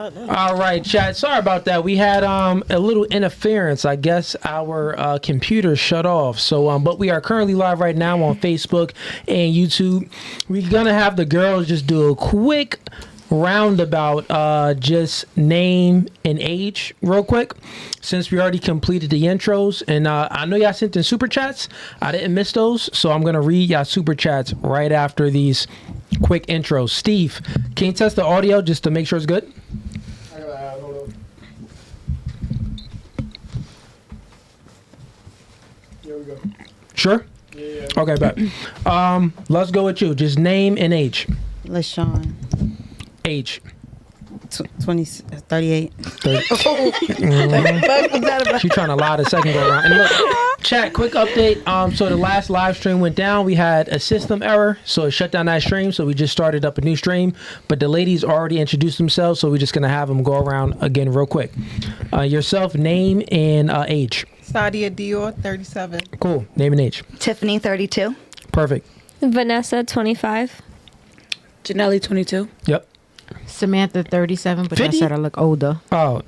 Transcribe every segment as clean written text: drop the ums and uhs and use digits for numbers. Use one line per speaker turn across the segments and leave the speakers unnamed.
All right, chat. Sorry about that. We had a little interference. I guess our computer shut off. So, but we are currently live right now on Facebook and YouTube. We're gonna have the girls just do a quick roundabout, just name and age real quick, since we already completed the intros. And I know y'all sent in super chats. I didn't miss those, so I'm gonna read y'all super chats right after these quick intros. Steve, can you test the audio just to make sure it's good?
Here we go.
Sure?
Yeah.
Okay, bet. Let's go with you. Just name and age.
LaShawn.
Age.
38.
30. She trying to lie the second go around. And look, chat, quick update. So the last live stream went down. We had a system error, so it shut down that stream. So we just started up a new stream. But the ladies already introduced themselves, so we're just gonna have them go around again real quick. Yourself, name and age.
Sadia Dior, 37.
Cool. Name and age.
Tiffany, 32.
Perfect.
Vanessa, 25.
Janelle, 22.
Yep.
Samantha, 37, but
50?
I said I look older.
Oh.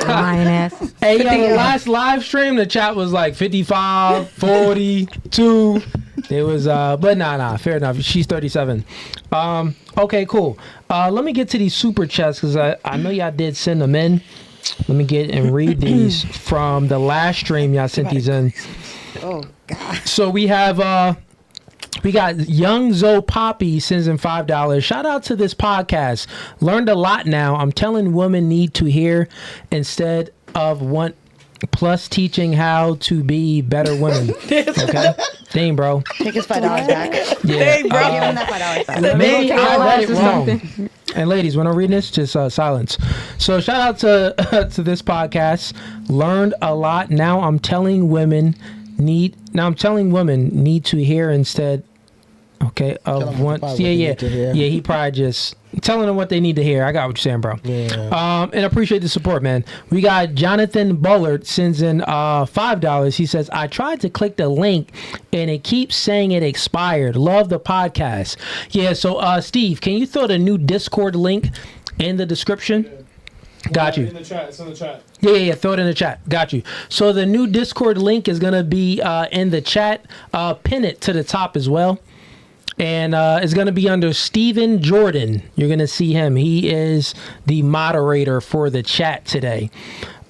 Lying ass.
Hey, yo, the last live stream, the chat was like 55, 42. It was, but nah, fair enough. She's 37. Okay, cool. Let me get to these super chats because I know y'all did send them in. Let me get and read these from the last stream y'all sent these in.
Oh, God.
So we have, we got Young Zoe Poppy sends in $5. Shout out to this podcast. Learned a lot now. I'm telling women need to hear instead of want, plus teaching how to be better women. Okay? Dang, bro.
Take his $5 back.
Yeah.
Dang, bro.
Give him that $5 back.
Maybe I read it wrong. And ladies, when I'm reading this, just silence. So shout out to to this podcast. Learned a lot. Now I'm telling women need to hear instead. Okay, of one. Yeah. He probably just telling them what they need to hear. I got what you're saying, bro.
Yeah.
And appreciate the support, man. We got Jonathan Bullard sends in $5. He says, I tried to click the link and it keeps saying it expired. Love the podcast. Yeah, so Steve, can you throw the new Discord link in the description? Got you.
In the chat. It's in the chat.
Yeah, throw it in the chat. Got you. So the new Discord link is going to be in the chat. Pin it to the top as well. And it's going to be under Steven Jordan. You're going to see him. He is the moderator for the chat today.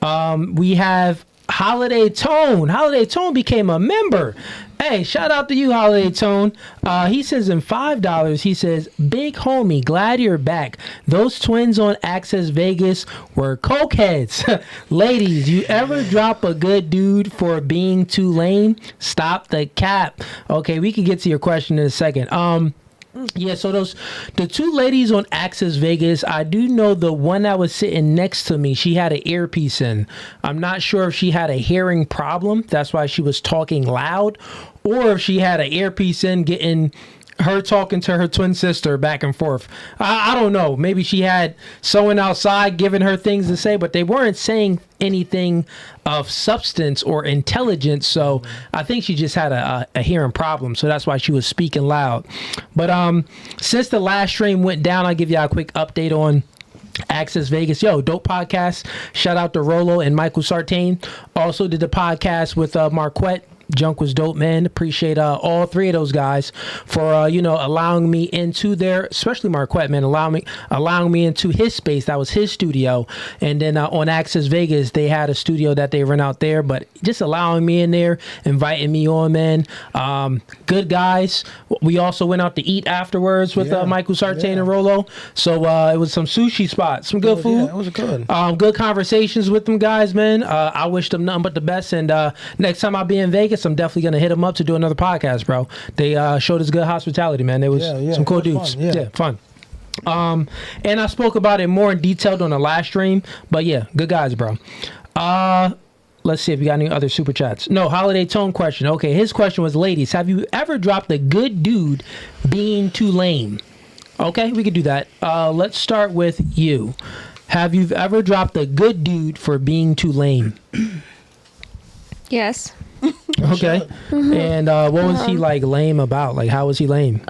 We have Holiday Tone. Holiday Tone became a member. Hey, shout out to you, Holiday Tone. He says in $5, he says, big homie, glad you're back. Those twins on Access Vegas were cokeheads. Ladies, you ever drop a good dude for being too lame? Stop the cap. Okay, we can get to your question in a second. Yeah, so the two ladies on Access Vegas, I do know the one that was sitting next to me, she had an earpiece in. I'm not sure if she had a hearing problem, that's why she was talking loud, or if she had an earpiece in getting her talking to her twin sister back and forth. I don't know. Maybe she had someone outside giving her things to say, but they weren't saying anything of substance or intelligence. So I think she just had a hearing problem. So that's why she was speaking loud. But since the last stream went down, I'll give you a quick update on Access Vegas. Yo, dope podcast. Shout out to Rolo and Michael Sartain. Also did the podcast with Marquette. Junk was dope, man. Appreciate all three of those guys for allowing me into their, especially Marquette, man, allowing me into his space. That was his studio. And then on Access Vegas, they had a studio that they rent out there, but just allowing me in there, inviting me on, man. Good guys. We also went out to eat afterwards with Michael Sartain and Rolo. So it was some sushi spots, some good food.
Yeah, it was good.
Good conversations with them guys, man. I wish them nothing but the best. And next time I'll be in Vegas, I'm definitely going to hit them up to do another podcast, bro. They showed us good hospitality, man. They was some cool dudes. Fun. And I spoke about it more in detail on the last stream, but yeah, good guys, bro. Let's see if we got any other super chats. No, Holiday Tone question. Okay, his question was, ladies, have you ever dropped a good dude being too lame? Okay, we could do that. Let's start with you. Have you ever dropped a good dude for being too lame?
Yes.
Okay. And what was he like lame about? Like, how was he lame?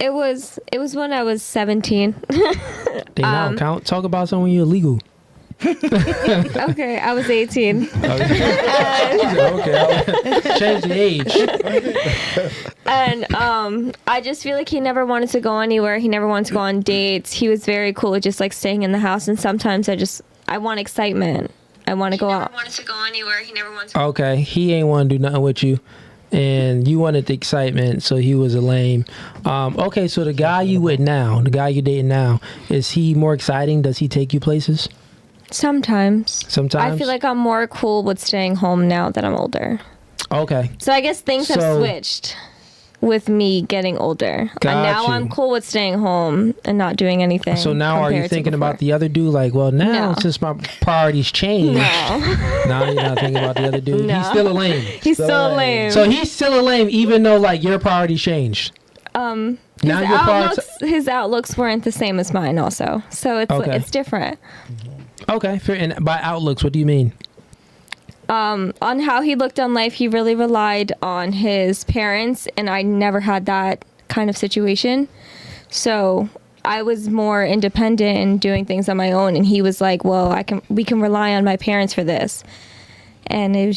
It was when I was 17.
They don't count. Talk about something when you're illegal.
Okay, I was 18.
Okay, change the age.
And I just feel like he never wanted to go anywhere. He never wanted to go on dates. He was very cool with just like staying in the house. And sometimes I want excitement. I want to go out. He never wanted to go anywhere. He never wanted to.
Okay, he ain't want to do nothing with you, and you wanted the excitement, so he was a lame. Okay, so the guy you with now, the guy you dating now, is he more exciting? Does he take you places?
Sometimes.
Sometimes.
I feel like I'm more cool with staying home now that I'm older.
Okay.
So I guess things have switched with me getting older.
Got
And now
you.
I'm cool with staying home and not doing anything.
So now are you
compared to
thinking
before.
about the other dude? Like, well, now
No.
since my priorities changed,
No.
now you're not thinking about the other dude.
No.
He's still a lame.
He's still lame.
So he's still a lame, even though like your priorities changed. Now your
His outlooks weren't the same as mine also. So
Okay.
it's different.
Okay, fair. And by outlooks, what do you mean?
On how he looked on life, he really relied on his parents, and I never had that kind of situation. So I was more independent and doing things on my own, and he was like, "Well, we can rely on my parents for this," and it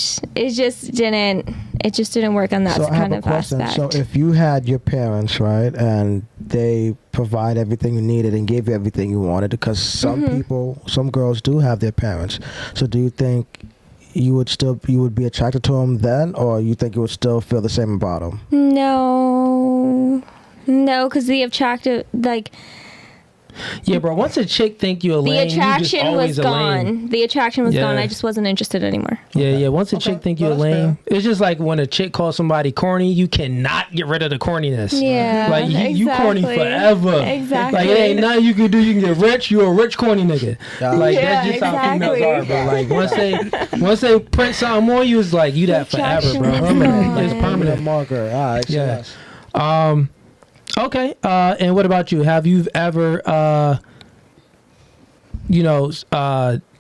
just didn't work on that
So I have
kind
a
of
question.
aspect.
So if you had your parents, right, and they provide everything you needed and gave you everything you wanted, because some girls do have their parents. So do you think you would be attracted to them then, or you think you would still feel the same about them?
No, because the attractive, like,
Yeah, bro. Once a chick think you a
the
lame, you just
attraction
always
was
a lame.
gone. The attraction was gone.
Yeah.
I just wasn't interested anymore.
Yeah. Once a chick think you're
that's
lame, it's just like when a chick calls somebody corny, you cannot get rid of the corniness.
Yeah,
Like you corny
exactly.
forever.
Exactly.
Like it ain't nothing you can do. You can get rich. You're a rich corny nigga. Like
Yeah,
that's just how
exactly.
females are, bro. Like once they print something on you, it's like you that forever, bro.
Attraction is gone.
It's permanent.
Marker. All right. so
Yeah.
yes.
Okay. And what about you? Have you ever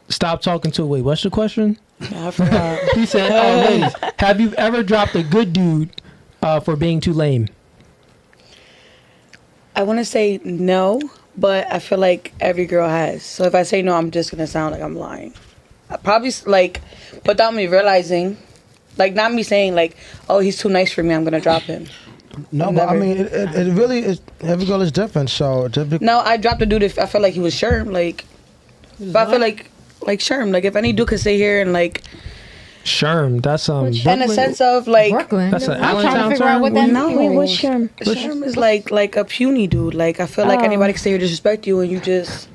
stop talking to wait, what's the question?
I forgot.
He said, ladies, have you ever dropped a good dude for being too lame?
I want to say no, but I feel like every girl has. So if I say no, I'm just going to sound like I'm lying. I probably, like, without me realizing, like, not me saying, like, oh, he's too nice for me, I'm going to drop him.
No, but I mean, it really is. Every girl is different. So
No, I dropped a dude if I felt like he was Sherm, like, but I feel like Sherm, like, if any dude could sit here and, like,
Sherm, that's
in a sense of, like,
Brooklyn.
That's an
I'm trying to
Allentown
figure out
term?
what that
No.
means.
Wait, what's Sherm?
Sherm is like a puny dude. Like, I feel like anybody can sit here and disrespect you and you just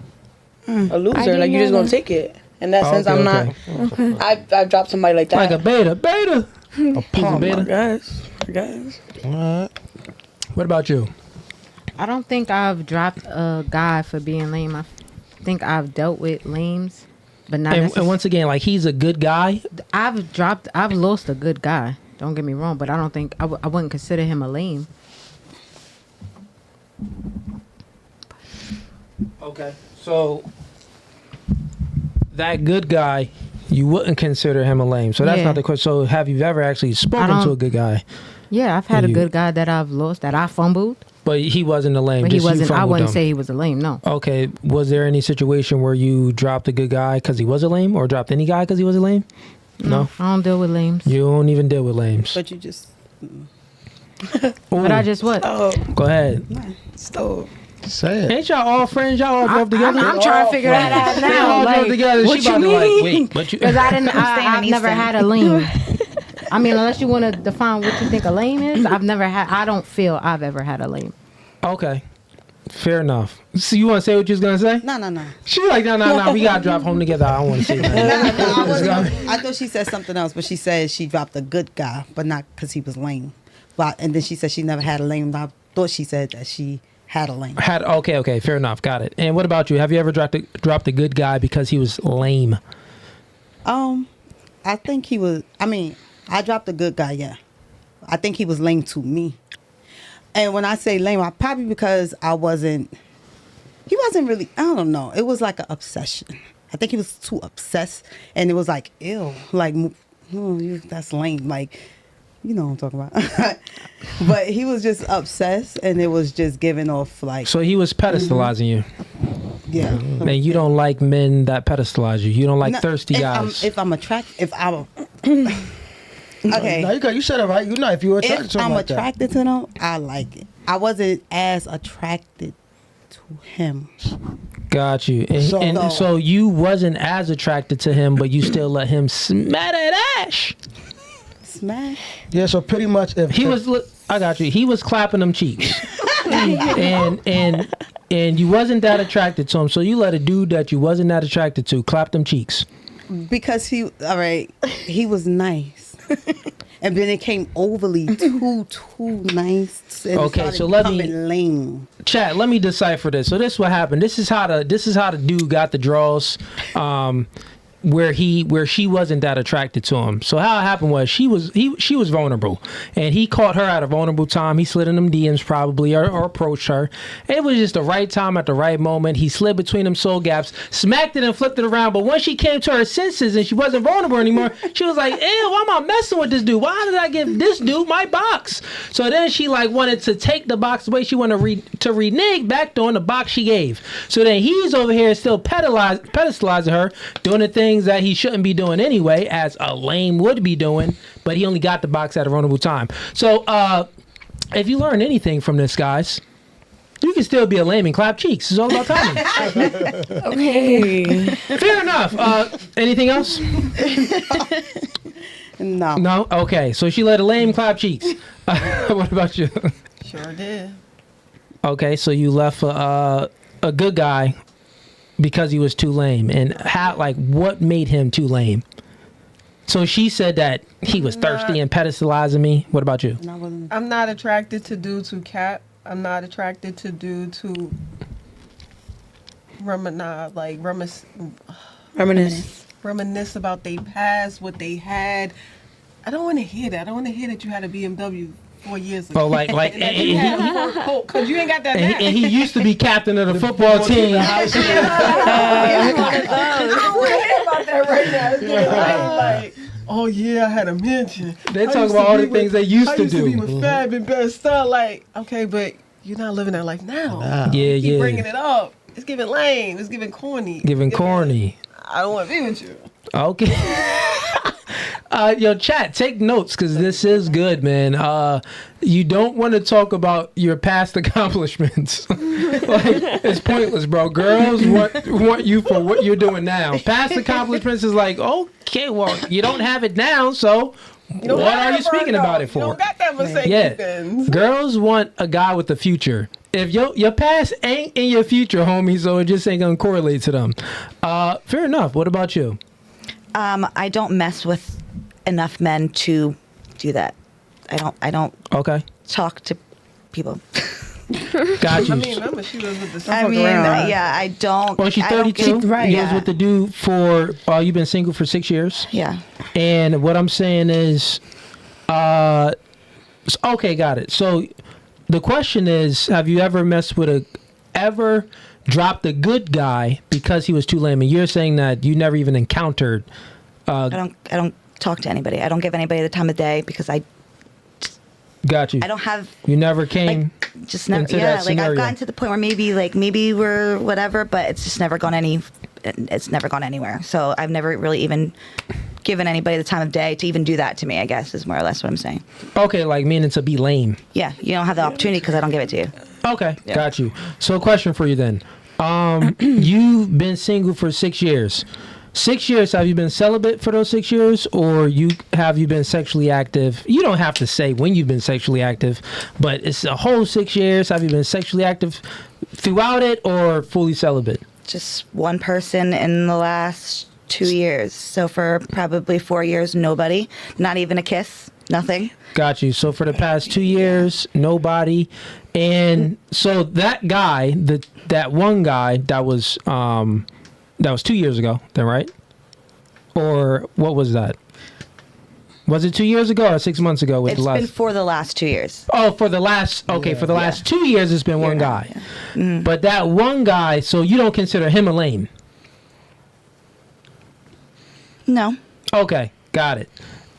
a loser.
didn't
Like, you
know
just gonna
that.
take it. In that sense,
okay,
I'm
okay.
not. I dropped somebody like that.
like a beta.
a palm.
beta.
Guys.
What about you?
I don't think I've dropped a guy for being lame. I think I've dealt with lames, but not
And once again, like he's a good guy.
I've lost a good guy. Don't get me wrong, but I don't think I wouldn't consider him a lame.
Okay. So that good guy, you wouldn't consider him a lame. So that's
Yeah.
not the question. So have you ever actually spoken to a good guy?
Yeah, I've had a
You-
good guy that I've lost, that I fumbled,
But he wasn't a lame.
but he
just you
wasn't. I
fumbled
wouldn't
him.
say he was a lame. No.
Okay. Was there any situation where you dropped a good guy because he was a lame, or dropped any guy because he was a lame? No.
I don't deal with lames.
You don't even deal with lames.
But you just
But I just what?
Oh,
Go ahead.
stove.
Say it.
Ain't y'all all friends? Y'all all drove together?
I'm trying to figure that out
They all
now.
drove together.
what
She
you
about to like,
mean?
wait, but you.
Because I didn't.
staying
I've
in
never
Easton.
had a lame. I mean, unless you want to define what you think a lame is, I've never had. I don't feel I've ever had a lame.
Okay. Fair enough. So you want to say what you was going to say?
No.
She like, no. We got to drive home together. I don't want to say that.
I thought she said something else, but she said she dropped a good guy, but not because he was lame. But and then she said she never had a lame. I thought she said that she had a lame.
Okay. Fair enough. Got it. And what about you? Have you ever dropped a good guy because he was lame?
I think he was. I mean, I dropped a good guy. Yeah, I think he was lame to me. And when I say lame, I probably because I wasn't. He wasn't really. I don't know. It was like an obsession. I think he was too obsessed, and it was like, ew, like, that's lame. Like, You know what I'm talking about. But he was just obsessed, and it was just giving off like.
So he was pedestalizing you.
Yeah.
And you don't like men that pedestalize you. You don't like thirsty guys.
If I'm attracted, if I'm. Okay.
No, you said it right. You know, if you were attracted
If
to him
I'm
like that.
attracted to them, I like it. I wasn't as attracted to him.
Got you. And
So-
so you wasn't as attracted to him, but you still let him smack that ash.
Smash.
Yeah, so pretty much if
He was. I got you. He was clapping them cheeks, and you wasn't that attracted to him. So you let a dude that you wasn't that attracted to clap them cheeks.
Because he was nice. And then it came overly too nice. And
Okay,
started
so let me-
becoming lame.
Chat. Let me decipher this. So this is what happened. This is how the dude got the draws. Where she wasn't that attracted to him. So how it happened was she was vulnerable, and he caught her at a vulnerable time. He slid in them DMs probably or approached her. It was just the right time at the right moment. He slid between them soul gaps, smacked it and flipped it around. But once she came to her senses and she wasn't vulnerable anymore, she was like, "Ew, why am I messing with this dude? Why did I give this dude my box?" So then she like wanted to take the box away. She wanted to renege back on the box she gave. So then he's over here still pedestalizing her, doing the things that he shouldn't be doing anyway, as a lame would be doing, but he only got the box at a vulnerable time. So if you learn anything from this, guys, you can still be a lame and clap cheeks. It's all about timing.
Okay.
Fair enough. Anything else?
No.
No? Okay, so she let a lame clap cheeks. What about you?
Sure did.
Okay, so you left a good guy because he was too lame. And how, like, what made him too lame? So she said that he was thirsty and pedestalizing me. What about you?
I'm not attracted to dudes who cap. I'm not attracted to dudes who reminisce about their past, what they had. I don't want to hear that. I don't want to hear that you had a BMW 4 years ago.
Oh, like,
And that you had a fur coat, because you ain't got that now.
and he used to be captain of the football team.
I don't want to hear about that right now. It's getting like, oh yeah, I had a mansion.
They
I
talk
used
about
to
all
be
the things they used to
I used to be
do.
with Fab and Best Style. Like, okay, but you're not living that life now.
Yeah,
Keep bringing
yeah.
it up. It's giving lame. It's giving corny.
Giving corny.
I don't want to be with you.
Okay. Yo, chat, take notes because this is good, man. You don't want to talk about your past accomplishments. Like, it's pointless, bro. Girls want you for what you're doing now. Past accomplishments is like, okay, well, you don't have it now, so
don't
what
have
are you
it,
speaking
bro.
about it
You
for?
don't got that Mercedes
Yeah,
Benz.
girls want a guy with the future. If your past ain't in your future, homie, so it just ain't gonna correlate to them. Fair enough. What about you?
I don't mess with enough men to do that. I don't
Okay,
talk to people.
got you.
I mean, remember she was with the
I mean, yeah, I don't.
Well, she's
I don't
32.
get- right,
You was
yeah.
with the dude for, you've been single for 6 years.
Yeah.
And what I'm saying is, okay, got it. So the question is, have you ever messed with ever dropped a good guy because he was too lame? And you're saying that you never even encountered.
I don't talk to anybody. I don't give anybody the time of day because I
Got you.
don't have
You never came.
just never.
into
Yeah,
that
like I've
scenario.
gotten to the point where maybe we're whatever, but it's just never gone it's never gone anywhere. So I've never really even given anybody the time of day to even do that to me, I guess, is more or less what I'm saying.
Okay, like meaning to be lame.
Yeah, you don't have the opportunity because I don't give it to you.
Okay, got you. So, question for you then. You've been single for 6 years. 6 years, have you been celibate for those 6 years, or have you been sexually active? You don't have to say when you've been sexually active, but it's a whole 6 years. Have you been sexually active throughout it, or fully celibate?
Just one person in the last 2 years. So for probably 4 years, nobody, not even a kiss, nothing.
Got you. So for the past 2 years, nobody. And so that guy, that one guy that was 2 years ago, then, right? Or what was that? Was it 2 years ago or 6 months ago?
It's been for the last 2 years.
Oh, for the last, okay, for the last 2 years, it's been one guy.
Mm.
But that one guy, so you don't consider him a lame?
No.
Okay, got it.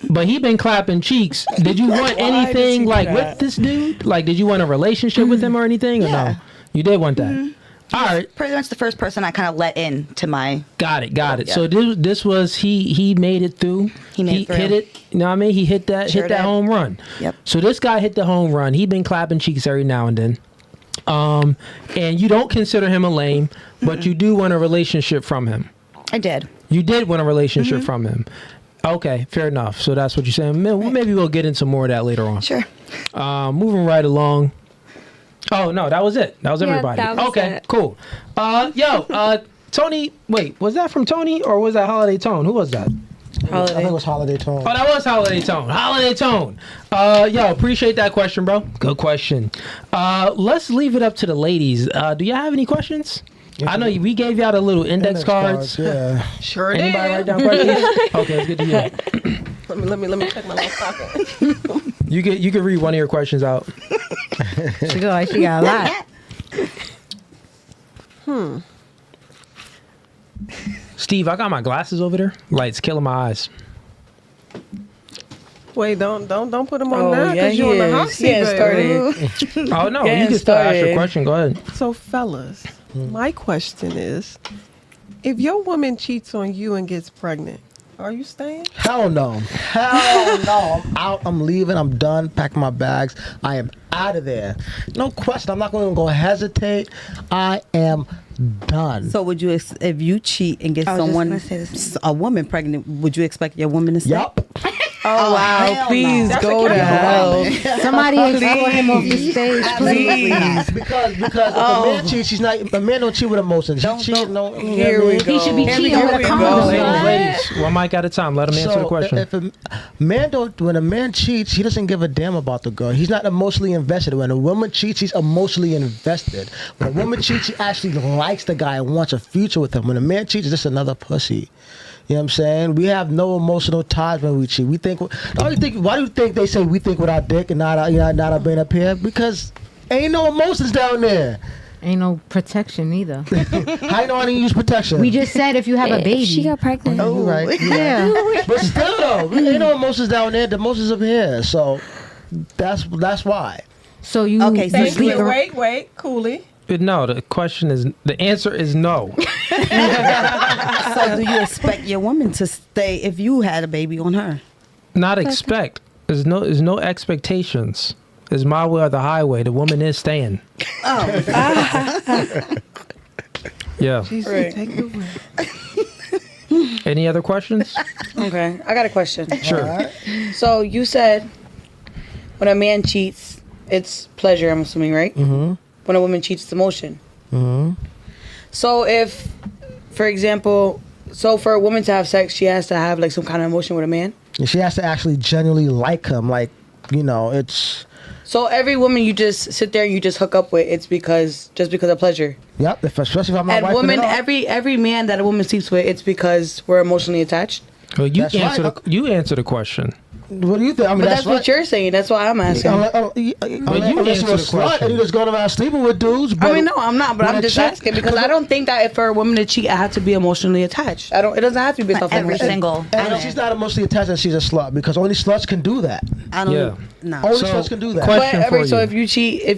But he been clapping cheeks. Did you want anything like with this dude? Like, did you want a relationship with him or anything? Or no? You did want that. All right.
Pretty much the first person I kind of let in to my.
Got it.
Yeah.
So this was he made it through.
He made it through.
Hit it. You know what I mean? He hit that
Sure did.
home run.
Yep.
So this guy hit the home run. He been clapping cheeks every now and then. And you don't consider him a lame, but you do want a relationship from him.
I did.
You did want a relationship from him. Okay, fair enough. So that's what you're saying. Maybe we'll get into more of that later on.
Sure.
Moving right along. Oh no, that was it. That was everybody.
that was
okay,
it.
cool. Tony. Wait, was that from Tony or was that Holiday Tone? Who was that?
I think it was Holiday Tone.
Oh, that was Holiday Tone. Holiday Tone. Appreciate that question, bro. Good question. Let's leave it up to the ladies. Do y'all have any questions? I know we gave y'all the little index cards.
Yeah.
Sure
Anybody write
did.
down questions? Okay, it's good to hear.
Let me check my little pocket.
You can read one of your questions out.
She go like she got a lot.
Steve, I got my glasses over there. Light's killing my eyes.
Wait, don't put them on
Oh,
now
yeah,
because you're on the hot seat.
Yeah,
baby.
started.
Oh no,
Getting
you can still ask your
started.
question. Go ahead.
So, fellas, my question is, if your woman cheats on you and gets pregnant, are you staying?
Hell no. Hell no. I'm out. I'm leaving. I'm done. Packing my bags. I am out of there. No question. I'm not going to go hesitate. I am done.
So would you, if you cheat and get
I was just
someone,
gonna say the same.
a woman pregnant, would you expect your woman to stay?
Yup.
Oh, wow.
hell
Please
no.
go to hell.
Somebody escort him off the stage, please.
Because if a man cheats, he's not. A man don't cheat with emotions. He cheat. No.
Here we go.
He should be
Here
cheating with a
we
condom.
go.
Ladies, one mic at a time. Let him answer the question.
If a man don't, when a man cheats, he doesn't give a damn about the girl. He's not emotionally invested. When a woman cheats, he's emotionally invested. When a woman cheats, she actually likes the guy and wants a future with him. When a man cheats, it's just another pussy. You know what I'm saying? We have no emotional ties when we cheat. We think. Why do you think they say we think with our dick and not our brain up here? Because ain't no emotions down there.
Ain't no protection either.
How you know I didn't use protection?
We just said if you have a baby.
She got pregnant.
Oh, you right.
Yeah.
But still, though, ain't no emotions down there. The emotions up here. So that's why.
So you
Okay, so
you
you-
sleep
Wait, Cooley.
No, the answer is no.
So do you expect your woman to stay if you had a baby on her?
Not expect. There's no expectations. It's my way or the highway. The woman is staying. Yeah.
Jesus,
Right.
take it away.
Any other questions?
Okay, I got a question.
Sure.
So you said when a man cheats, it's pleasure, I'm assuming, right? Mm-hmm. When a woman cheats, it's emotion. Mm-hmm. So if, for example, for a woman to have sex, she has to have like some kind of emotion with a man?
And she has to actually genuinely like him. Like, it's...
So every woman you just sit there and you just hook up with, it's because of pleasure.
Yep, especially if I'm not
And
wiping
woman,
it off.
every man that a woman sleeps with, it's because we're emotionally attached.
Well, you
That's
answer
right.
you answer the question.
What do you think? I mean,
But that's what
right.
you're saying. That's why I'm asking.
Unless
you
unless you're a
answer the
slut
question.
and you just going around sleeping with dudes. But
I mean, no, I'm not, but
when
I'm
a
just
chick-
asking because I don't think that if for a woman to cheat, I have to be emotionally attached. It doesn't have to be based off
Every
emotion.
single.
And if she's not emotionally attached, then she's a slut because only sluts can do that.
I don't.
Yeah.
No.
Only
So,
sluts can do that.
question-
But
for
so
you.
if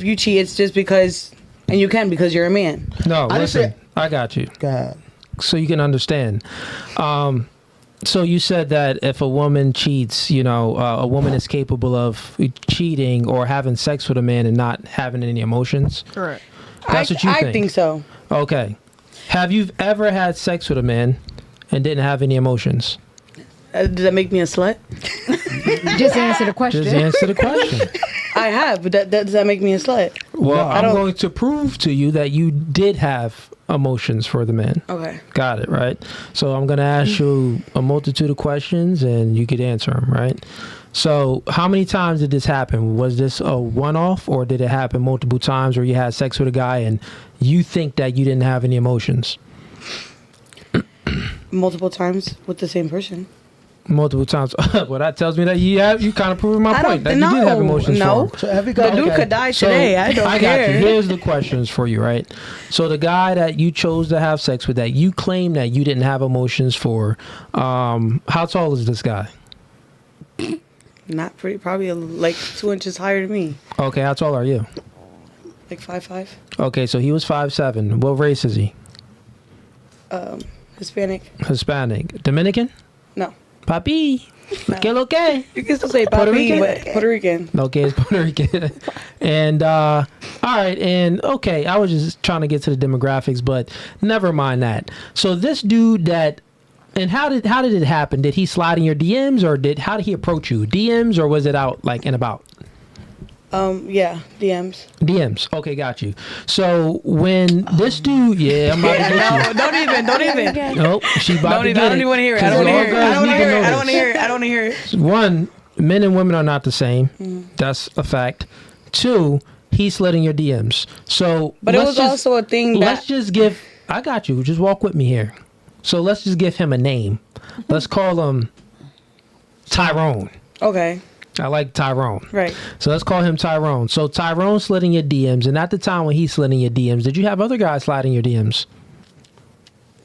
you cheat, it's just because, and you can because you're a man.
No,
I didn't
listen.
say-
I got you.
Go ahead.
So you can understand. So you said that if a woman cheats, a woman is capable of cheating or having sex with a man and not having any emotions.
Correct.
That's what you
I
think.
think so.
Okay. Have you ever had sex with a man and didn't have any emotions?
Does that make me a slut?
Just answer the question.
Just answer the question.
I have, but does that make me a slut?
Well,
I
I'm
don't-
going to prove to you that you did have emotions for the man.
Okay.
Got it, right? So I'm going to ask you a multitude of questions and you could answer them, right? So how many times did this happen? Was this a one-off or did it happen multiple times where you had sex with a guy and you think that you didn't have any emotions?
Multiple times with the same person.
Multiple times. Well, that tells me that you kind of proving my point. That you did have emotions
no.
for him.
So every
The
guy,
dude could die today. I don't
got
care.
you. Here's the questions for you, right? So the guy that you chose to have sex with, that you claim that you didn't have emotions for, how tall is this guy?
Not pretty. Probably like 2 inches higher than me.
Okay, how tall are you?
Like 5'5".
Okay, so he was 5'7". What race is he?
Hispanic.
Hispanic. Dominican?
No.
Papi. Que lo que?
You can still say
Puerto
papi,
Rican?
but Puerto Rican.
Okay, it's Puerto Rican. And, all right, and, okay, I was just trying to get to the demographics, but never mind that. So this dude that, and how did it happen? Did he slide in your DMs, or how did he approach you? DMs, or was it out, like, and about?
Yeah, DMs.
DMs. Okay, got you. So when this dude, I'm about to get you.
Don't even.
Nope, she about to get
I don't even want to hear it. I don't want to hear it.
One, men and women are not the same. That's a fact. Two, he slid in your DMs. So,
but it was also a thing
let's just give. I got you. Just walk with me here. So let's just give him a name. Let's call him Tyrone.
Okay.
I like Tyrone.
Right.
So let's call him Tyrone. So Tyrone slid in your DMs, and at the time when he slid in your DMs, did you have other guys slide in your DMs?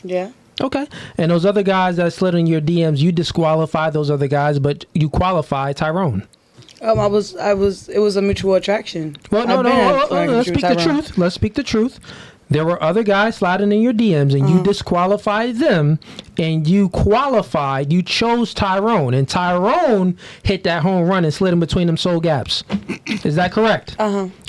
Yeah.
Okay. And those other guys that slid in your DMs, you disqualified those other guys, but you qualified Tyrone.
It was a mutual attraction.
Well, no. Let's speak the truth. Let's speak the truth. There were other guys sliding in your DMs, and you disqualified them, and you chose Tyrone, and Tyrone hit that home run and slid in between them soul gaps. Is that correct?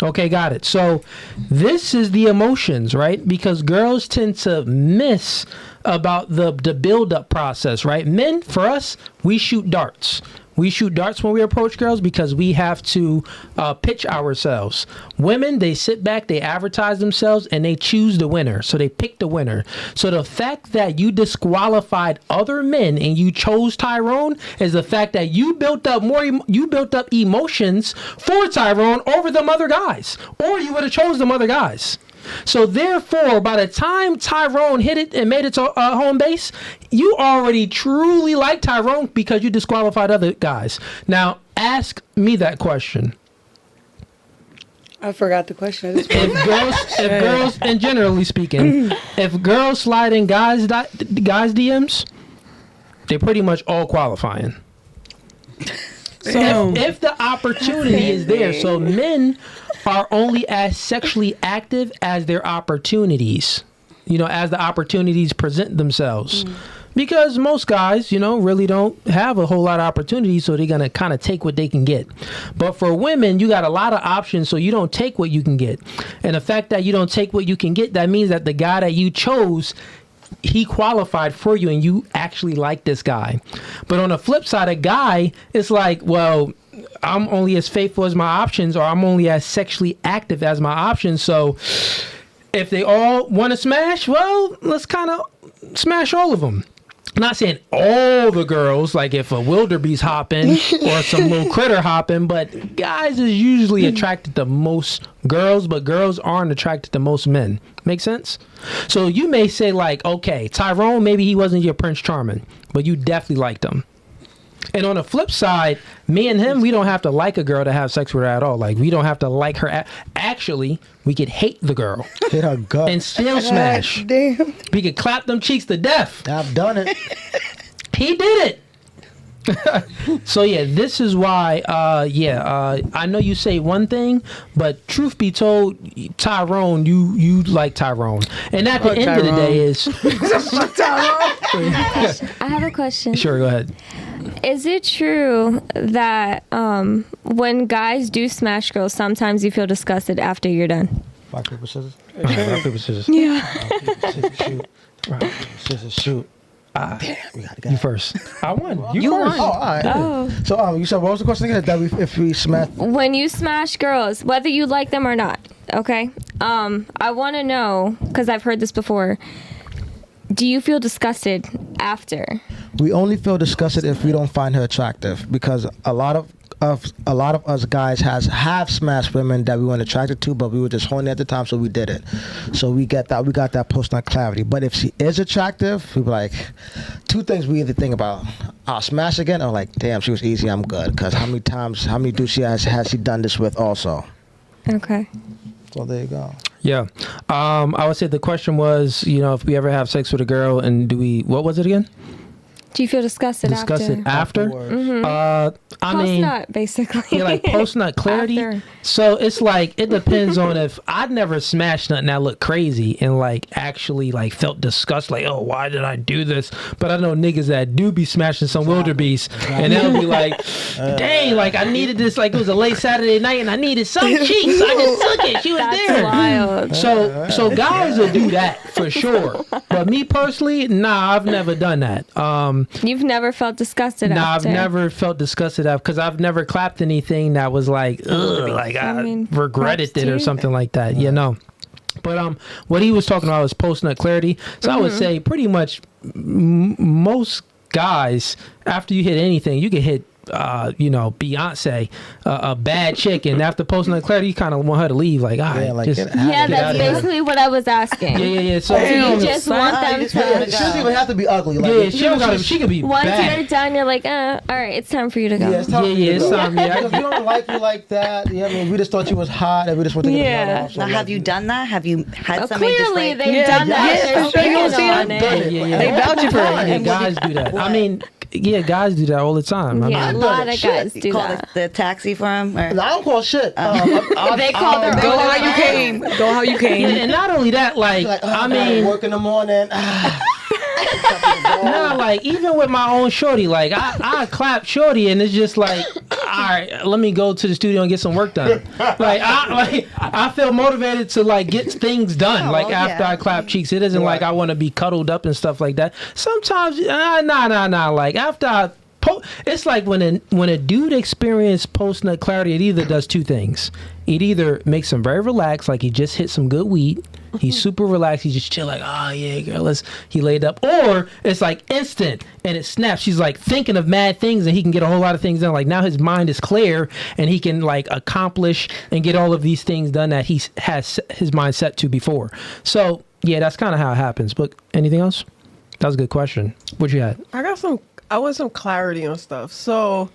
Okay, got it. So this is the emotions, right? Because girls tend to miss about the build-up process, right? Men, for us, we shoot darts. We shoot darts when we approach girls because we have to pitch ourselves. Women, they sit back, they advertise themselves, and they choose the winner. So they pick the winner. So the fact that you disqualified other men and you chose Tyrone is the fact that you built up emotions for Tyrone over them other guys, or you would have chose them other guys. So therefore, by the time Tyrone hit it and made it to home base, you already truly like Tyrone because you disqualified other guys. Now, ask me that question.
I forgot the question.
If girls, and generally speaking, if girls slide in guys DMs, they're pretty much all qualifying. So if the opportunity is there, so men are only as sexually active as their opportunities, as the opportunities present themselves. Because most guys, really don't have a whole lot of opportunities, so they're going to kind of take what they can get. But for women, you got a lot of options, so you don't take what you can get. And the fact that you don't take what you can get, that means that the guy that you chose, he qualified for you and you actually like this guy. But on the flip side, a guy, it's like, well, I'm only as faithful as my options, or I'm only as sexually active as my options. So if they all want to smash, well, let's kind of smash all of them. I'm not saying all the girls, like if a wildebeest hopping or some little critter hopping, but guys is usually attracted to most girls, but girls aren't attracted to most men. Make sense? So you may say like, okay, Tyrone, maybe he wasn't your Prince Charming, but you definitely liked him. And on the flip side, me and him, we don't have to like a girl to have sex with her at all. Like, we don't have to like her. Actually, we could hate the girl.
Hit her gut.
And still smash.
Damn.
We could clap them cheeks to death.
I've done it.
He did it. So, yeah, this is why, I know you say one thing, but truth be told, Tyrone, you like Tyrone. And at the end of the day is...
I have a question.
Sure, go ahead.
Is it true that when guys do smash girls, sometimes you feel disgusted after you're done?
Rock, paper, scissors.
Rock, paper, scissors.
Yeah.
Rock, paper, scissors, shoot. Rock, paper, scissors, shoot. Damn, we gotta go.
You first. I won. You
first.
first.
Oh, all right.
Oh.
So, you said, what was the question again? That if we smash...
When you smash girls, whether you like them or not, okay? I want to know, because I've heard this before, do you feel disgusted after?
We only feel disgusted if we don't find her attractive, because a lot of us guys have smashed women that we weren't attracted to, but we were just horny at the time, so we did it. So we got that post-nut clarity. But if she is attractive, we be like, two things we either think about: I'll smash again, or like, damn, she was easy, I'm good. Because how many dudes has she done this with also?
Okay.
So there you go.
Yeah. I would say the question was, if we ever have sex with a girl, and what was it again?
Do you feel disgusted
after? I mean,
Post-nut, basically.
yeah, like post-nut clarity.
After.
So it's like, it depends on if I'd never smashed nothing that looked crazy and like actually like felt disgust, like, oh, why did I do this? But I know niggas that do be smashing some wildebeest and they'll be like, dang, like I needed this, like it was a late Saturday night and I needed some cheeks. I just took it. She was
That's
there.
wild.
So guys will do that for sure. But me personally, nah, I've never done that.
You've never felt disgusted
No,
after?
I've never felt disgusted of, because I've never clapped anything that was like, ugh, like I
mean,
regretted
props
it
to
or
you.
something like that. You know. But what he was talking about was post nut clarity. So I would say pretty much most guys, after you hit anything, you can hit. Beyonce, a bad chick, and after post nut clarity, you kind of want her to leave. Like, all right,
Yeah, like,
just
get out
Yeah,
of
that's
outta here.
basically what I was asking.
Yeah. So
You just want them
It
to.
doesn't even have to be ugly. Like,
yeah, she could be
Once
bad.
you're done, you're like, all right, it's time for you to go.
Yeah, it's time for you to
it's
go.
time. Yeah,
Because we don't like you like that. Yeah, I mean, we just thought you was hot, and we just want to get
Yeah.
the off. So
Now,
like,
have you done that? Have you had
Oh,
somebody just
clearly,
like...
they've done that.
yeah,
They're
for sure. You don't
speaking
see
on
them?
it.
Yeah.
They vouching for
Yeah,
it.
guys do that. I mean, yeah, guys do that all the time. I
Yeah, a
mean,
lot of guys do
Call
that.
the taxi for him? Or?
No, I don't call shit.
They call their
Go
own.
how you came. Go how you
yeah,
came.
and not only that, like,
Like,
I mean,
work in the morning.
no, like even with my own shorty, like I clap shorty, and it's just like, all right, let me go to the studio and get some work done. I feel motivated to like get things done.
Oh,
like
well,
after
yeah.
I clap cheeks, it isn't like I want to be cuddled up and stuff like that. Sometimes, nah. Like after I. It's like when a dude experiences post nut clarity, it either does two things. It either makes him very relaxed, like he just hit some good weed. He's super relaxed. He's just chill, like, oh yeah, girl, he laid up. Or it's like instant and it snaps. She's like thinking of mad things and he can get a whole lot of things done. Like now his mind is clear and he can like accomplish and get all of these things done that he has his mind set to before. So yeah, that's kind of how it happens. But anything else? That was a good question. What you had?
I want some clarity on stuff. So,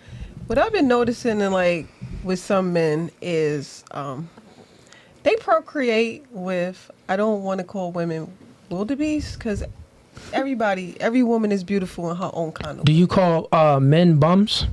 what I've been noticing in like with some men is they procreate with. I don't want to call women wildebeests because every woman is beautiful in her own kind of
Do
way.
you call men bums?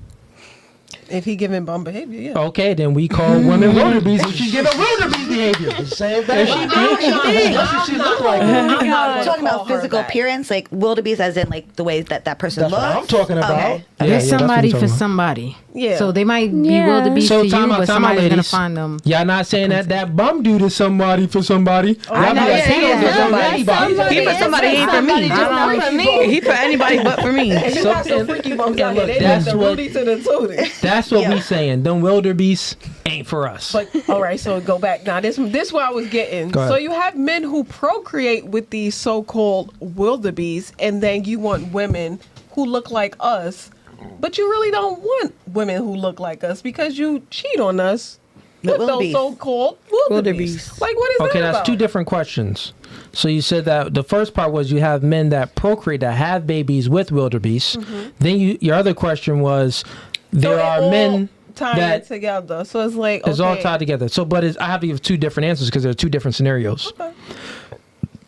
If he giving bum behavior, yeah.
Okay, then we call women wildebeest if she's giving wildebeest behavior.
Same thing.
That's what she look like.
I'm not talking about physical appearance, like wildebeest, as in like the way that person
That's
looks.
what I'm talking about.
Okay.
There's
that's what
somebody
we're
for
talking about.
somebody.
Yeah.
So they might be
Yeah.
wildebeest
So
to you,
time out,
but
time out,
somebody's gonna
ladies.
find them.
Y'all not saying that bum dude is somebody for somebody.
I
Y'all
know,
be like,
yeah,
he don't
yeah.
deserve
Somebody.
anybody.
He for somebody, he for me.
Just not for me.
He for anybody but for me.
And you got some freaky bums out here.
look,
They
that's
like the
what-
Rudy to the Tootie.
That's what we saying. Them wildebeest ain't for us.
But all right, so go back. Now this where I was getting.
Go ahead.
So you have men who procreate with these so-called wildebeest, and then you want women who look like us, but you really don't want women who look like us because you cheat on us with those
wildebeest.
so-called wildebeest. Like what is
Okay,
that
that's
about?
two different questions. So you said that the first part was you have men that procreate, that have babies with wildebeest. Then your other question was there
So it
are
all
men
tying
that
together. So it's like
it's all
okay.
tied together. So, but I have to give two different answers because there are two different scenarios.
Okay.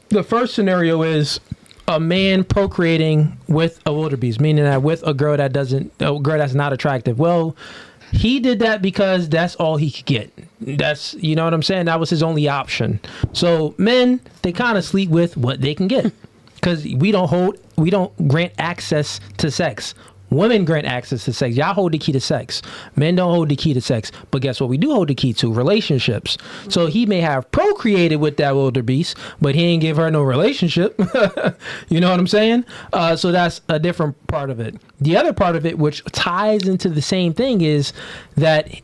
The first scenario is a man procreating with a wildebeest, meaning that with a girl that's not attractive. Well, he did that because that's all he could get. That's, you know what I'm saying? That was his only option. So men, they kind of sleep with what they can get because we don't grant access to sex. Women grant access to sex. Y'all hold the key to sex. Men don't hold the key to sex. But guess what? We do hold the key to relationships. So he may have procreated with that wildebeest, but he ain't give her no relationship. You know what I'm saying? So that's a different part of it. The other part of it, which ties into the same thing, is that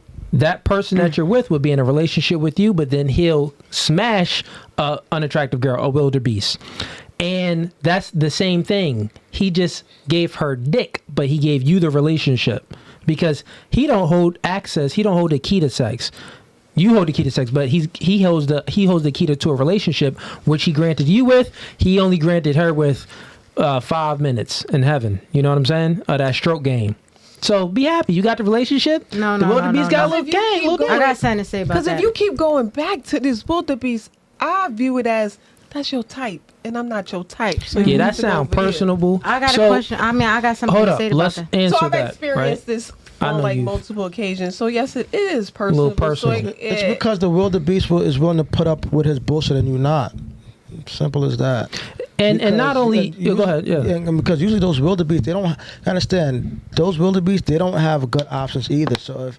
person that you're with would be in a relationship with you, but then he'll smash a unattractive girl, a wildebeest. And that's the same thing. He just gave her dick, but he gave you the relationship because he don't hold access. He don't hold the key to sex. You hold the key to sex, but he holds the key to a relationship, which he granted you with. He only granted her with 5 minutes in heaven. You know what I'm saying? That stroke game. So be happy. You got the relationship.
No,
The wildebeest got a little
If you
gang.
keep
Little
going-
I got something to say about
Because
that.
if you keep going back to this wildebeest, I view it as that's your type, and I'm not your type. So
Yeah,
you
that
need to go
sound
over here.
personable.
I got
So,
a question. I mean, I got something
Hold
to
up,
say about
let's
that.
answer
So I've
that.
experienced
Right?
this
I
on
know
like
you've-
multiple occasions. So yes, it is personal.
little personal.
So
It's because the wildebeest is willing to put up with his bullshit and you not. Simple as that.
And
Because
not only go ahead, yeah.
and because usually those wildebeest, they don't understand. Those wildebeest, they don't have good options either. So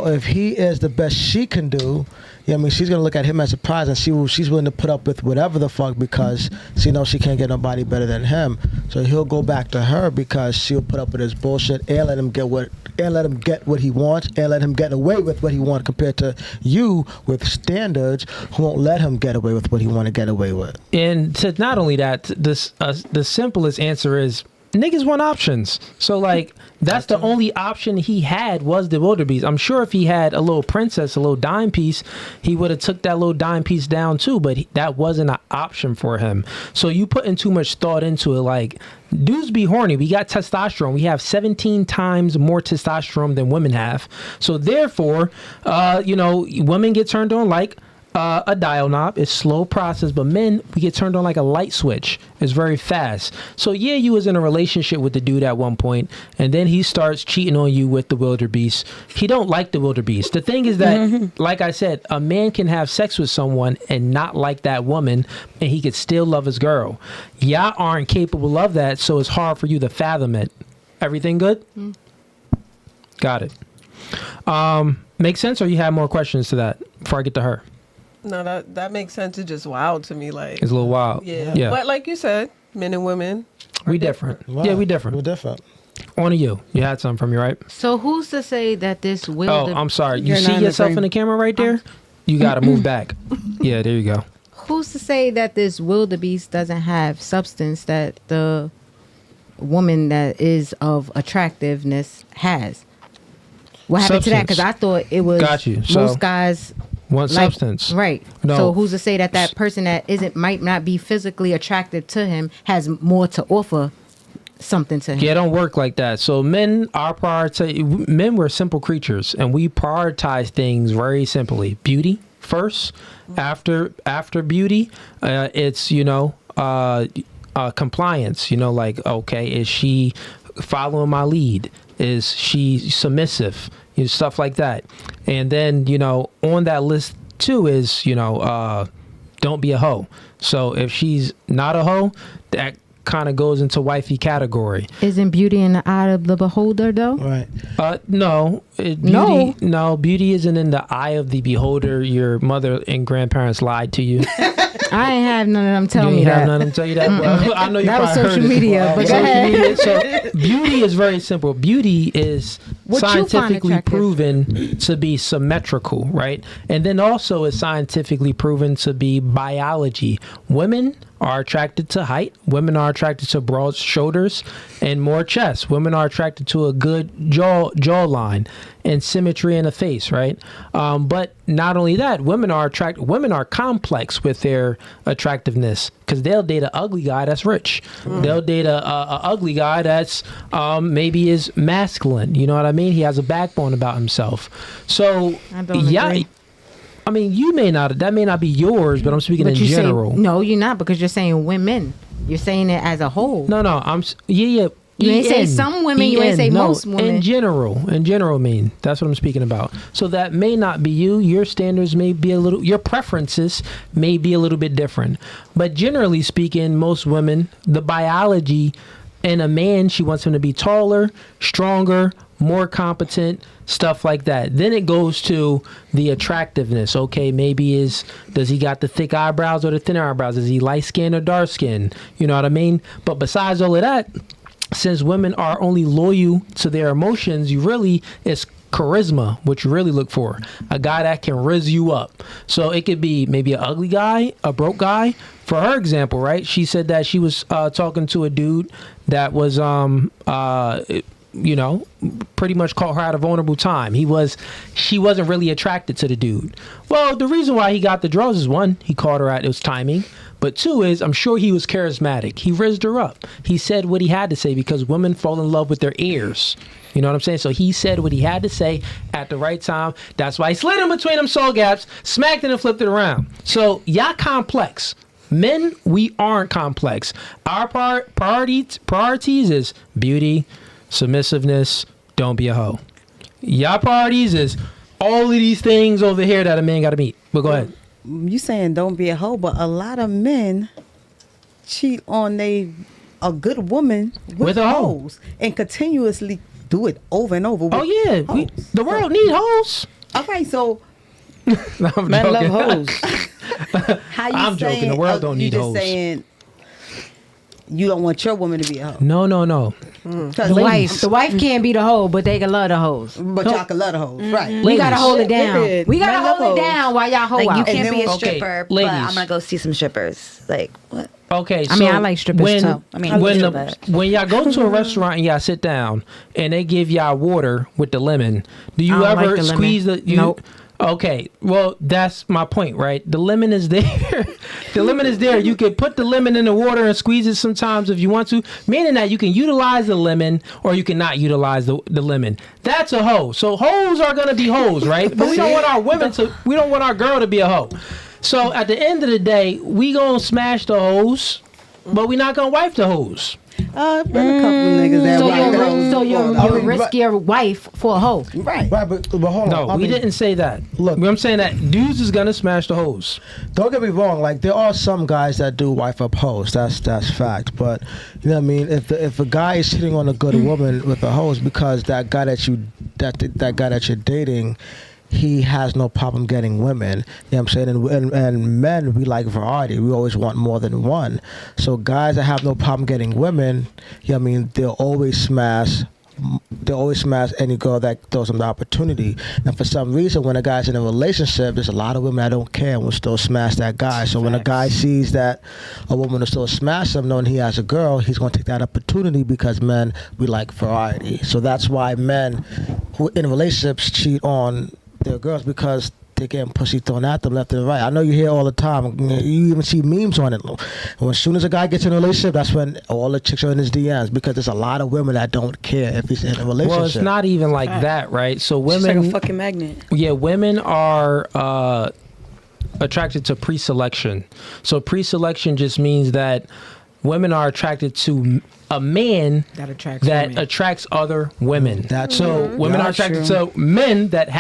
if he is the best she can do, yeah, I mean, she's gonna look at him as a prize, and she's willing to put up with whatever the fuck because she knows she can't get nobody better than him. So he'll go back to her because she'll put up with his bullshit and let him get what he wants and let him get away with what he wants compared to you with standards who won't let him get away with what he want to get away with.
And to not only that, the simplest answer is niggas want options. So like that's the only option he had was the wildebeest. I'm sure if he had a little princess, a little dime piece, he would have took that little dime piece down too. But that wasn't an option for him. So you putting too much thought into it. Like dudes be horny. We got testosterone. We have 17 times more testosterone than women have. So therefore, women get turned on like a dial knob. It's slow process, but men, we get turned on like a light switch. It's very fast. So yeah, you was in a relationship with the dude at one point, and then he starts cheating on you with the wildebeest. He don't like the wildebeest. The thing is that, like I said, a man can have sex with someone and not like that woman, and he could still love his girl. Y'all aren't capable of that, so it's hard for you to fathom it. Everything good? Got it. Make sense, or you have more questions to that before I get to her?
No, that makes sense. It's just wild to me. Like
It's a little wild.
yeah. But like you said, men and women.
We different.
Right.
Yeah, we different.
We're different.
On to you. You had something from me, right?
So who's to say that this
Oh,
wildebeest?
I'm sorry. You
You're
see
not in the
yourself
frame.
in the camera right there? You got to move back. Yeah, there you go.
Who's to say that this wildebeest doesn't have substance that the woman that is of attractiveness has? What happened to that? Because I thought it was
Got you. So,
most guys
Want
like,
substance.
right?
No.
So who's to say that person that might not be physically attractive to him has more to offer something to him?
Yeah, it don't work like that. So men we're simple creatures, and we prioritize things very simply. Beauty first. After beauty, it's compliance. Like, okay, is she following my lead? Is she submissive? Stuff like that. And then on that list too is don't be a hoe. So if she's not a hoe, that kind of goes into wifey category.
Isn't beauty in the eye of the beholder, though?
Right.
Beauty isn't in the eye of the beholder. Your mother and grandparents lied to you.
I ain't have none of them tell
You
me
ain't have
that.
none of them tell you that. Well, I know you
That was
probably
social
heard it.
media, but go ahead.
So beauty is very simple. Beauty is
What you find
scientifically
attractive?
proven to be symmetrical, right? And then also is scientifically proven to be biology. Women are attracted to height. Women are attracted to broad shoulders and more chest. Women are attracted to a good jawline and symmetry in the face, right? But not only that, women are complex with their attractiveness because they'll date an ugly guy that's rich. They'll date a ugly guy that's maybe is masculine. You know what I mean? He has a backbone about himself. So
I don't agree.
I mean, that may not be yours, but I'm speaking in
you
general.
no, you're not, because you're saying women. You're saying it as a whole.
No, yeah.
You ain't say some women, you ain't say most women.
In general mean. That's what I'm speaking about. So that may not be you. Your standards may be your preferences may be a little bit different. But generally speaking, most women, the biology in a man, she wants him to be taller, stronger, more competent, stuff like that. Then it goes to the attractiveness. Okay, does he got the thick eyebrows or the thin eyebrows? Is he light skinned or dark skinned? You know what I mean? But besides all of that, since women are only loyal to their emotions, it's charisma, what you really look for. A guy that can rizz you up. So it could be maybe an ugly guy, a broke guy. For her example, right? She said that she was talking to a dude that was pretty much caught her at a vulnerable time. She wasn't really attracted to the dude. Well, the reason why he got the draws is one, he caught her at, it was timing. But 2 is, I'm sure he was charismatic. He raised her up. He said what he had to say because women fall in love with their ears. You know what I'm saying? So he said what he had to say at the right time. That's why he slid in between them soul gaps, smacked it and flipped it around. So y'all complex. Men, we aren't complex. Our priorities is beauty, submissiveness, don't be a hoe. Y'all priorities is all of these things over here that a man got to meet. But go ahead.
You saying don't be a hoe, but a lot of men cheat on a good woman with
a hoe.
hoes and continuously do it over and over. With
Oh yeah,
hoes.
the world need hoes.
Okay, so
No, I'm
Men love
joking.
hoes.
how you
I'm
saying,
joking. The world don't
you
need
just
hoes.
saying you don't want your woman to be a hoe.
No.
The wife can't be the hoe, but they can love the hoes.
But y'all can love the hoes, right?
We gotta hold it down.
Period.
We gotta
Men love
hold it
hoes.
down while y'all hoe
Like you
out.
can't
And
be a
then-
okay,
stripper,
ladies.
but I'm gonna go see some strippers. Like what?
Okay,
I mean, I like strippers too.
I mean,
when
too,
the,
but-
when y'all go to a restaurant and y'all sit down and they give y'all water with the lemon, do you
I don't
ever
like the lemon.
squeeze the?
Nope.
Okay, well that's my point, right? The lemon is there. The lemon is there. You can put the lemon in the water and squeeze it sometimes if you want to. Meaning that you can utilize the lemon or you cannot utilize the lemon. That's a hoe. So hoes are gonna be hoes, right? But we don't want our women to. We don't want our girl to be a hoe. So at the end of the day, we gonna smash the hoes, but we not gonna wipe the hoes.
Been a couple niggas that
So
wipe
you'll,
hoes
so
before,
you'll,
though.
you'll risk your wife for a hoe.
Right.
Right, but hold on.
No,
I
we
mean,
didn't say that.
Look.
I'm saying that dudes is gonna smash the hoes.
Don't get me wrong. Like there are some guys that do wife up hoes. That's fact. But you know what I mean. If a guy is hitting on a good woman with a hose because that guy that you're dating, he has no problem getting women. You know what I'm saying? And men, we like variety. We always want more than one. So guys that have no problem getting women, you know what I mean, they'll always smash any girl that throws them the opportunity. And for some reason, when a guy's in a relationship, there's a lot of women that don't care and will still smash that guy. So when a guy sees that a woman will still smash him knowing he has a girl, he's going to take that opportunity because men, we like variety. So that's why men who in relationships cheat on their girls because they're getting pussy thrown at them left and right. I know you hear all the time. You even see memes on it. And as soon as a guy gets in a relationship, that's when all the chicks are in his DMs because there's a lot of women that don't care if he's in a relationship.
Well, it's not even like that, right? So
It's
women,
like a fucking magnet.
yeah, women are attracted to pre-selection. So pre-selection just means that women are attracted to a man
That attracts
that
women.
attracts other women.
That's
So women are
That's
attracted
true.
to men that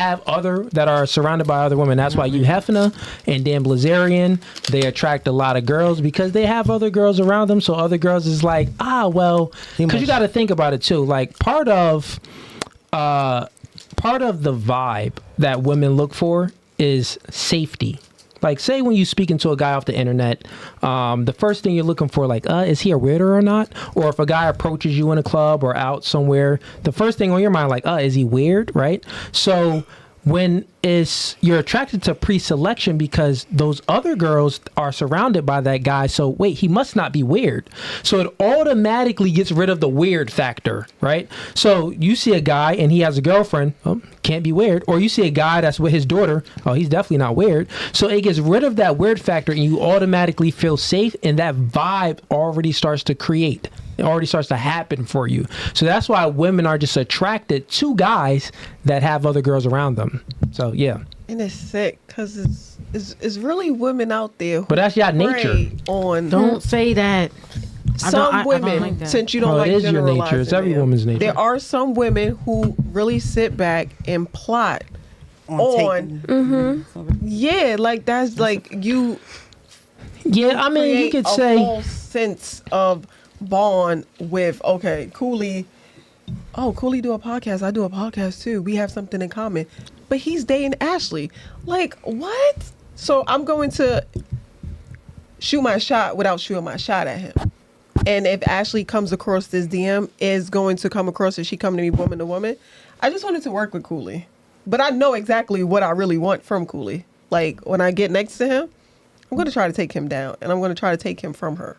are surrounded by other women. That's why you Hefner and Dan Blazarian, they attract a lot of girls because they have other girls around them. So other girls is like, well, because you got to think about it too. Like part of the vibe that women look for is safety. Like, say when you speaking to a guy off the internet, the first thing you're looking for, like, is he a weirdo or not? Or if a guy approaches you in a club or out somewhere, the first thing on your mind, like, is he weird, right? So when you're attracted to pre-selection because those other girls are surrounded by that guy, so wait, he must not be weird. So it automatically gets rid of the weird factor, right? So you see a guy and he has a girlfriend, can't be weird. Or you see a guy that's with his daughter, he's definitely not weird. So it gets rid of that weird factor and you automatically feel safe, and that vibe already starts to create. It already starts to happen for you. So that's why women are just attracted to guys that have other girls around them. So yeah.
And it's sick because it's really women out there who
But that's y'all nature.
prey on
Don't say that.
some
I don't
women,
like that.
since you don't
Oh,
like
it is your nature.
generalizing
It's every
them,
woman's nature.
There are some women who really sit back and plot on yeah, like that's like you
Yeah, I mean, you
create
could
a
say
false sense of bond with Cooley. Cooley do a podcast. I do a podcast too. We have something in common. But he's dating Ashley. Like, what? So I'm going to shoot my shot without shooting my shot at him. And if Ashley comes across this DM, is going to come across as she come to me woman to woman. I just wanted to work with Cooley. But I know exactly what I really want from Cooley. Like, when I get next to him, I'm going to try to take him down. And I'm going to try to take him from her.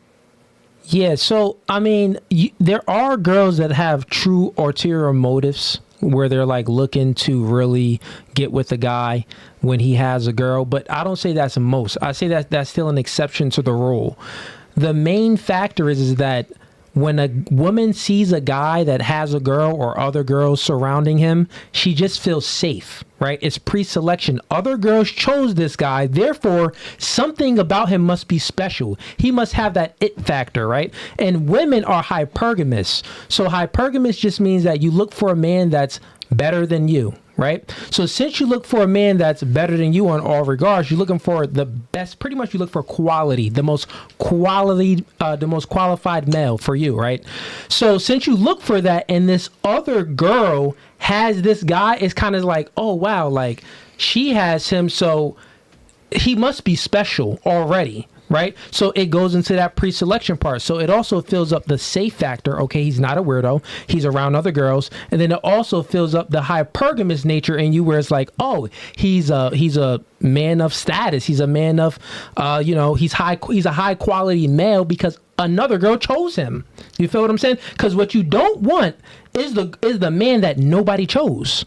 Yeah, so I mean, there are girls that have true ulterior motives where they're like looking to really get with a guy when he has a girl, but I don't say that's most. I say that that's still an exception to the rule. The main factor is that when a woman sees a guy that has a girl or other girls surrounding him, she just feels safe, right? It's pre-selection. Other girls chose this guy. Therefore, something about him must be special. He must have that it factor, right? And women are hypergamous. So hypergamous just means that you look for a man that's better than you, right? So since you look for a man that's better than you on all regards, you're looking for the best. Pretty much you look for quality, the most qualified male for you, right? So since you look for that and this other girl has this guy, it's kind of like, oh wow, like she has him, so he must be special already, right? So it goes into that pre-selection part. So it also fills up the safe factor. Okay, he's not a weirdo. He's around other girls. And then it also fills up the hypergamous nature in you, where it's like, oh, he's a man of status. He's a man of, he's a high quality male because another girl chose him. You feel what I'm saying? Because what you don't want is the man that nobody chose.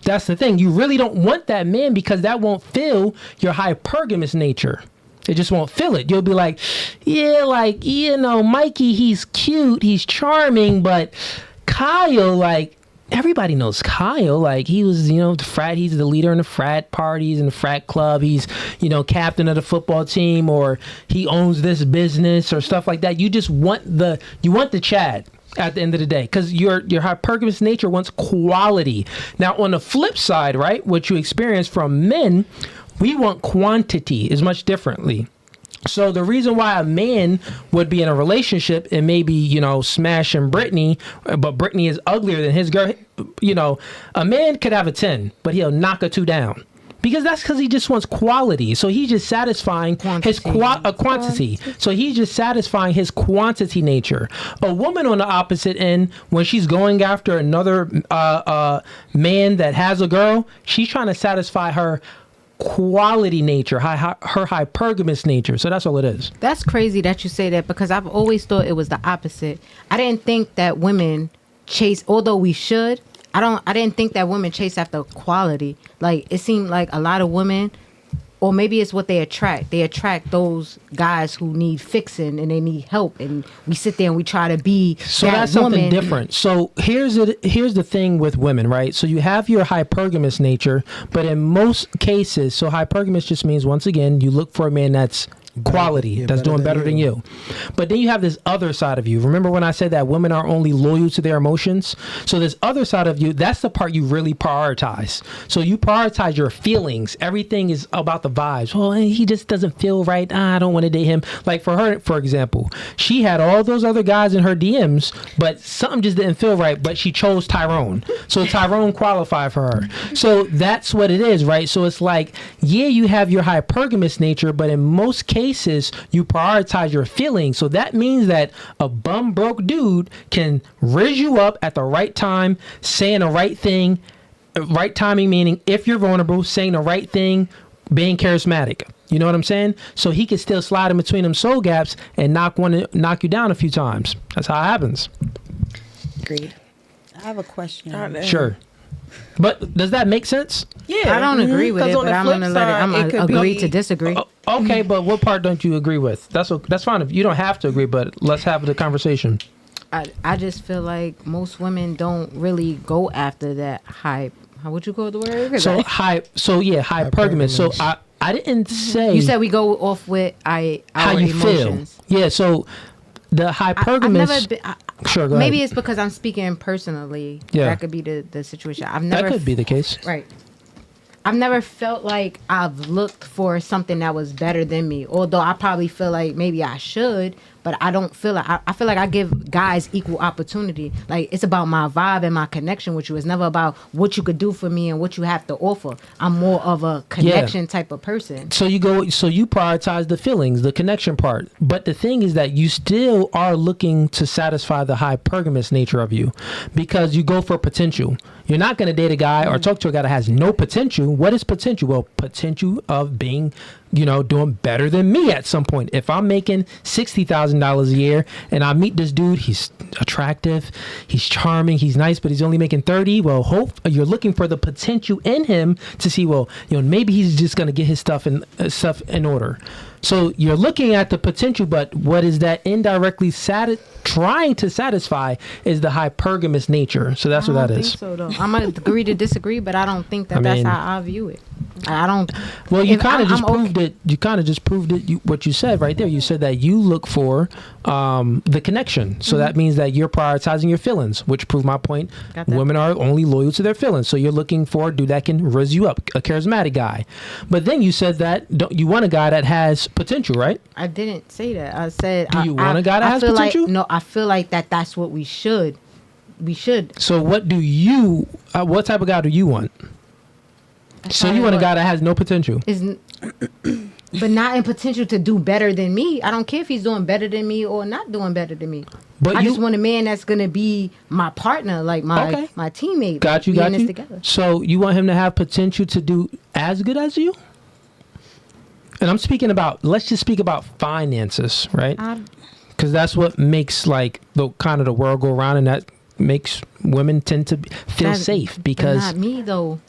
That's the thing. You really don't want that man because that won't fill your hypergamous nature. It just won't fill it. You'll be like, yeah, like, Mikey, he's cute, he's charming, but Kyle, like, everybody knows Kyle. Like, he was, the frat, he's the leader in the frat parties and the frat club. He's, captain of the football team, or he owns this business or stuff like that. You just want the Chad at the end of the day, because your hypergamous nature wants quality. Now, on the flip side, right, what you experience from men, we want quantity is much differently. So the reason why a man would be in a relationship and maybe, smashing Brittany, but Brittany is uglier than his girl, a man could have a 10, but he'll knock a 2 down. Because he just wants quality. So he's just satisfying his quantity. So he's just satisfying his quantity nature. A woman on the opposite end, when she's going after another man that has a girl, she's trying to satisfy her quality nature, her hypergamous nature. So that's all it is.
That's crazy that you say that, because I've always thought it was the opposite. I didn't think that women chase, although we should, I didn't think that women chase after quality. Like, it seemed like a lot of women, or maybe it's what they attract. They attract those guys who need fixing and they need help, and we sit there and we try to be
so
that
that's
woman.
Something different. So here's the thing with women, right? So you have your hypergamous nature, but in most cases, so hypergamous just means, once again, you look for a man that's quality, that's doing better than you. But then you have this other side of you. Remember when I said that women are only loyal to their emotions? So this other side of you, that's the part you really prioritize. So you prioritize your feelings. Everything is about the vibes. Well, he just doesn't feel right. I don't want to date him. Like for her, for example, she had all those other guys in her DMs, but something just didn't feel right, but she chose Tyrone. So Tyrone qualified for her. So that's what it is, right? So it's like, yeah, you have your hypergamous nature, but in most cases, you prioritize your feelings. So that means that a bum broke dude can riz you up at the right time, saying the right thing, right timing, meaning if you're vulnerable, saying the right thing, being charismatic. You know what I'm saying? So he can still slide in between them soul gaps and knock you down a few times. That's how it happens.
Agreed.
I have a question.
Sure. But does that make sense?
Yeah,
I don't agree with it, but I'm gonna let it. I'm gonna agree to disagree.
Okay, but what part don't you agree with? That's fine. If you don't have to agree, but let's have the conversation.
I just feel like most women don't really go after that hype. How would you call the word?
So hypergamous. So I didn't say.
You said we go off with how you emotions.
Feel. Yeah. So the hypergamous. Sure, go
maybe
ahead.
it's because I'm speaking personally.
Yeah.
That could be the situation. That
could be the case.
Right. I've never felt like I've looked for something that was better than me. Although I probably feel like maybe I should, but I don't feel like I feel like I give guys equal opportunity. Like, it's about my vibe and my connection with you. It's never about what you could do for me and what you have to offer. I'm more of a connection type of person. So you
prioritize the feelings, the connection part. But the thing is that you still are looking to satisfy the hypergamous nature of you, because you go for potential. You're not going to date a guy or talk to a guy that has no potential. What is potential? Well, potential of being doing better than me at some point. If I'm making $60,000 a year and I meet this dude, he's attractive, he's charming, he's nice, but he's only making 30. Well, you're looking for the potential in him to see, maybe he's just going to get his stuff in order. So you're looking at the potential, but what is that indirectly trying to satisfy is the hypergamous nature. So that's what that is.
So though, I'm gonna agree to disagree, but I don't think that's how I view it. I don't.
Well, you kind of just proved it. You kind of just proved it. What you said right there. You said that you look for the connection. So that means that you're prioritizing your feelings, which proved my point. Women are only loyal to their feelings. So you're looking for a dude that can rizz you up, a charismatic guy. But then you said that you want a guy that has potential, right?
I didn't say that. I said.
Do you want a guy that has potential?
No, I feel like that's what we should. We should.
So what do you? What type of guy do you want? So you want a guy that has no potential?
But not in potential to do better than me. I don't care if he's doing better than me or not doing better than me. But I just want a man that's gonna be my partner, like my teammate.
Got you.
Together.
So you want him to have potential to do as good as you? And I'm speaking about. Let's just speak about finances, right? Because that's what makes the world go around, and that makes women tend to feel safe. Because
not me though.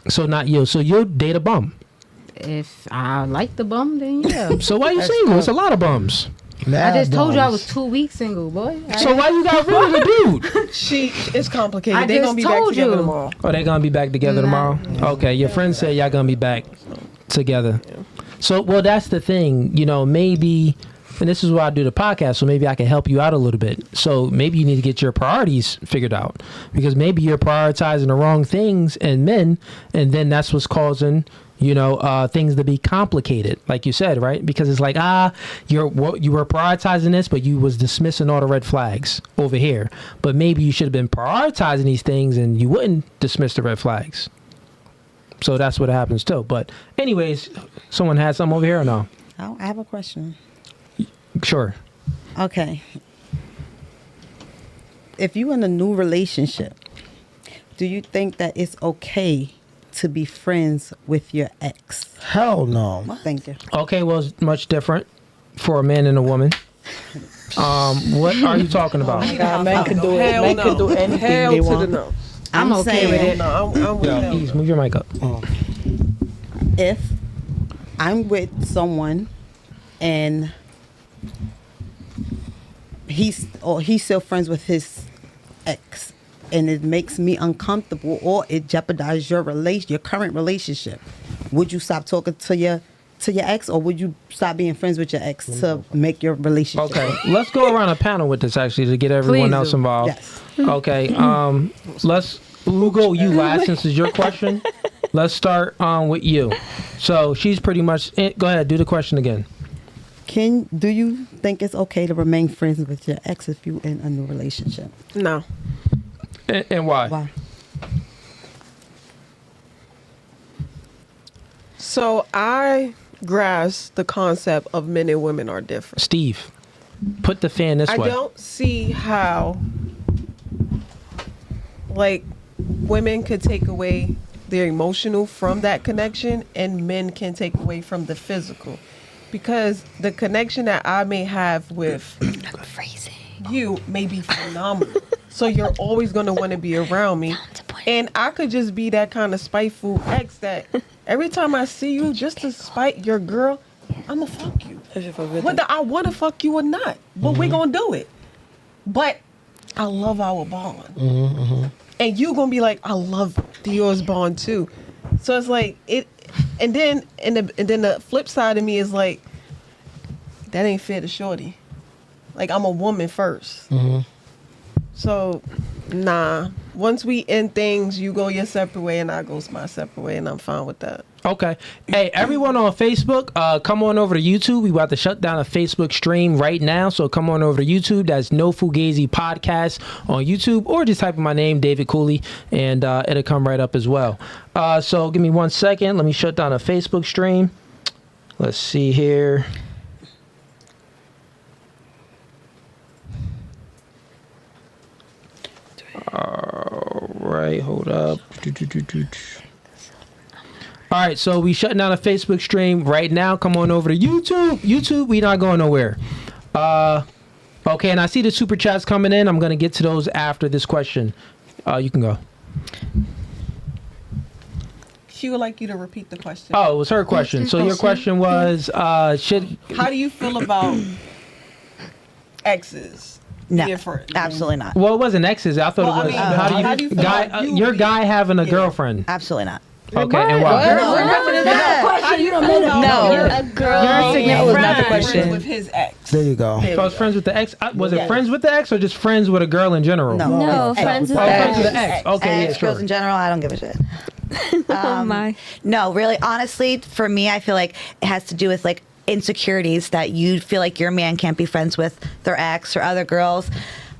So not you. So you'll date a bum.
If I like the bum, then yeah.
So why you single? It's a lot of bums.
I just told you I was 2 weeks single, boy.
So why you got rid of the dude?
It's complicated. They're gonna be back together tomorrow.
Oh, they're gonna be back together tomorrow? Okay, your friend said y'all gonna be back together. Yeah. So, that's the thing, maybe, and this is why I do the podcast, so maybe I can help you out a little bit. So maybe you need to get your priorities figured out, because maybe you're prioritizing the wrong things in men, and then that's what's causing, things to be complicated, like you said, right? Because it's like, you were prioritizing this, but you was dismissing all the red flags over here. But maybe you should have been prioritizing these things and you wouldn't dismiss the red flags. So that's what happens too. But anyways, someone had something over here or no?
I have a question.
Sure.
Okay. If you're in a new relationship, do you think that it's okay to be friends with your ex?
Hell no.
Thank you.
Okay, well, it's much different for a man and a woman. What are you talking about?
Oh my God, men can do it. Men can do anything
Hell
they
to
want.
the no.
I'm okay with it.
No, I'm with hell.
Please move your mic up.
If I'm with someone and he's still friends with his ex, and it makes me uncomfortable, or it jeopardizes your current relationship, would you stop talking to your ex, or would you stop being friends with your ex to make your relationship?
Okay, let's go around a panel with this actually to get everyone else involved.
Yes.
Okay, we'll go you last since it's your question. Let's start with you. So she's pretty much. Go ahead, do the question again.
Do you think it's okay to remain friends with your ex if you're in a new relationship?
No.
And why?
Why?
So I grasp the concept of men and women are different.
Steve, put the fan this way.
I don't see how women could take away their emotional from that connection, and men can take away from the physical, because the connection that I may have with you may be phenomenal. So you're always going to want to be around me. And I could just be that kind of spiteful ex that every time I see you, just to spite your girl, I'm going to fuck you. Whether I want to fuck you or not. But we're going to do it. But I love our bond. Mm-hmm, mm-hmm. And you going to be like, I love Theo's bond too. So it's like, and then the flip side of me is like, that ain't fair to shorty. Like, I'm a woman first. Mm-hmm. So, nah. Once we end things, you go your separate way and I go my separate way, and I'm fine with that.
Okay. Hey, everyone on Facebook, come on over to YouTube. We about to shut down a Facebook stream right now, so come on over to YouTube. That's No Fugazee Podcast on YouTube, or just type in my name, David Cooley, and it'll come right up as well. So give me 1 second. Let me shut down a Facebook stream. Let's see here. All right, hold up. All right, so we shutting down a Facebook stream right now. Come on over to YouTube. YouTube, we not going nowhere. Okay, and I see the super chats coming in. I'm gonna get to those after this question. You can go.
She would like you to repeat the question.
Oh, it was her question. So your question was,
How do you feel about exes?
No,
being friends?
absolutely not.
Well, it wasn't exes. I thought
Well,
it was.
I mean, how do you feel
guy?
about you
Your
being-
guy having a girlfriend.
Absolutely not.
Okay, and why?
How do you feel about
No.
A girl.
That was not the
friends
question.
with his ex?
There you go.
So I was friends with the ex. Was it friends with the ex or just friends with a girl in general?
No.
No, friends with
Oh, friends with
ex.
the ex. Okay, yeah,
Ex girls
sure.
in general, I don't give a shit.
Oh my.
No, really, honestly, for me, I feel like it has to do with like insecurities that you feel like your man can't be friends with their ex or other girls.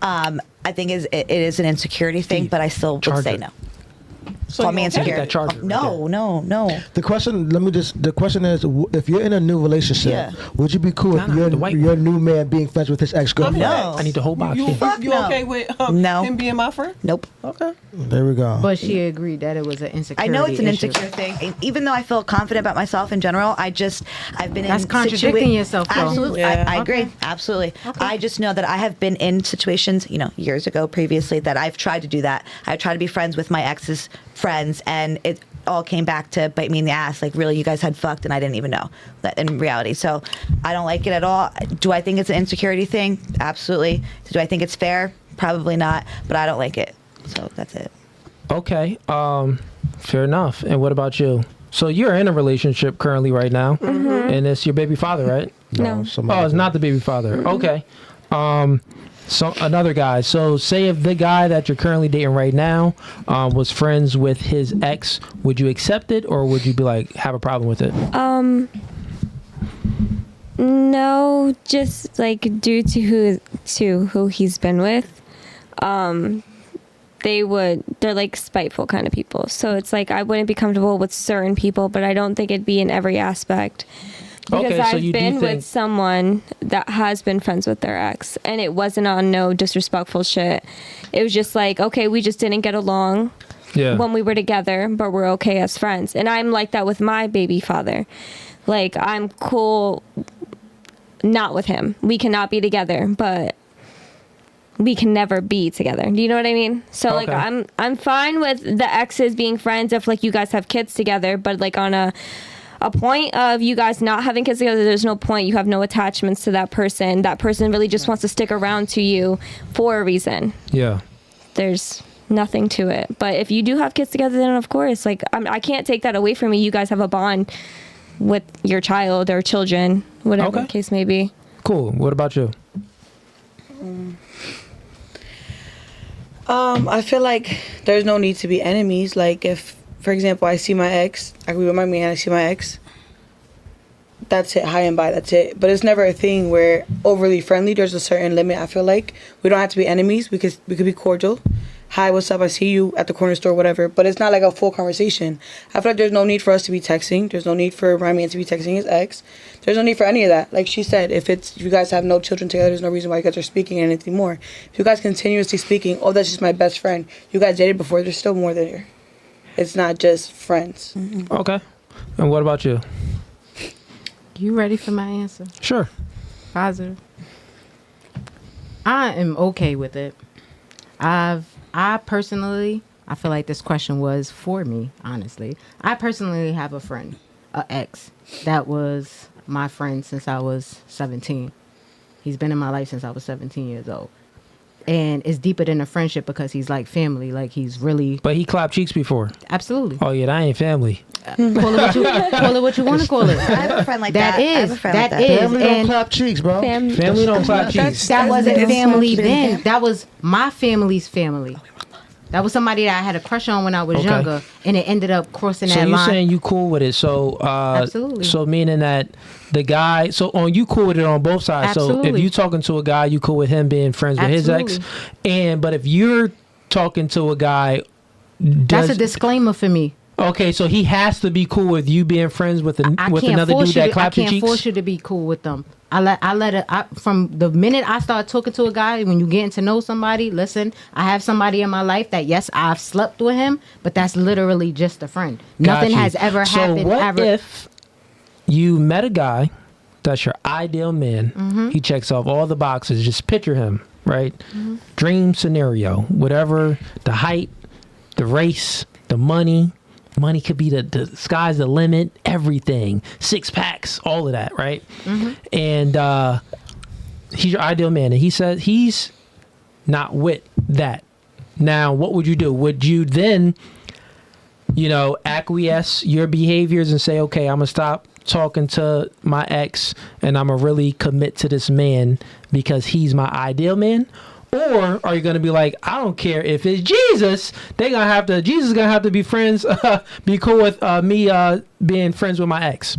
I think it is an insecurity thing, but I still would say no.
So
Call me
you okay?
insecure.
That charger right
No.
The question, the question is, if you're in a new relationship,
Yeah.
would you be cool
Nah,
if
the white
your new man being friends with his ex-girlfriend?
No.
I need the whole box.
You,
here.
you
no.
okay with
No.
him being my friend?
Nope.
Okay.
There we go.
But she agreed that it was an
I
insecurity
know it's an
issue.
insecure thing. And even though I feel confident about myself in general, I've been
That's
in
contradicting yourself, though.
Absolutely,
Yeah.
I agree.
Okay.
Absolutely. I just know that I have been in situations, years ago, previously, that I've tried to do that. I tried to be friends with my ex's friends, and it all came back to bite me in the ass. Like, really, you guys had fucked, and I didn't even know that in reality. So I don't like it at all. Do I think it's an insecurity thing? Absolutely. Do I think it's fair? Probably not. But I don't like it. So that's it.
Okay. Fair enough. And what about you? So you're in a relationship currently right now, and it's your baby father, right?
No.
Oh, it's not the baby father. Okay. So another guy. So say if the guy that you're currently dating right now was friends with his ex, would you accept it or would you be like have a problem with it?
No, just like due to who he's been with. They're like spiteful kind of people. So it's like I wouldn't be comfortable with certain people, but I don't think it'd be in every aspect. Because
Okay, so
I've
you do
been
think-
with someone that has been friends with their ex, and it wasn't on no disrespectful shit. It was just like, okay, we just didn't get along when we were together, but we're okay as friends. And I'm like that with my baby father. Like, I'm cool not with him. We cannot be together, but we can never be together. Do you know what I mean? So like I'm fine with the exes being friends if like you guys have kids together, but like on a point of you guys not having kids together, there's no point. You have no attachments to that person. That person really just wants to stick around to you for a reason.
Yeah.
There's nothing to it. But if you do have kids together, then of course, like I can't take that away from you. You guys have a bond with your child or children, whatever the case may be.
Cool. What about you?
I feel like there's no need to be enemies. Like if, for example, I see my ex, I agree with my man, I see my ex, that's it, high and by, that's it. But it's never a thing where overly friendly. There's a certain limit. I feel like we don't have to be enemies because we could be cordial. Hi, what's up? I see you at the corner store, whatever. But it's not like a full conversation. I feel like there's no need for us to be texting. There's no need for my man to be texting his ex. There's no need for any of that. Like she said, if you guys have no children together, there's no reason why you guys are speaking anything more. If you guys continuously speaking, oh, that's just my best friend. You guys dated before. There's still more there. It's not just friends.
Mm-hmm.
Okay. And what about you?
You ready for my answer?
Sure.
Positive. I am okay with it. I personally, I feel like this question was for me, honestly. I personally have a friend, an ex, that was my friend since I was 17. He's been in my life since I was 17 years old. And it's deeper than a friendship because he's like family. Like he's really...
But he clapped cheeks before.
Absolutely.
Oh, yeah, that ain't family.
Call it what you want to call it.
I have a friend like that.
That is.
I have a friend
That
like that.
is.
Family don't
And
clap cheeks, bro.
Family don't clap cheeks.
that wasn't
That's
family
not
then.
family.
That was my family's family. That was somebody that I had a crush on when I was
Okay.
younger, and it ended up crossing
So
that
you
line.
saying you cool with it? So
Absolutely.
So meaning that the guy, so on you cool with it on both sides. So if
Absolutely.
you talking to a guy, you cool with him being friends with his ex, but if you're talking to a guy,
That's a disclaimer for me.
Okay, so he has to be cool with you being friends with
I
with
can't
another
force
dude
you
that
to, I
claps your
can't
cheeks.
force you to be cool with them. I let it from the minute I start talking to a guy. When you getting to know somebody, listen, I have somebody in my life that yes, I've slept with him, but that's literally just a friend. Nothing
Got you.
has ever happened.
So what
ever.
if you met a guy that's your ideal man?
Mm-hmm.
He checks off all the boxes. Just picture him, right? Dream scenario, whatever the height, the race, the money. Money could be the sky's the limit, everything. 6 packs, all of that, right? And he's your ideal man. And he says he's not with that. Now, what would you do? Would you then, acquiesce your behaviors and say, okay, I'm going to stop talking to my ex and I'm going to really commit to this man because he's my ideal man? Or are you going to be like, I don't care if it's Jesus, Jesus is going to have to be friends, be cool with me being friends with my ex?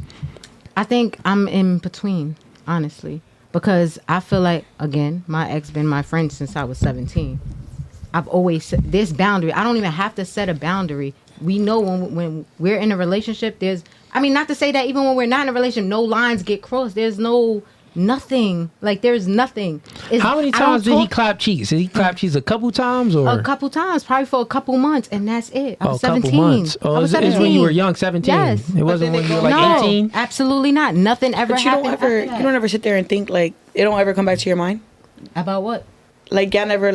I think I'm in between, honestly, because I feel like, again, my ex been my friend since I was 17. I've always said this boundary. I don't even have to set a boundary. We know when we're in a relationship, not to say that even when we're not in a relationship, no lines get crossed. There's nothing. Like, there's nothing.
How many times did he clap cheeks? Did he clap cheeks a couple times? Or
a couple times, probably for a couple months, and that's it. I was 17.
Couple months.
I was
It's
17.
when you were young, 17.
Yes.
It wasn't when you were like
No,
18?
absolutely not. Nothing ever
But you
happened.
don't ever sit there and think like it don't ever come back to your mind.
About what?
Like y'all never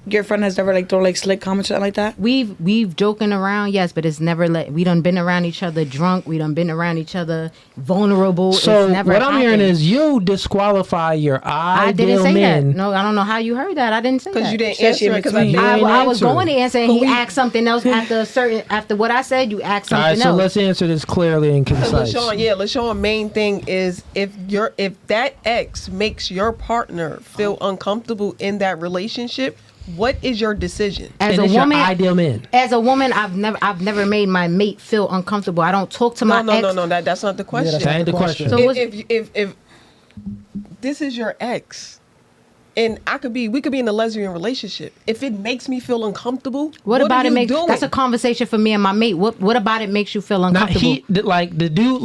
your friend has never thrown slick comments or something like that.
We've joking around, yes, but it's never we done been around each other drunk. We done been around each other vulnerable.
So
it's never
what I'm hearing
happened.
is you disqualify your
I didn't
ideal
say
man.
that. No, I don't know how you heard that. I didn't say that.
Because you didn't
She
answer
said
it. Because
between.
You ain't
I was
answer
going
it.
to answer, and he asked something else after what I said. You asked
All
something
right, so
else.
let's answer this clearly and concise.
LaShawn, main thing is if that ex makes your partner feel uncomfortable in that relationship, what is your decision?
As
And
a
it's
woman,
your ideal man.
As a woman, I've never made my mate feel uncomfortable. I don't talk to my ex.
No, that's not the question.
That ain't the question.
So
if this is your ex, and we could be in a lesbian relationship. If it makes me feel uncomfortable,
What about
are
it
you
makes?
doing?
That's a conversation for me and my mate. What about it makes you feel
Not
uncomfortable?
the dude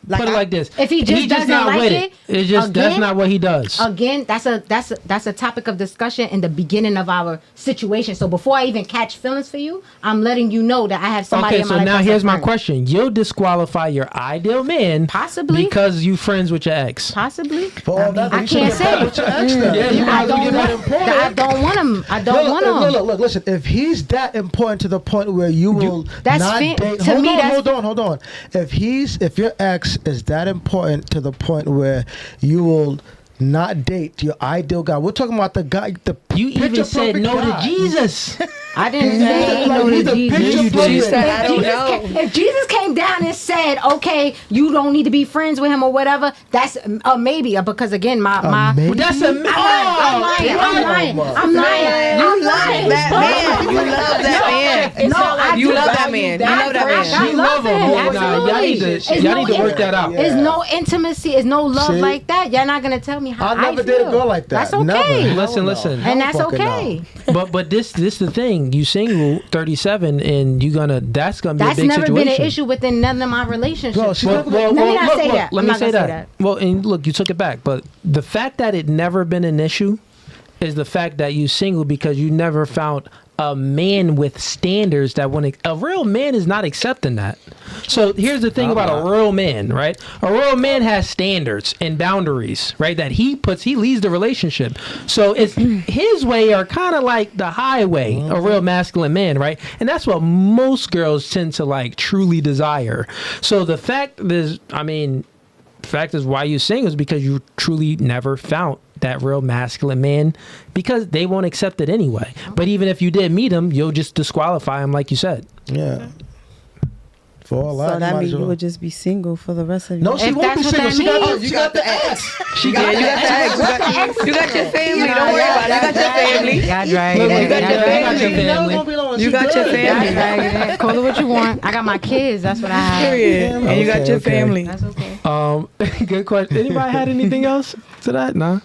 put it like this.
If he just doesn't
not
like
with
it,
it's just that's
again-
not what he does.
Again, that's a topic of discussion in the beginning of our situation. So before I even catch feelings for you, I'm letting you know that I have somebody
Okay,
in my
so
life.
now
that's a
here's my
friend.
question. You'll disqualify your ideal man
Possibly.
because you friends with your ex.
Possibly.
For all that,
I
you should
can't
get back
say.
with your ex then.
Yeah, you might
I
as well
don't
get that
want.
important.
I don't want him. I don't want him.
Look, listen. If he's that important to the point where you will
That's
not
fin-
date,
to me, that's-
hold on. If your ex is that important to the point where you will not date your ideal guy, we're talking about the guy.
You even said no to Jesus.
I didn't say no
He's
to
a
Jesus.
picture
You
perfect
did.
said, I don't
Jesus
know.
if Jesus came down and said, "Okay, you don't need to be friends with him or whatever," that's a maybe. Because again, my
maybe?
That's a
I'm lying. You lying.
That man. You love that man.
No, I
You
do.
love that man. You love that man.
I
You love him.
him.
Yeah, nah, y'all need to-
Absolutely.
y'all need to work that out.
There's no intimacy. There's no love
See?
like that. You're not gonna tell me how
I never
feel.
did a girl like that.
That's okay.
Never.
Listen.
And that's
Fucking
okay.
But this the thing. You single, 37, and that's gonna be
That's
a big
never
situation.
been an issue within none of my relationships.
Bro, she's
Let
never-
me not say that.
Let
I'm
me
not
say
gonna
that. Well, and look, you took it back, but the fact that it never been an issue is the fact that you single because you never found a man with standards that a real man is not accepting that. So here's the thing about a real man, right? A real man has standards and boundaries, right? That he leads the relationship. So it's his way are kind of like the highway, a real masculine man, right? And that's what most girls tend to truly desire. So the fact is why you single is because you truly never found that real masculine man because they won't accept it anyway. But even if you did meet him, you'll just disqualify him like you said.
Yeah. For all
So that
might
means
as
you
well.
would just be single for the rest of your
No,
life.
she
If
won't be
that's what
single.
that
She got,
means.
you got the ex.
She
Yeah, you got the ex. You got your family. Don't worry about it. You got your family.
Y'all drag
Look,
it.
you got
Y'all
your
drag
family.
it.
Your family.
You got your
Y'all
family.
drag it. Call it what you want. I got my kids. That's what I have.
Period. And you got your
Okay.
family.
That's okay.
Good question. Anybody had anything else to that? Nah.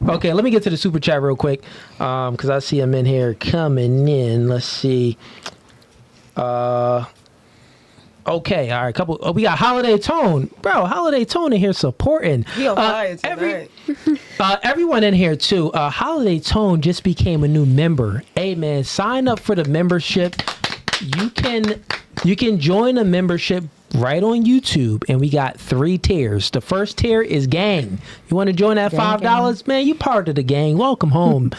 Okay, let me get to the super chat real quick because I see them in here coming in. Let's see. Okay, all right, we got Holiday Tone. Bro, Holiday Tone in here supporting.
He on fire tonight.
Everyone in here too. Holiday Tone just became a new member. Hey man, sign up for the membership. You can join a membership right on YouTube, and we got 3 tiers. The first tier is gang. You want to join at $5? Man, you part of the gang. Welcome home.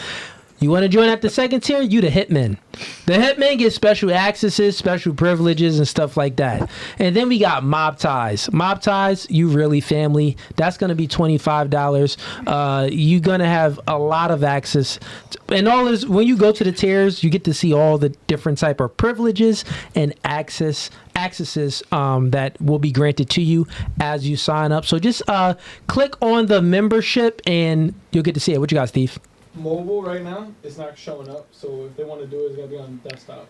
You want to join at the second tier? You the hitman. The hitman gets special accesses, special privileges, and stuff like that. And then we got Mob Ties. Mob Ties, you really family. That's going to be $25. You're going to have a lot of access. And all this, when you go to the tiers, you get to see all the different type of privileges and accesses that will be granted to you as you sign up. So just click on the membership and you'll get to see it. What you got, Steve?
Mobile right now, it's not showing up. So if they want to do it, it's gonna be on desktop.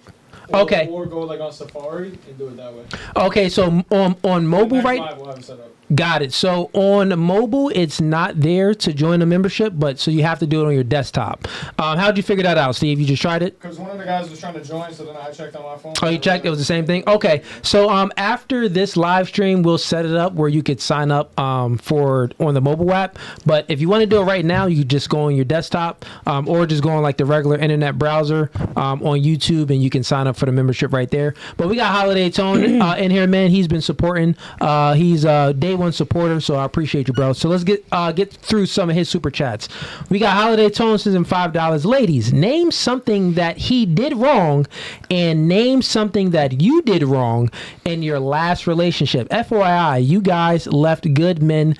Okay.
Or go like on Safari and do it that way.
Okay, so on mobile, right?
Live, we'll have it set up.
Got it. So on mobile, it's not there to join a membership, but so you have to do it on your desktop. How'd you figure that out, Steve? You just tried it?
Because one of the guys was trying to join, so then I checked on my phone.
Oh, you checked? It was the same thing? Okay. So after this live stream, we'll set it up where you could sign up for on the mobile app. But if you want to do it right now, you just go on your desktop or just go on like the regular internet browser on YouTube, and you can sign up for the membership right there. But we got Holiday Tone in here, man. He's been supporting. He's day one supporter, so I appreciate you, bro. So let's get through some of his super chats. We got Holiday Tone sends him $5. Ladies, name something that he did wrong, and name something that you did wrong in your last relationship. FYI, you guys left good men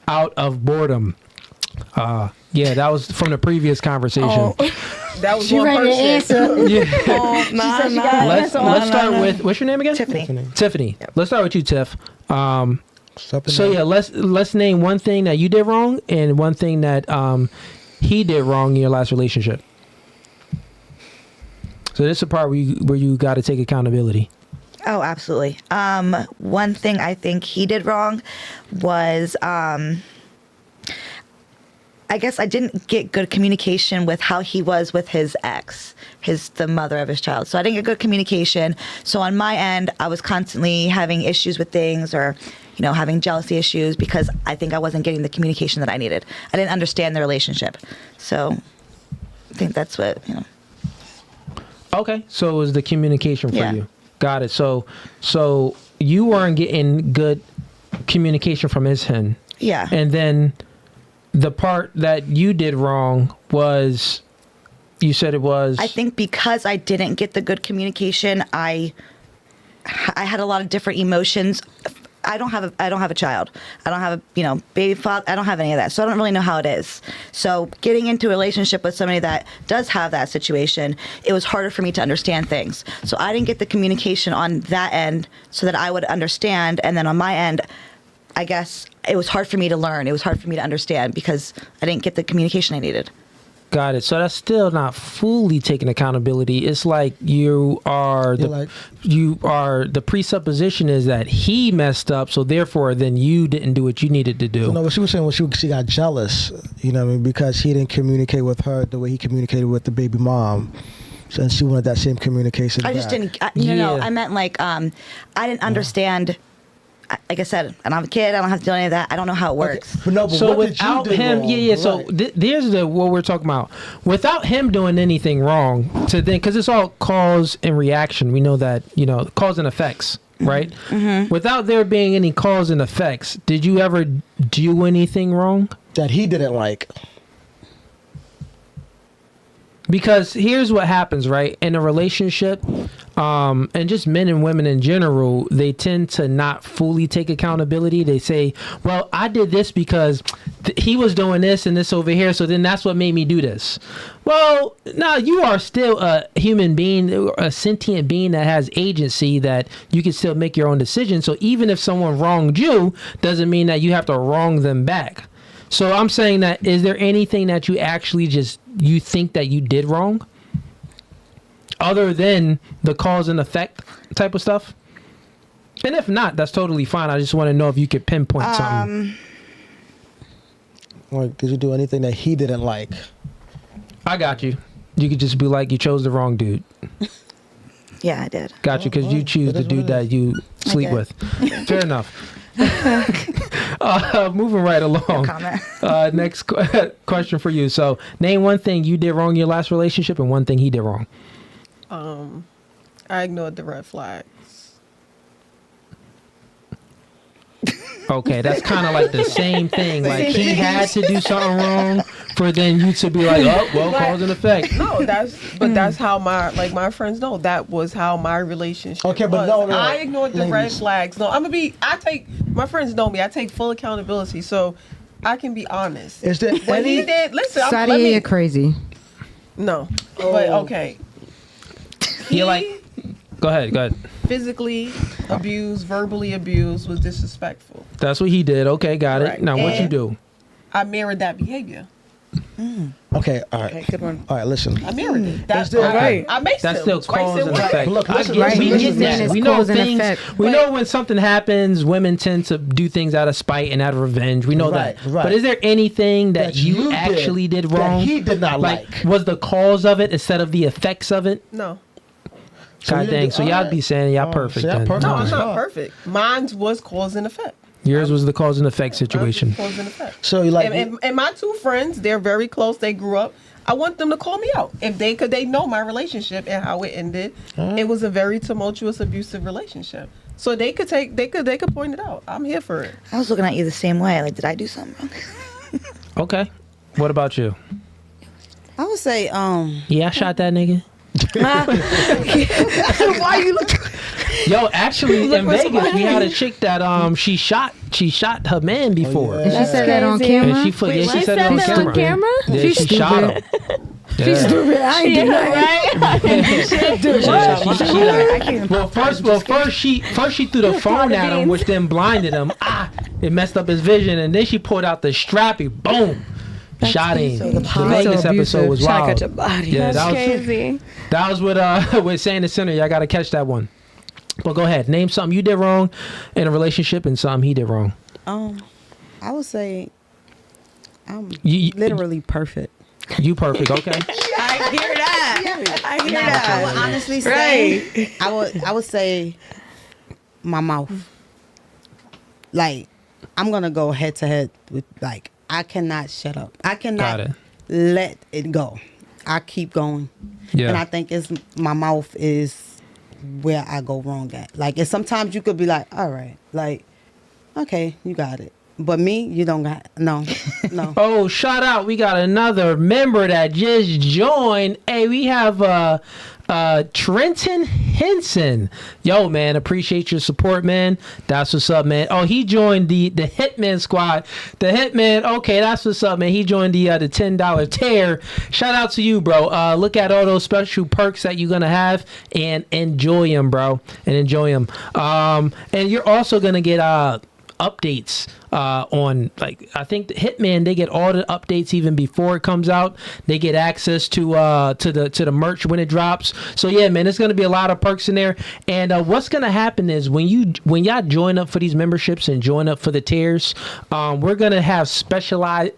out of boredom. Yeah, that was from the previous conversation.
Oh, that was
She
one
ready to
person.
answer.
Yeah. Let's start with what's your name again? Tiffany.
Yep.
Let's start with you, Tiff. So yeah, let's name one thing that you did wrong and one thing that he did wrong in your last relationship. So this is the part where you got to take accountability.
Oh, absolutely. One thing I think he did wrong was I guess I didn't get good communication with how he was with his ex, the mother of his child. So I didn't get good communication. So on my end, I was constantly having issues with things or, having jealousy issues because I think I wasn't getting the communication that I needed. I didn't understand the relationship. So I think that's what,
Okay. So it was the communication for
Yeah.
you. Got it. So you weren't getting good communication from his end.
Yeah.
And then the part that you did wrong was, you said it was.
I think because I didn't get the good communication, I had a lot of different emotions. I don't have a child. I don't have a baby father. I don't have any of that. So I don't really know how it is. So getting into a relationship with somebody that does have that situation, it was harder for me to understand things. So I didn't get the communication on that end so that I would understand. And then on my end, I guess it was hard for me to learn. It was hard for me to understand because I didn't get the communication I needed.
Got it. So that's still not fully taking accountability. It's like the presupposition is that he messed up, so therefore then you didn't do what you needed to do.
No, but she was saying she got jealous, because he didn't communicate with her the way he communicated with the baby mom. So, and she wanted that same communication
I
back.
just didn't, no, I meant like, I didn't understand. Like I said, I don't have a kid. I don't have to do any of that. I don't know how it works.
Okay. But
so
what
without
did you do
him,
wrong?
yeah. So
Right.
there's what we're talking about. Without him doing anything wrong, because it's all cause and reaction. We know that cause and effects, right? Mm-hmm. Without there being any cause and effects, did you ever do anything wrong
that he didn't like?
Because here's what happens, right? In a relationship, and just men and women in general, they tend to not fully take accountability. They say, well, I did this because he was doing this and this over here, so then that's what made me do this. Well, no, you are still a human being, a sentient being that has agency, that you can still make your own decisions. So even if someone wronged you, doesn't mean that you have to wrong them back. So I'm saying that, is there anything that you actually you think that you did wrong? Other than the cause and effect type of stuff? And if not, that's totally fine. I just want to know if you could pinpoint something.
Or did you do anything that he didn't like?
I got you. You could just be like, you chose the wrong dude.
Yeah, I did.
Got you, because you choose the dude that you sleep
did.
with. Fair enough. Moving right along.
Comment.
Next question for you. So, name one thing you did wrong in your last relationship and one thing he did wrong.
I ignored the red flags.
Okay, that's kind of like the same thing. Like, he had to do something wrong for then you to be like, oh, well, cause and effect.
No, that's how my friends know. That was how my relationship
Okay, but
was.
no,
I ignored the red
ladies.
flags. No, my friends know me. I take full accountability, so I can be honest.
Is there
What he did, listen,
Sadia, you're crazy.
No, but okay.
You're like, go ahead.
Physically abused, verbally abused, was disrespectful.
That's what he did. Okay, got it.
Right.
Now, what you
And-
do?
I mirrored that behavior.
Okay, all right.
Okay, good one.
All right, listen.
I mirrored it. That's
still
right.
I makes
That's
them.
still cause and
Right.
effect.
Look, listen,
I get-
listen,
we
listen,
get
listen.
that. We
It's
know
cause and
things.
effect.
We know when something happens, women tend to do things out of spite and out of revenge. We know
Right,
that.
right.
But is there anything that
That
you
you
actually
did
did
that
wrong?
he did not like?
Was the cause of it instead of the effects of it?
No.
So
God
you
dang.
did-
So
all
y'all
right.
be saying y'all
Oh,
perfect
so y'all
then.
perfect.
No,
All
I'm
right.
not perfect. Mine was cause and effect.
Yours was the cause and effect situation.
Cause and effect.
So you like
And my two friends, they're very close. They grew up. I want them to call me out if they know my relationship and how it ended. It was a very tumultuous, abusive relationship. So they could point it out. I'm here for it.
I was looking at you the same way. Like, did I do something wrong?
Okay. What about you?
I would say,
Yeah, I shot that nigga.
Why you look?
Yo, actually, in Vegas, we had a chick that she shot her man before.
yeah.
And she said that on
crazy.
And
camera.
she
Wait,
she
she
said it
said
on
that
camera.
on camera?
Yeah,
She's
she shot him.
She's stupid. I ain't doing that.
First she threw the phone at him, which then blinded him. It messed up his vision, and then she pulled out the strappy. Boom. Shot him. The Vegas episode was
Trying to
wild.
catch a body.
Yeah,
That's
that was
crazy.
with Saying the Center. Y'all gotta catch that one. Well, go ahead. Name something you did wrong in a relationship and something he did wrong.
I would say I'm
You-
literally perfect.
You perfect. Okay.
I hear that. I hear
No, I
that.
would honestly say, I would say my mouth. Like, I'm gonna go head to head with, like, I cannot shut up. I
Got
cannot
it.
let it go. I keep going.
Yeah.
And I think it's my mouth is where I go wrong at. Like, it's sometimes you could be like, all right, like, okay, you got it. But me, you don't got no.
Oh, shout out. We got another member that just joined. Hey, we have Trenton Henson. Yo, man, appreciate your support, man. That's what's up, man. Oh, he joined the Hitman squad. The Hitman, okay, that's what's up, man. He joined the $10 tear. Shout out to you, bro. Look at all those special perks that you're gonna have and enjoy them, bro. And enjoy them. And you're also gonna get updates on, like, I think the Hitman, they get all the updates even before it comes out. They get access to the merch when it drops. So yeah, man, there's gonna be a lot of perks in there. And what's gonna happen is when y'all join up for these memberships and join up for the tiers, we're gonna have specialized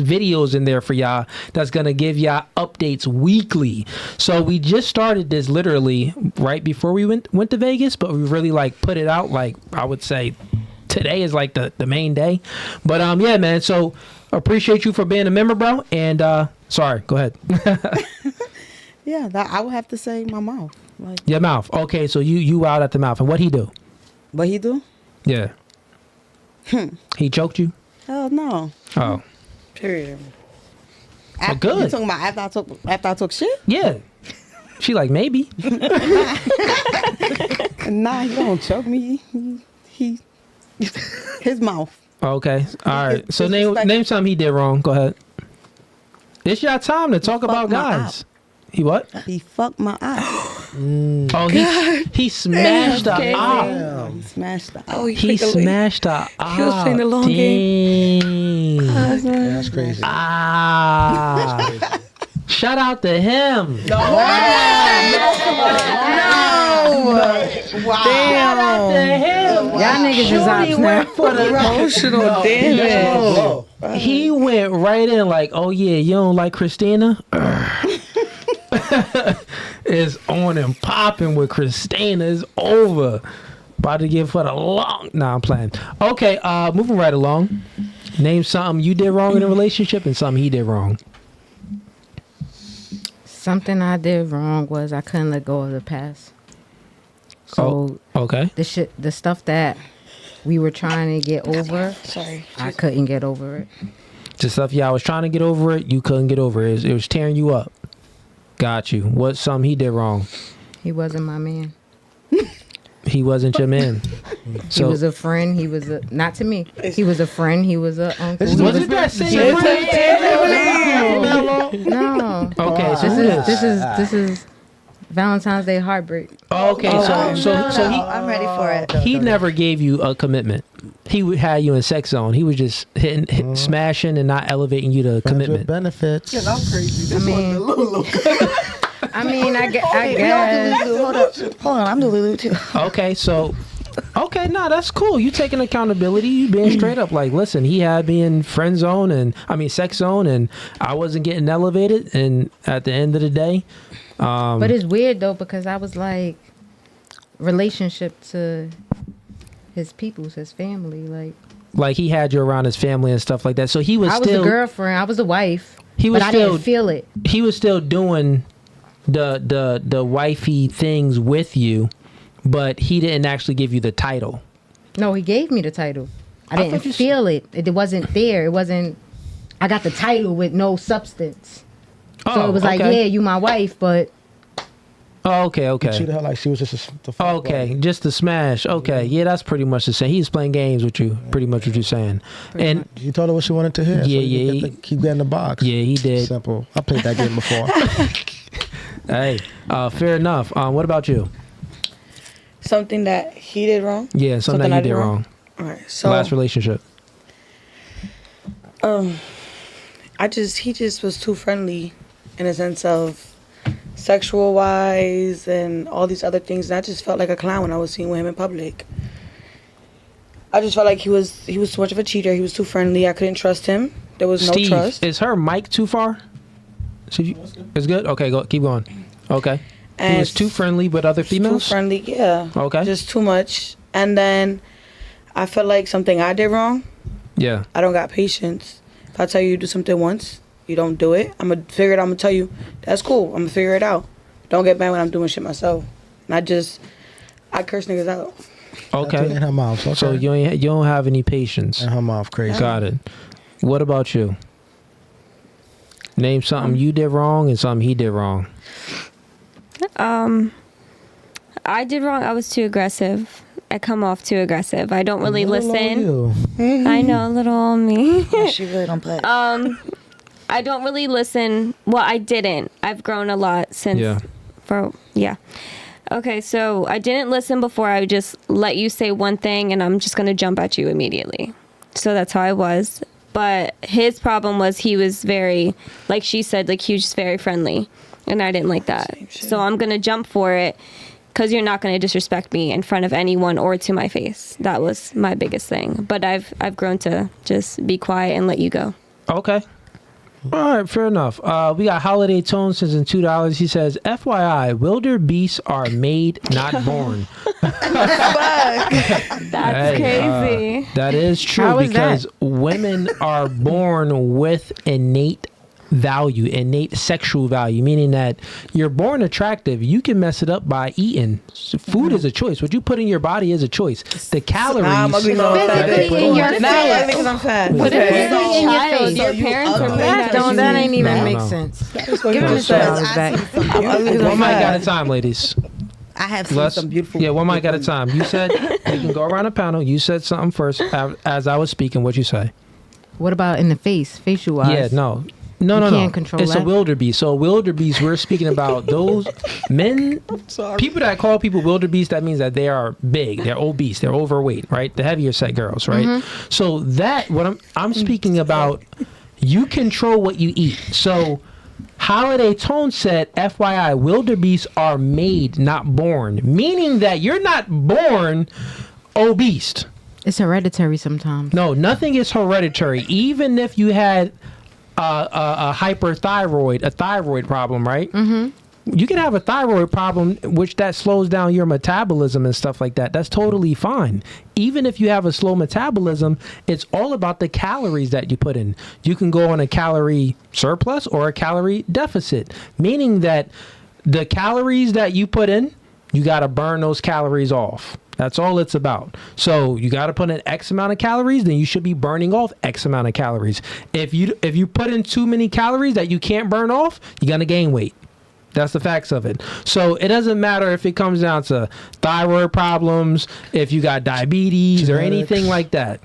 videos in there for y'all that's gonna give y'all updates weekly. So we just started this literally right before we went to Vegas, but we really like put it out, like, I would say today is like the main day. But yeah, man, so appreciate you for being a member, bro. And sorry, go ahead.
Yeah, that I would have to say my mouth. Like,
Your mouth. Okay, so you out at the mouth. And what he do?
what he do?
Yeah. He choked you?
Hell no.
Oh.
Period.
After,
good.
You talking about after I took shit?
Yeah. She like, maybe.
Nah, he don't choke me. He his mouth.
Okay. All right. So
Disrespect.
name something he did wrong. Go ahead. It's your time to talk about
my
guys. He what?
He fucked my eye.
Oh, he smashed the eye.
He smashed the eye.
Oh,
He smashed the eye.
He was playing the long
game.
Yeah, that's crazy.
Ah. Shout out to him.
No.
Shout out to him.
Y'all niggas is ops now.
Went for the
Emotional damage.
He went right in like, oh yeah, you don't like Christina? And is on and popping with Christina. It's over. About to give for the long. Nah, I'm playing. Okay, moving right along. Name something you did wrong in a relationship and something he did wrong.
Something I did wrong was I couldn't let go of the past. So
okay.
The stuff that we were trying to get over, I couldn't get over it.
The stuff I was trying to get over it, you couldn't get over it. It was tearing you up. Got you. What's something he did wrong?
He wasn't my man.
He wasn't your man.
So, he was a friend. He was not to me. He was a friend. He was a uncle.
Wasn't that same friend?
No.
Okay, so
this is Valentine's Day heartbreak.
Okay, so he,
I'm ready for it.
He never gave you a commitment. He had you in sex zone. He was just hitting, smashing, and not elevating you to commitment.
Benefits.
Yeah, I'm crazy.
I mean, I guess.
Hold on, I'm the Lulu too.
Okay, so. Okay, no, that's cool. You taking accountability. You being straight up like, listen, he had me in friend zone sex zone, and I wasn't getting elevated. And at the end of the day,
but it's weird though because I was like, relationship to his family,
like he had you around his family and stuff like that. So he was.
I was a girlfriend. I was a wife. I didn't feel it.
He was still doing the wifey things with you. But he didn't actually give you the title.
No, he gave me the title. I didn't feel it. It wasn't there. It wasn't. I got the title with no substance. So it was like, yeah, you my wife, but.
Oh, okay.
You treated her like she was just
just the smash. Okay, yeah, that's pretty much the same. He's playing games with you. Pretty much what you're saying. And
you told her what she wanted to hear.
Yeah,
so keep getting the box.
Yeah, he did.
Simple. I played that game before.
Hey, fair enough. What about you?
Something that he did wrong?
Yeah, something that you did wrong.
All right. So
last relationship.
He just was too friendly in a sense of sexual wise and all these other things. And I just felt like a clown when I was seen with him in public. I just felt like he was too much of a cheater. He was too friendly. I couldn't trust him. There was no trust.
Is her mic too far? It's good? Okay, keep going. Okay.
And
he was too friendly with other females?
Too friendly, yeah.
Okay.
Just too much. And then I felt like something I did wrong.
Yeah.
I don't got patience. If I tell you to do something once, you don't do it, I'm going to figure it out. I'm going to tell you, that's cool. I'm going to figure it out. Don't get mad when I'm doing shit myself. And I curse niggas out.
Okay.
In her mouth. Okay.
So you don't have any patience.
In her mouth, crazy.
Got it. What about you? Name something you did wrong and something he did wrong.
I did wrong. I was too aggressive. I come off too aggressive. I don't really listen. I know, a little on me.
Yeah, she really don't play.
I don't really listen. Well, I didn't. I've grown a lot since. Yeah. Okay, so I didn't listen before. I would just let you say one thing, and I'm just gonna jump at you immediately. So that's how I was. But his problem was he was very, like she said, like he was just very friendly. And I didn't like that. So I'm going to jump for it because you're not going to disrespect me in front of anyone or to my face. That was my biggest thing. But I've grown to just be quiet and let you go.
Okay. All right, fair enough. We got Holiday Tone sends in $2. He says, FYI, wildebeests are made, not born.
That's crazy.
That is true.
How is
because
that?
women are born with innate value, innate sexual value, meaning that you're born attractive. You can mess it up by eating. So food is a choice. What you put in your body is a choice. The calories.
Physically in your face.
Because I'm fat.
But if you're
Physically
a
in your
child,
face.
your parents are made
That ain't even
No,
make
no.
sense.
Give
Give him the $2 back.
One mic at a time, ladies.
I have seen some beautiful.
Yeah, one mic at a time. You said you can go around the panel. You said something first as I was speaking. What'd you say?
What about in the face, facial wise?
Yeah, no.
You
No.
can't control
It's
that?
a wildebeest. So wildebeest, we're speaking about those men, people that call people wildebeest. That means that they are big, they're obese, they're overweight, right? The heavier set girls, right? So that what I'm speaking about. You control what you eat. So Holiday Tone said, FYI, wildebeests are made, not born, meaning that you're not born obese.
It's hereditary sometimes.
No, nothing is hereditary. Even if you had a hyperthyroid, a thyroid problem, right? You can have a thyroid problem, which that slows down your metabolism and stuff like that. That's totally fine. Even if you have a slow metabolism, it's all about the calories that you put in. You can go on a calorie surplus or a calorie deficit, meaning that the calories that you put in, you got to burn those calories off. That's all it's about. So you got to put in X amount of calories, then you should be burning off X amount of calories. If you put in too many calories that you can't burn off, you're going to gain weight. That's the facts of it. So it doesn't matter if it comes down to thyroid problems, if you got diabetes
Genetics.
or anything like that.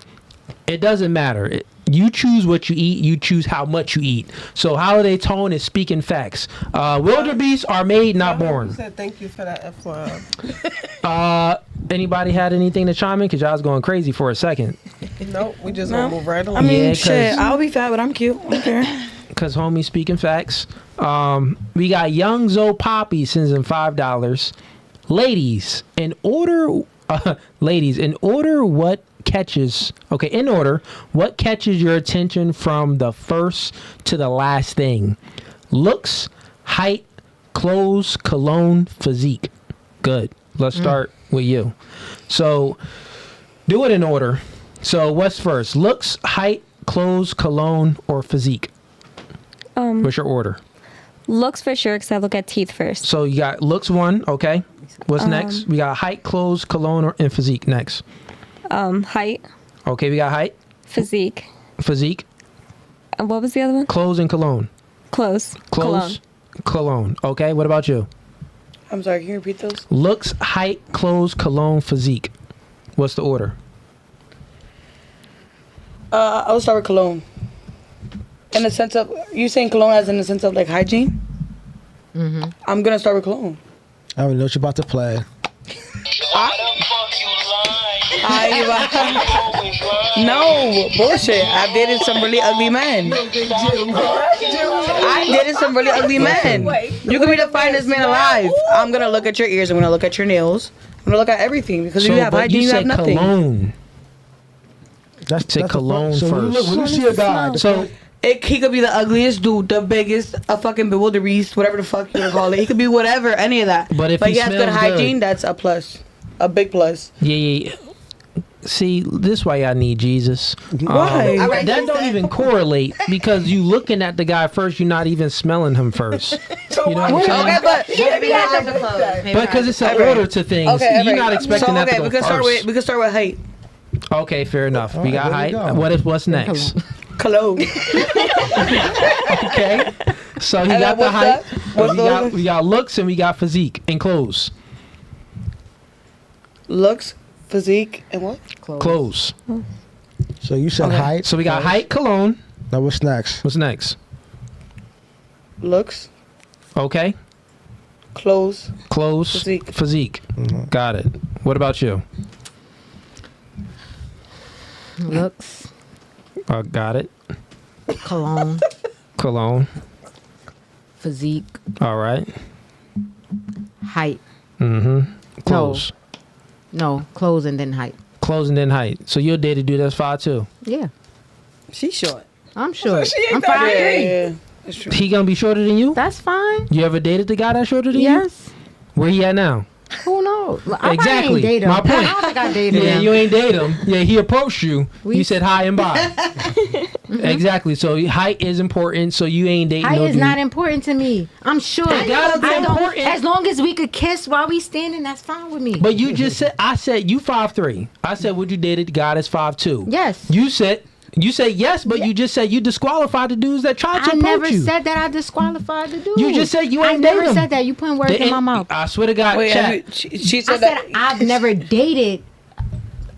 It doesn't matter. You choose what you eat. You choose how much you eat. So Holiday Tone is speaking facts. Wildebeests are made, not born.
Said thank you for that FYI.
Anybody had anything to chime in? Because y'all was going crazy for a second.
Nope, we just gonna move right along.
I mean,
Yeah, 'cause-
shit, I'll be fat, but I'm cute. I don't care.
Because homie speaking facts. We got Young Zoe Poppy sends in $5. Ladies, in order what catches your attention from the first to the last thing? Looks, height, clothes, cologne, physique. Good. Let's start with you. So do it in order. So what's first? Looks, height, clothes, cologne, or physique? What's your order?
Looks for sure, because I look at teeth first.
So you got looks 1, okay. What's next? We got height, clothes, cologne, and physique next.
Height,
Okay, we got height,
physique.
physique,
And what was the other one?
clothes, and cologne.
Clothes.
Clothes, cologne. Okay, what about you?
I'm sorry, can you repeat those?
Looks, height, clothes, cologne, physique. What's the order?
I'll start with cologne. In the sense of, you saying cologne as in the sense of like hygiene? Mm-hmm. I'm gonna start with cologne.
I don't know what you're about to play.
No, bullshit. I've dated some really ugly men. I dated some really ugly men. You can be the finest man alive. I'm gonna look at your ears. I'm gonna look at your nails. I'm gonna look at everything because if you have
but
hygiene, you have
said
nothing.
cologne.
That's
Say
the
cologne
so when you,
first.
when you see a guy,
So
He could be the ugliest dude, the biggest, a fucking Wildebeest, whatever the fuck you wanna call it. He could be whatever, any of that.
But if
he
he
has good
smells
hygiene,
good.
that's a plus, a big plus.
yeah. See, this why I need Jesus.
Why?
That don't even correlate because you looking at the guy first, you're not even smelling him first. You know what I'm saying?
Okay, but
Because it's an order to things.
okay,
You're not expecting that to go
we can start
first.
with height.
Okay, fair enough. We got
there we
height.
go.
What's next?
Cologne.
Okay. So he
And
got
then
the height.
what's the other?
We got looks and we got physique and clothes.
Looks, physique, and what?
Clothes.
so you said height.
So we got height, cologne.
Now what's next?
What's next?
Looks,
Okay.
clothes,
Clothes.
Physique.
Physique. Got it. What about you?
Looks,
Got it.
cologne,
Cologne.
physique,
All right.
height.
Clothes.
No, clothes and then height.
Clothes and then height. So you'll date a dude that's 5'2".
Yeah,
She's short.
I'm sure.
she ain't
I'm
that
5'3".
Yeah, that's true.
He gonna be shorter than you?
That's fine.
You ever dated the guy that's shorter than you?
Yes.
Where he at now?
Who knows? I
Exactly.
ain't date him.
My point.
I don't think I dated
Yeah,
him.
you ain't date him. Yeah, he approached you. You said hi and bye. Exactly. So height is important. So you ain't dating
Height
no
is
dude.
not important to me. I'm sure.
gotta be
I don't-
important.
As long as we could kiss while we standing, that's fine with me.
But you just said, I said you 5'3". I said, would you date a guy that's 5'2"?
Yes.
You said yes, but you just said you disqualified the dudes that tried to
I
approach
never
you.
said that I disqualified the dude.
You just said you ain't
I never
date him.
said that. You putting words in my mouth.
I swear to God,
Wait,
chat.
she
I
said
said
that.
I've never dated.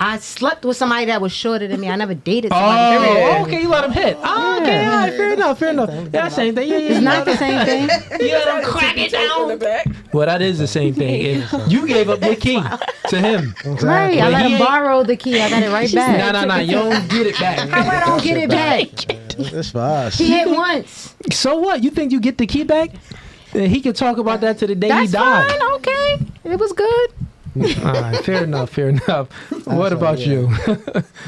I slept with somebody that was shorter than me. I never dated somebody.
Oh, okay, you let him hit. Oh, okay, all right, fair enough. Yeah, same thing. Yeah,
It's not the same thing.
You let him crack it down. Well, that is the same thing. If you gave up your key to him.
Right. I
But
let
he
him
ain't-
borrow the key. I got it right back.
No, you don't get it back.
How I don't get it back?
It's for us.
He hit once.
So what? You think you get the key back? He can talk about that to the day
That's
he died.
fine. Okay. It was good.
All right, fair enough. What about you?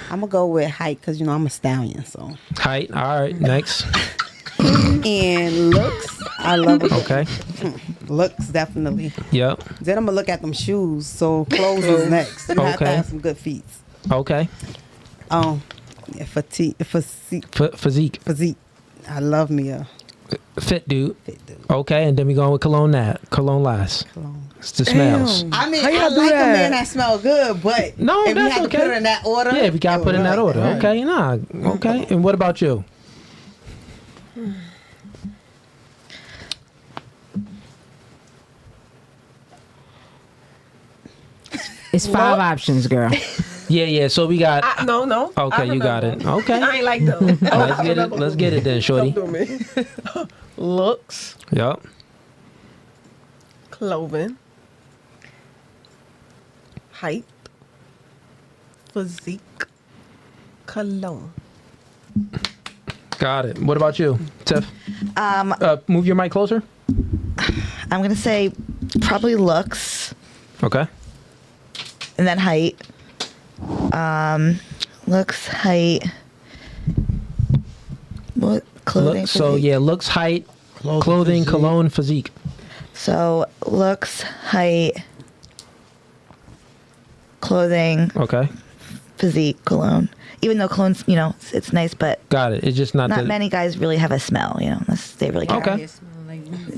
I'm gonna go with height because I'm a stallion. So
Height. All right, next.
and looks, I love it.
Okay.
Looks, definitely.
Yep.
Then I'm gonna look at them shoes. So clothes is next. You have to
Okay.
have some good feet.
Okay.
Yeah,
Physique.
physique. I love me a
Fit dude.
fit dude.
Okay, and then we going with cologne last.
Cologne.
It's the smells.
I mean,
How y'all
I
do
like
that?
a man that smell good, but
No,
if we
that's
had
okay.
to put it in that order,
Yeah, we got to put it in that order.
Right.
Okay, nah. Okay. And what about you?
It's 5 options, girl.
Yeah. So we got.
No.
Okay, you got it. Okay.
I ain't like them.
Let's get it then, shorty.
Don't do me. Looks,
Yep.
clothing, height, physique, cologne.
Got it. What about you, Tiff? Move your mic closer.
I'm gonna say probably looks
Okay.
and then height. Looks, height. What clothing?
So
physique?
yeah, looks, height, clothing, cologne, physique.
So looks, height, clothing,
Okay.
physique, cologne. Even though cologne's, it's nice, but
Got it. It's just not,
not
the.
many guys really have a smell, unless they really care.
Okay.
It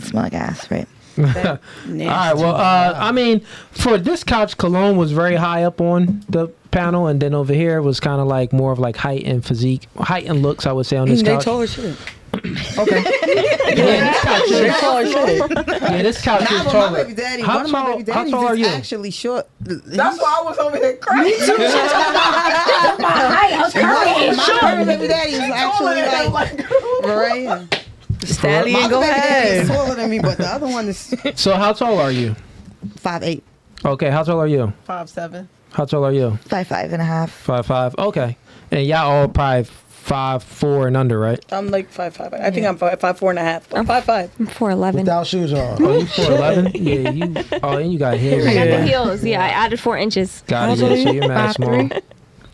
smell like ass, right?
All right. Well, I mean, for this couch, cologne was very high up on the panel, and then over here was kind of like more of like height and physique, height and looks. I would say on this
They
couch.
tall as shit.
Okay. Yeah, this couch
They
is.
tall as shit.
Yeah, this couch is
Nah, but my
taller.
baby daddy,
How
one of my
tall?
baby
How
daddies
tall are
is
you?
actually short.
That's why I was over here crying.
My current baby daddy is actually like right here.
Stallion,
My
go
baby daddy is
ahead.
taller than me, but the other one is
So how tall are you?
5'8".
Okay, how tall are you?
5'7".
How tall are you?
5'5.5".
5'5". Okay, and y'all all probably 5'4" and under, right?
I'm like 5'5". I think I'm 5'4" and a half. I'm 5'5".
I'm 4'11".
Without shoes on.
Oh, you 4'11"? Yeah, you. Oh, and you got heels.
I got
Yeah.
the heels. Yeah, I added 4 inches.
Got it. Yeah, so you're mad small.
5'3".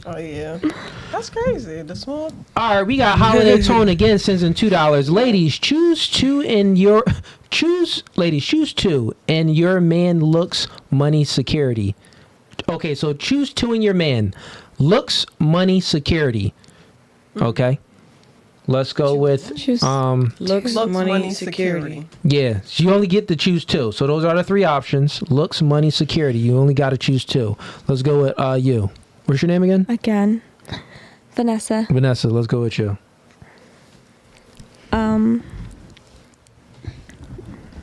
Oh yeah, that's crazy. The small.
All right, we got holiday tone again. Sends in $2. Ladies, choose two in your man looks, money, security. Okay, so choose two in your man looks, money, security. Okay, let's go with
Choose-
Looks, money, security.
yeah. So you only get to choose two. So those are the 3 options: looks, money, security. You only got to choose 2. Let's go with you. What's your name again?
Again, Vanessa.
Vanessa. Let's go with you.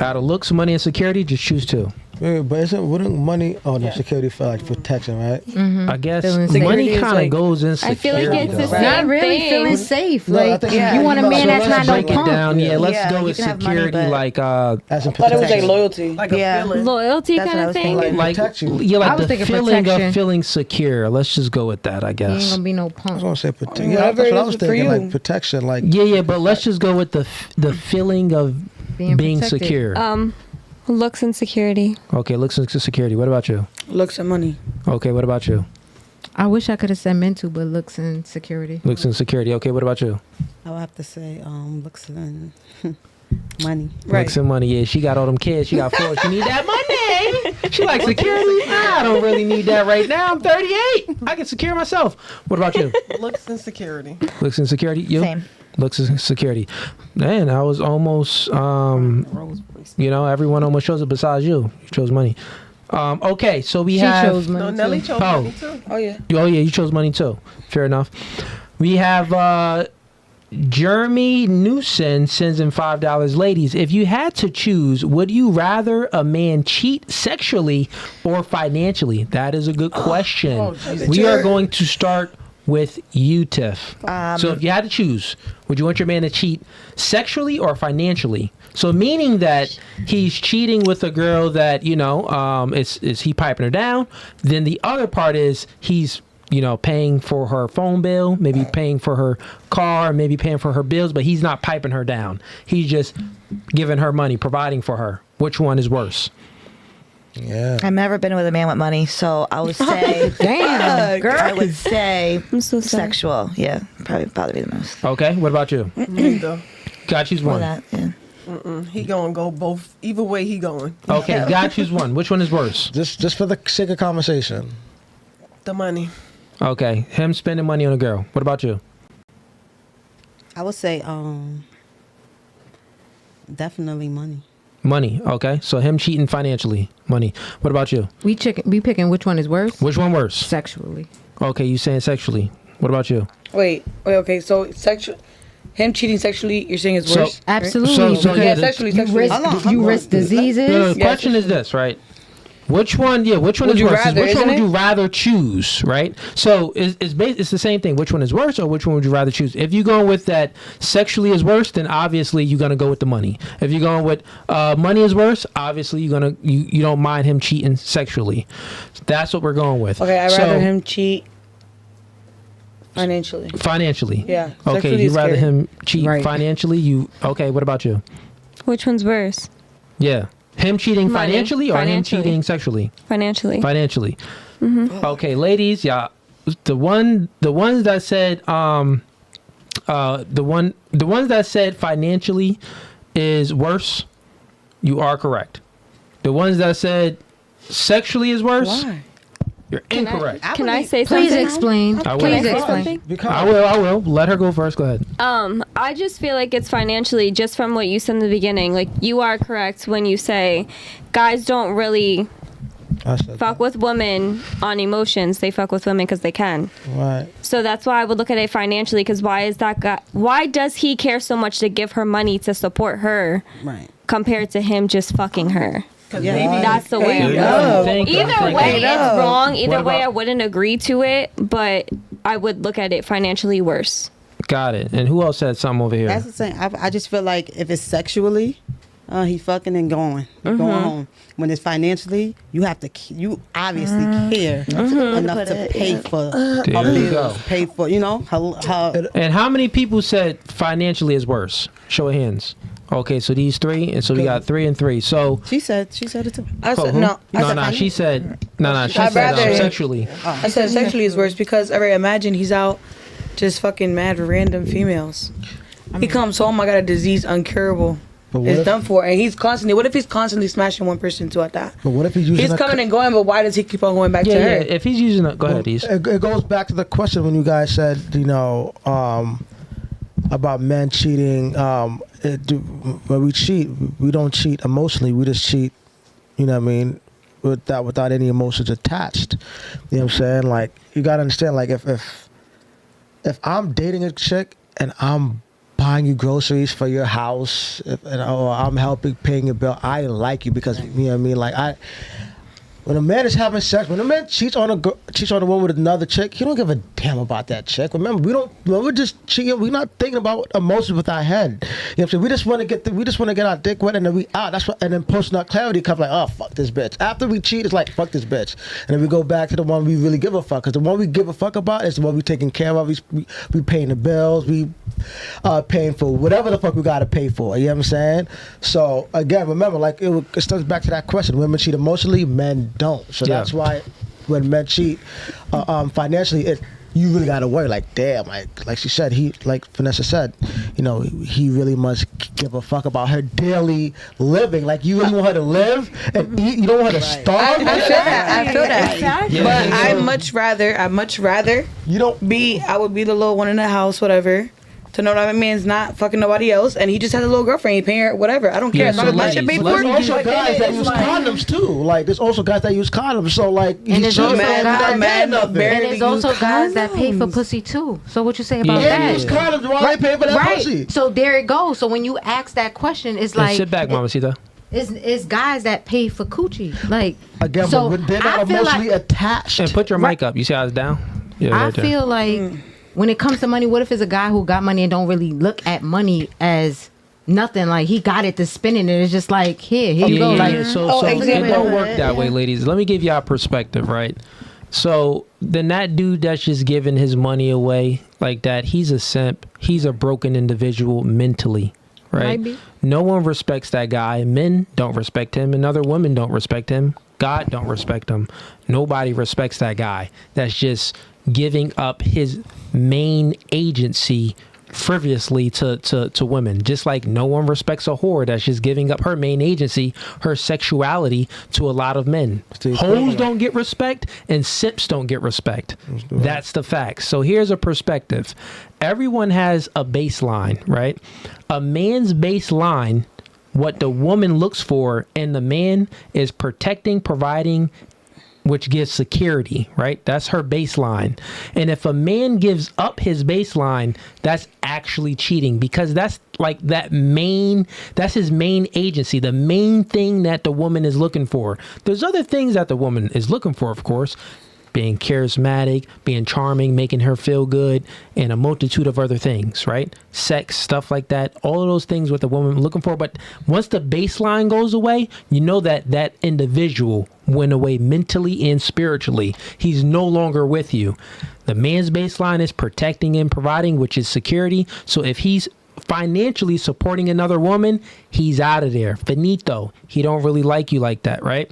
Out of looks, money, and security, just choose 2.
Wait, but wouldn't money? Oh, no, security for like protection, right?
I guess
Feeling
the money
security is
kind of
like-
goes in
I
security.
feel like it's the
though.
same
Not really
thing.
feeling safe.
No, I
Like
think
you want a man
so
that's
let's
not no
break it
pump.
down. Yeah, let's
Yeah,
go
you
with
can have money,
security,
but-
like
As in
I thought it was like
protection.
loyalty.
Like
Yeah.
a feeling.
Loyalty
That's
kind
what I
of
was
thing.
thinking.
like
protect you.
yeah,
I
like
was
the
thinking
feeling
protection.
of feeling secure. Let's just go with that, I
He ain't
guess.
gonna be no
I was
pump.
gonna say protection.
Whatever
Yeah, that's
it
what I
is
was
for
thinking.
you.
Like protection, like
Yeah, but let's just go with the feeling of being
protected.
secure.
Looks and security.
Okay, looks and security. What about you?
Looks and money.
Okay, what about you?
I wish I could have said mental, but looks and security.
Looks and security. Okay, what about you?
I would have to say looks and money.
Right.
Looks and money. Yeah, she got all them kids. She got 4. She need that money. She like security. Nah, I don't really need that right now. I'm 38. I can secure myself. What about you?
Looks and security.
Looks and security. You?
Same.
Looks and security. Man, I was almost. Everyone almost chose it besides you. You chose money. Okay, so we
She
have.
chose money
No,
too.
Nelly chose
Oh.
money too.
Oh yeah.
Oh yeah, you chose money too. Fair enough. We have Jeremy Newson sends in $5. Ladies, if you had to choose, would you rather a man cheat sexually or financially? That is a good question. We are going to start with you, Tiff. So if you had to choose, would you want your man to cheat sexually or financially? So meaning that he's cheating with a girl that, is he piping her down? Then the other part is he's, paying for her phone bill, maybe paying for her car, maybe paying for her bills, but he's not piping her down. He's just giving her money, providing for her. Which one is worse?
yeah.
I've never been with a man with money, so I would say,
Damn, girl.
I would say
I'm so sorry.
sexual. Yeah, probably bother me the most.
Okay, what about you?
Neither.
Got choose
More
one.
that, yeah.
He gonna go both. Either way, he going.
Okay, gotta choose one. Which one is worse?
Just for the sake of conversation.
The money.
Okay, him spending money on a girl. What about you?
I would say definitely money.
Money. Okay, so him cheating financially. Money. What about you?
We picking which one is worse?
Which one worse?
Sexually.
Okay, you saying sexually. What about you?
Wait, okay. So him cheating sexually, you're saying is worse?
Absolutely.
So,
because
yeah,
sexually.
you risk diseases.
No, the question is this, right? Which one? Yeah, which one
Would
is
you
worse?
rather,
Which one
isn't
would you
it?
rather choose? Right. So it's the same thing. Which one is worse, or which one would you rather choose? If you're going with that sexually is worse, then obviously you're gonna go with the money. If you're going with money is worse, obviously you don't mind him cheating sexually. That's what we're going with.
Okay, I'd rather him cheat financially.
Financially.
Yeah.
Okay,
Sexually
you'd
is
rather
scary.
him cheat financially. Okay. What about you?
Which one's worse?
Yeah. Him cheating
Money.
financially or him
Financially.
cheating sexually?
Financially.
Financially.
Mm-hmm.
Okay, ladies, yeah. The ones that said the ones that said financially is worse, you are correct. The ones that said sexually is worse,
Why?
you're incorrect.
Can I say something?
Please explain.
I will.
Can I
Please
say
explain.
something?
I will. Let her go first. Go ahead.
I just feel like it's financially, just from what you said in the beginning. Like, you are correct when you say guys don't really fuck with women on emotions. They fuck with women because they can.
Right.
So that's why I would look at it financially, because why does he care so much to give her money to support her
Right.
compared to him just fucking her?
Yeah.
That's the way I'm
Yeah.
looking. Either
Thank
way,
you.
it's wrong. Either
What
way,
about-
I wouldn't agree to it, but I would look at it financially worse.
Got it. And who else said something over here?
That's the same. I just feel like if it's sexually, he fucking and going home. When it's financially, you have to. You obviously care enough to pay for
There you go.
pay for how
And how many people said financially is worse? Show of hands. Okay, so these three, and so we got 3 and 3. So
she said it too.
I said
who?
no. I
no,
said
no. She said no. She
I'd
said
rather-
sexually.
I said sexually is worse because imagine he's out just fucking mad random females. He comes home, I got a disease uncurable.
But what
It's
if-
done for, and what if he's constantly smashing one person too at that?
But what if he's using
He's
a
coming and going, but why does he keep on going back
Yeah,
to
yeah.
her?
If he's using it, go ahead, East.
It goes back to the question when you guys said, about men cheating. When we cheat, we don't cheat emotionally. We just cheat, without any emotions attached. You know what I'm saying? Like, you gotta understand, like, if I'm dating a chick and I'm buying you groceries for your house, or I'm helping paying your bill, I like you because, you know what I mean? Like, when a man is having sex, when a man cheats on a woman with another chick, he don't give a damn about that chick. Remember, when we're just cheating, we're not thinking about emotions with our head. You know what I'm saying? We just want to get our dick wet, and then we out. And then post-nut clarity comes like, oh, fuck this bitch. After we cheat, it's like, fuck this bitch. And then we go back to the one we really give a fuck, because the one we give a fuck about is the one we taking care of. We paying the bills. We paying for whatever the fuck we got to pay for. You know what I'm saying? So again, remember, like, it starts back to that question: women cheat emotionally, men don't. So that's why when men cheat financially, you really got to worry. Like, damn, like she said, like Vanessa said, he really must give a fuck about her daily living. Like, you really want her to live and eat. You don't want her to starve.
I feel that.
Exactly.
But I'd much rather I would be the little one in the house, whatever. To know that my man's not fucking nobody else, and he just has a little girlfriend, he paying her, whatever. I don't care.
Yeah,
As long
so
as my shit
ladies,
paid
let's
for.
not
There's also guys that use condoms too. Like, there's also guys that use condoms. So, like,
And there's also guys
nothing.
And there's also guys that pay for pussy too. So what you say about
Yeah.
They
that?
use condoms while they pay for that
Right.
pussy.
So there it goes. So when you ask that question, it's
Hey,
like
sit back, Mamacita.
it's guys that pay for coochie. Like,
Again,
so
but they're not
I feel
emotionally
like,
attached.
And put your mic up. You see how it's down? Yeah,
I
right there.
feel like when it comes to money, what if it's a guy who got money and don't really look at money as nothing? Like, he got it to spend it, and it's just like, here you go. Like,
So it
exactly.
don't work that way, ladies. Let me give y'all perspective, right? So then that dude that's just giving his money away like that, he's a simp. He's a broken individual mentally, right?
Might be.
No one respects that guy. Men don't respect him, and other women don't respect him. God don't respect him. Nobody respects that guy that's just giving up his main agency frivolously to women, just like no one respects a whore that's just giving up her main agency, her sexuality, to a lot of men. Hoes don't get respect and simps don't get respect. That's the facts. So here's a perspective. Everyone has a baseline, right? A man's baseline, what the woman looks for in the man is protecting, providing, which gives security, right? That's her baseline. And if a man gives up his baseline, that's actually cheating, because that's like that's his main agency, the main thing that the woman is looking for. There's other things that the woman is looking for, of course, being charismatic, being charming, making her feel good, and a multitude of other things, right? Sex, stuff like that. All of those things what the woman looking for. But once the baseline goes away, you know that that individual went away mentally and spiritually. He's no longer with you. The man's baseline is protecting and providing, which is security. So if he's financially supporting another woman, he's out of there. Finito. He don't really like you like that, right?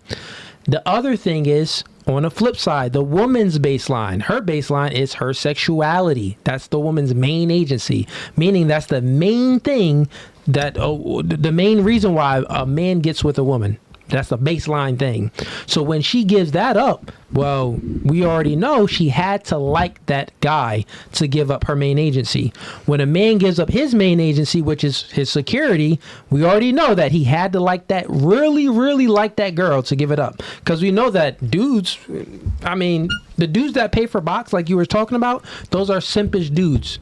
The other thing is, on the flip side, the woman's baseline, her baseline is her sexuality. That's the woman's main agency, meaning that's the main thing that, the main reason why a man gets with a woman. That's the baseline thing. So when she gives that up, well, we already know she had to like that guy to give up her main agency. When a man gives up his main agency, which is his security, we already know that he had to like that, really, really like that girl to give it up. Because we know that dudes, I mean, the dudes that pay for box, like you were talking about, those are simpish dudes.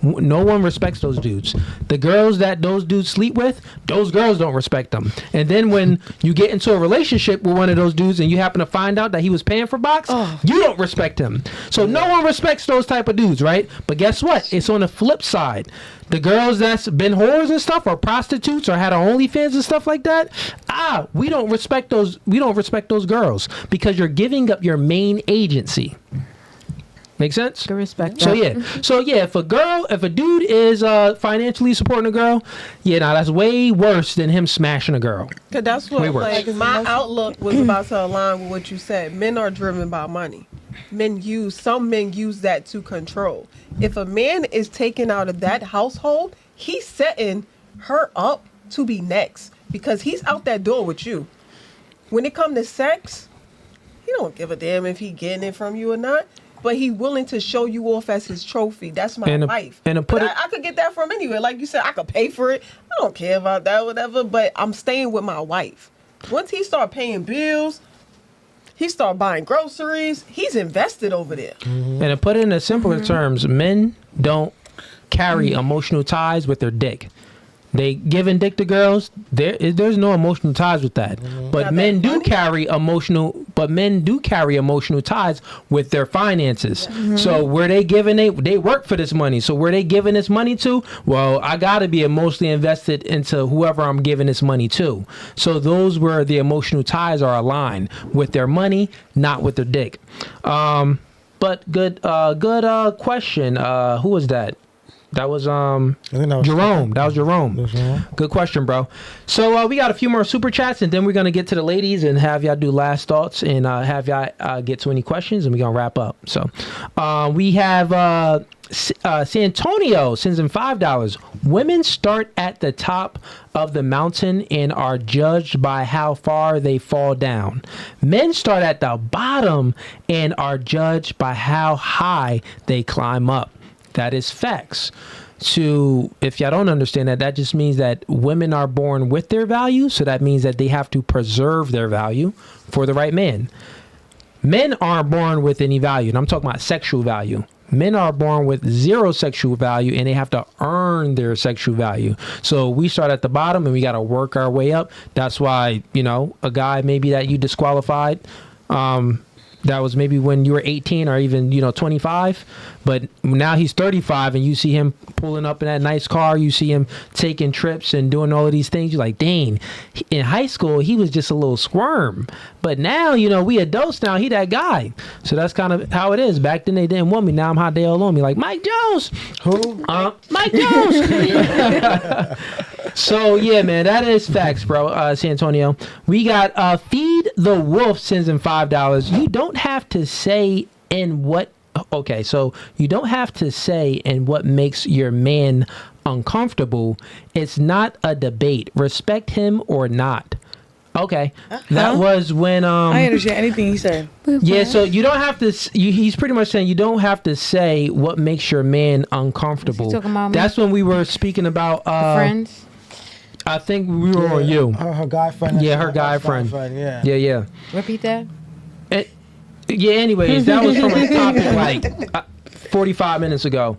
No one respects those dudes. The girls that those dudes sleep with, those girls don't respect them. And then when you get into a relationship with one of those dudes and you happen to find out that he was paying for box, you don't respect him. So no one respects those type of dudes, right? But guess what? It's on the flip side. The girls that's been whores and stuff, or prostitutes, or had our OnlyFans and stuff like that, we don't respect those. We don't respect those girls because you're giving up your main agency. Make sense?
Good respect.
So yeah, if a dude is financially supporting a girl, that's way worse than him smashing a girl.
Cause that's what like my outlook was about to align with what you said. Men are driven by money. Some men use that to control. If a man is taken out of that household, he's setting her up to be next because he's out that door with you. When it comes to sex, he don't give a damn if he getting it from you or not. But he willing to show you off as his trophy. That's my wife. I could get that from anywhere. Like you said, I could pay for it. I don't care about that, whatever. But I'm staying with my wife. Once he start paying bills, he start buying groceries. He's invested over there.
Mm-hmm. And to put it in simpler terms, men don't carry emotional ties with their dick. They giving dick to girls. There's no emotional ties with that. Mm-hmm. But men do carry emotional. But men do carry emotional ties with their finances. Mm-hmm. So where they giving they work for this money. So where they giving this money to? Well, I gotta be emotionally invested into whoever I'm giving this money to. So those where the emotional ties are aligned with their money, not with their dick. But good question. Who was that? That was Jerome. That was Jerome. Good question, bro. So we got a few more super chats, and then we're gonna get to the ladies and have y'all do last thoughts and have y'all get to any questions, and we're gonna wrap up. So we have Santonio sends in $5. Women start at the top of the mountain and are judged by how far they fall down. Men start at the bottom and are judged by how high they climb up. That is facts. So if y'all don't understand that, that just means that women are born with their value. So that means that they have to preserve their value for the right man. Men aren't born with any value. And I'm talking about sexual value. Men are born with zero sexual value and they have to earn their sexual value. So we start at the bottom and we got to work our way up. That's why, a guy maybe that you disqualified, that was maybe when you were 18 or even 25, but now he's 35 and you see him pulling up in that nice car, you see him taking trips and doing all of these things. You're like, dang, in high school he was just a little squirm, but now we adults now, he that guy. So that's kind of how it is. Back then they didn't want me, now I'm hot, they all on me, like Mike Jones. Who? Mike Jones. So yeah, man, that is facts, bro. San Antonio, we got Feed the Wolf sends in $5. You don't have to say in what okay, so you don't have to say and what makes your man uncomfortable. It's not a debate. Respect him or not. Okay, that was when
I didn't understand anything he said.
yeah, so you don't have to. He's pretty much saying you don't have to say what makes your man uncomfortable.
Was he talking about me?
That's when we were speaking about
Friends.
I think we were on you.
Her guy friend.
Yeah, her guy friend.
Yeah.
Yeah.
Repeat that.
Yeah. Anyways, that was from a topic like 45 minutes ago.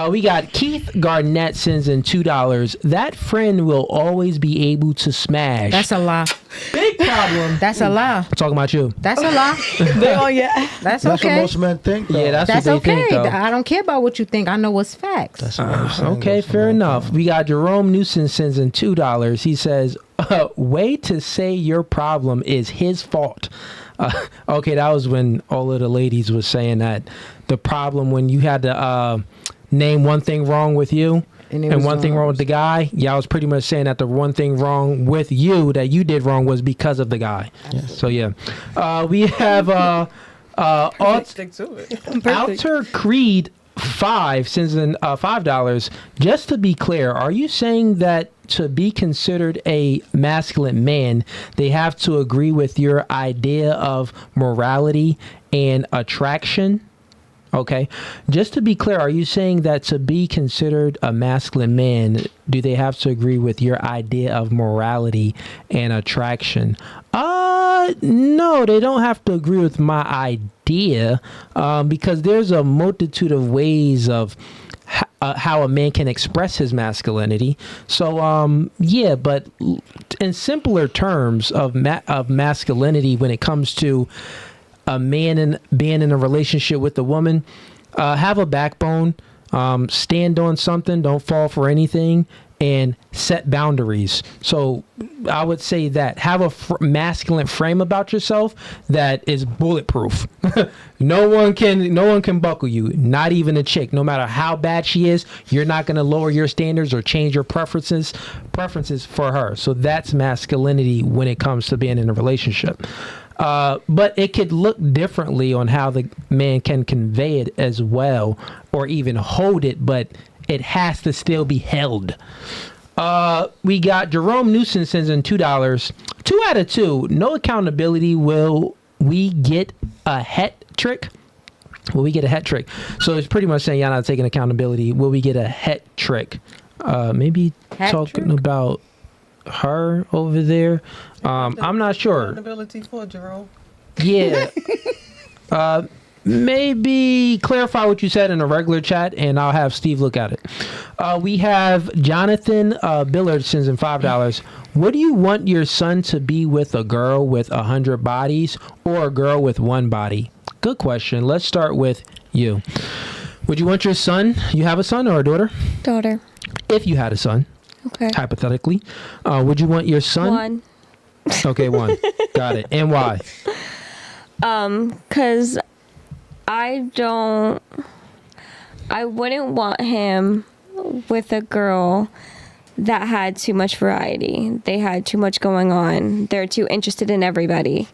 We got Keith Garnett sends in $2. That friend will always be able to smash.
That's a lie.
Big problem.
That's a lie.
I'm talking about you.
That's a lie. That's
That's what
okay.
most men think. Though.
Yeah, that's
That's
what they
okay.
think, though.
I don't care about what you think. I know what's facts.
That's what I'm saying.
Okay,
That's
fair
what I'm
enough.
saying.
We got Jerome Newsom sends in $2. He says, way to say your problem is his fault. Okay, that was when all of the ladies was saying that the problem when you had to name one thing wrong with you and one thing wrong with the guy. Yeah, I was pretty much saying that the one thing wrong with you that you did wrong was because of the guy.
Yes.
So yeah, we have
Stick to it.
Alter Creed 5 sends in $5. Just to be clear, are you saying that to be considered a masculine man, they have to agree with your idea of morality and attraction? Okay. Just to be clear, are you saying that to be considered a masculine man, do they have to agree with your idea of morality and attraction? No, they don't have to agree with my idea because there's a multitude of ways of how a man can express his masculinity. So, yeah, but in simpler terms of masculinity when it comes to a man and being in a relationship with a woman, have a backbone, stand on something, don't fall for anything, and set boundaries. So I would say that have a masculine frame about yourself that is bulletproof. No one can buckle you, not even a chick. No matter how bad she is, you're not going to lower your standards or change your preferences for her. So that's masculinity when it comes to being in a relationship. But it could look differently on how the man can convey it as well, or even hold it, but it has to still be held. We got Jerome Newsom sends in $2. 2 out of 2. No accountability. Will we get a hat trick? Will we get a hat trick? So it's pretty much saying y'all not taking accountability. Will we get a hat trick? Maybe
Hat
talking
trick?
about her over there. I'm not sure.
Accountability for Jerome.
Yeah. Maybe clarify what you said in a regular chat, and I'll have Steve look at it. We have Jonathan Billard sends in $5. Would you want your son to be with a girl with 100 bodies or a girl with one body? Good question. Let's start with you. Would you want your son? You have a son or a daughter?
Daughter.
If you had a son,
Okay.
hypothetically, would you want your son?
One.
Okay, one. Got it. And why?
'Cause I wouldn't want him with a girl that had too much variety. They had too much going on. They're too interested in everybody.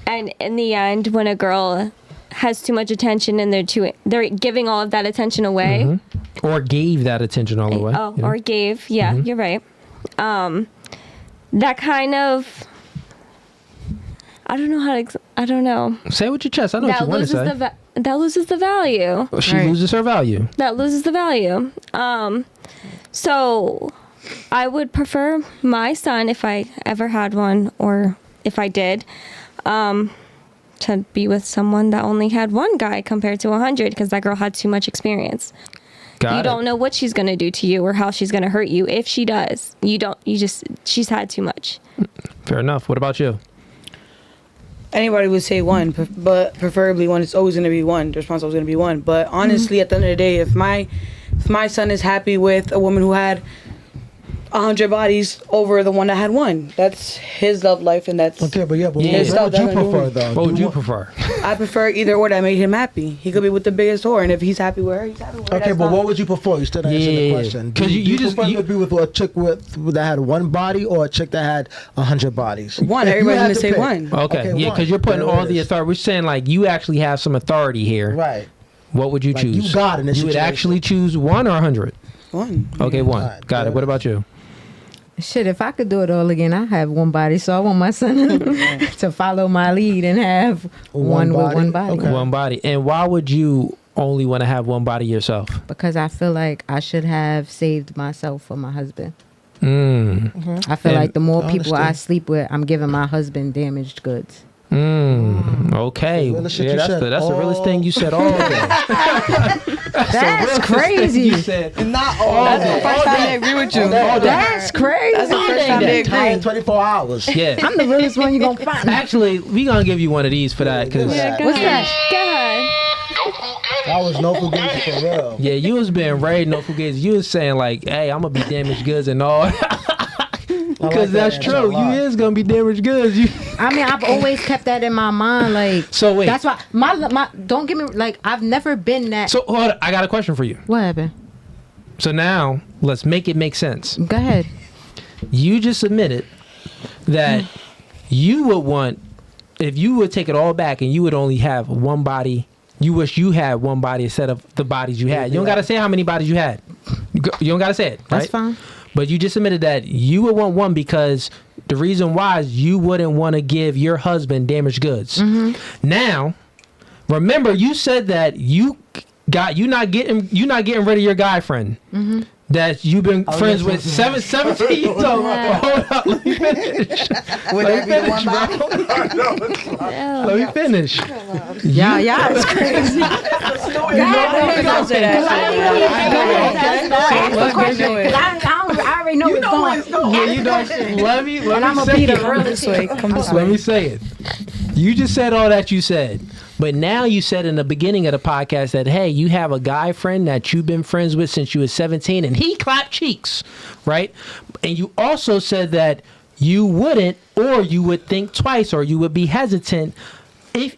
And in the end, when a girl has too much attention and they're giving all of that attention away.
Mm-hmm. Or gave that attention all the way.
Oh,
Yeah.
or gave. Yeah, you're right. That kind of, I don't know how to, I don't know.
Say it with your chest. I know what you want to say.
That loses the value.
She
Right.
loses her value.
That loses the value. So I would prefer my son, if I ever had one, or if I did, to be with someone that only had one guy compared to 100, because that girl had too much experience.
Got
You
it.
don't know what she's going to do to you or how she's going to hurt you. If she does, she's had too much.
Fair enough. What about you?
Anybody would say one, but preferably one. It's always going to be one. The response is always going to be one. But honestly, at the end of the day, if my son is happy with a woman who had 100 bodies over the one that had one. That's his love life, and that's
Okay, but what
His
would you
stuff,
prefer though?
What would you prefer?
I prefer either or that made him happy. He could be with the biggest whore, and if he's happy with her, he's happy with her.
Okay,
That's
but
not-
what would you prefer? You still not answering the
Yeah,
question.
'cause
Do
you just-
prefer
you-
to be with a chick that had one body or a chick that had 100 bodies?
One,
If you
everybody's
had
gonna
to
say
pick.
one.
Okay, yeah,
one.
because you're putting
There
all
it
the
is.
authority. We're saying like you actually have some authority here.
Right.
What would you
Like,
choose?
you God in this
You would
situation.
actually choose 1 or 100.
One.
Okay, 1.
Alright,
Got it.
good.
What about you?
Shit, if I could do it all again, I have one body. So I want my son to follow my lead and have one with
body?
one body.
Okay.
One body. And why would you only want to have one body yourself?
Because I feel like I should have saved myself for my husband.
Mm.
I feel
And-
like the more people I
Understood.
sleep with, I'm giving my husband damaged goods.
Okay.
That's the realest shit
Yeah,
you
that's
said
the realest
all-
thing you said all day.
That's crazy.
You said
Not all. That's the first time they agree with you.
That's crazy.
That's the first time they
Entire
agree.
24 hours.
yeah.
I'm the realest one you're going to find.
Actually, we gonna give you one of these for that because
Yeah,
Go
What's
ahead.
that?
Go ahead.
That was no Fugazee for real.
yeah, you was being raided, no Fugazee. You was saying like, hey, I'm gonna be damaged goods and all. Because that's
answer
true.
a lot.
You is gonna be damaged goods. You.
I mean, I've always kept that in my mind. Like,
So wait.
that's why my don't get me like I've never been that.
So hold on, I got a question for you.
What happened?
So now let's make it make sense.
Go ahead.
You just admitted that you would want, if you would take it all back and you would only have one body. You wish you had one body instead of the bodies you had. You don't gotta say how many bodies you had. You don't gotta say it. Right?
That's fine.
But you just admitted that you would want one because the reason why is you wouldn't want to give your husband damaged goods. Now, remember you said that you're not getting rid of your guy friend that you've been friends with 17 years old. Hold up, let me finish. Let me finish.
Yeah, it's crazy. I already know it's going.
Yeah, you know. Let me
And I'm
say
gonna be the
it.
realest.
Let me say it. You just said all that you said. But now you said in the beginning of the podcast that, hey, you have a guy friend that you've been friends with since you were 17 and he clapped cheeks, right? And you also said that you wouldn't, or you would think twice, or you would be hesitant.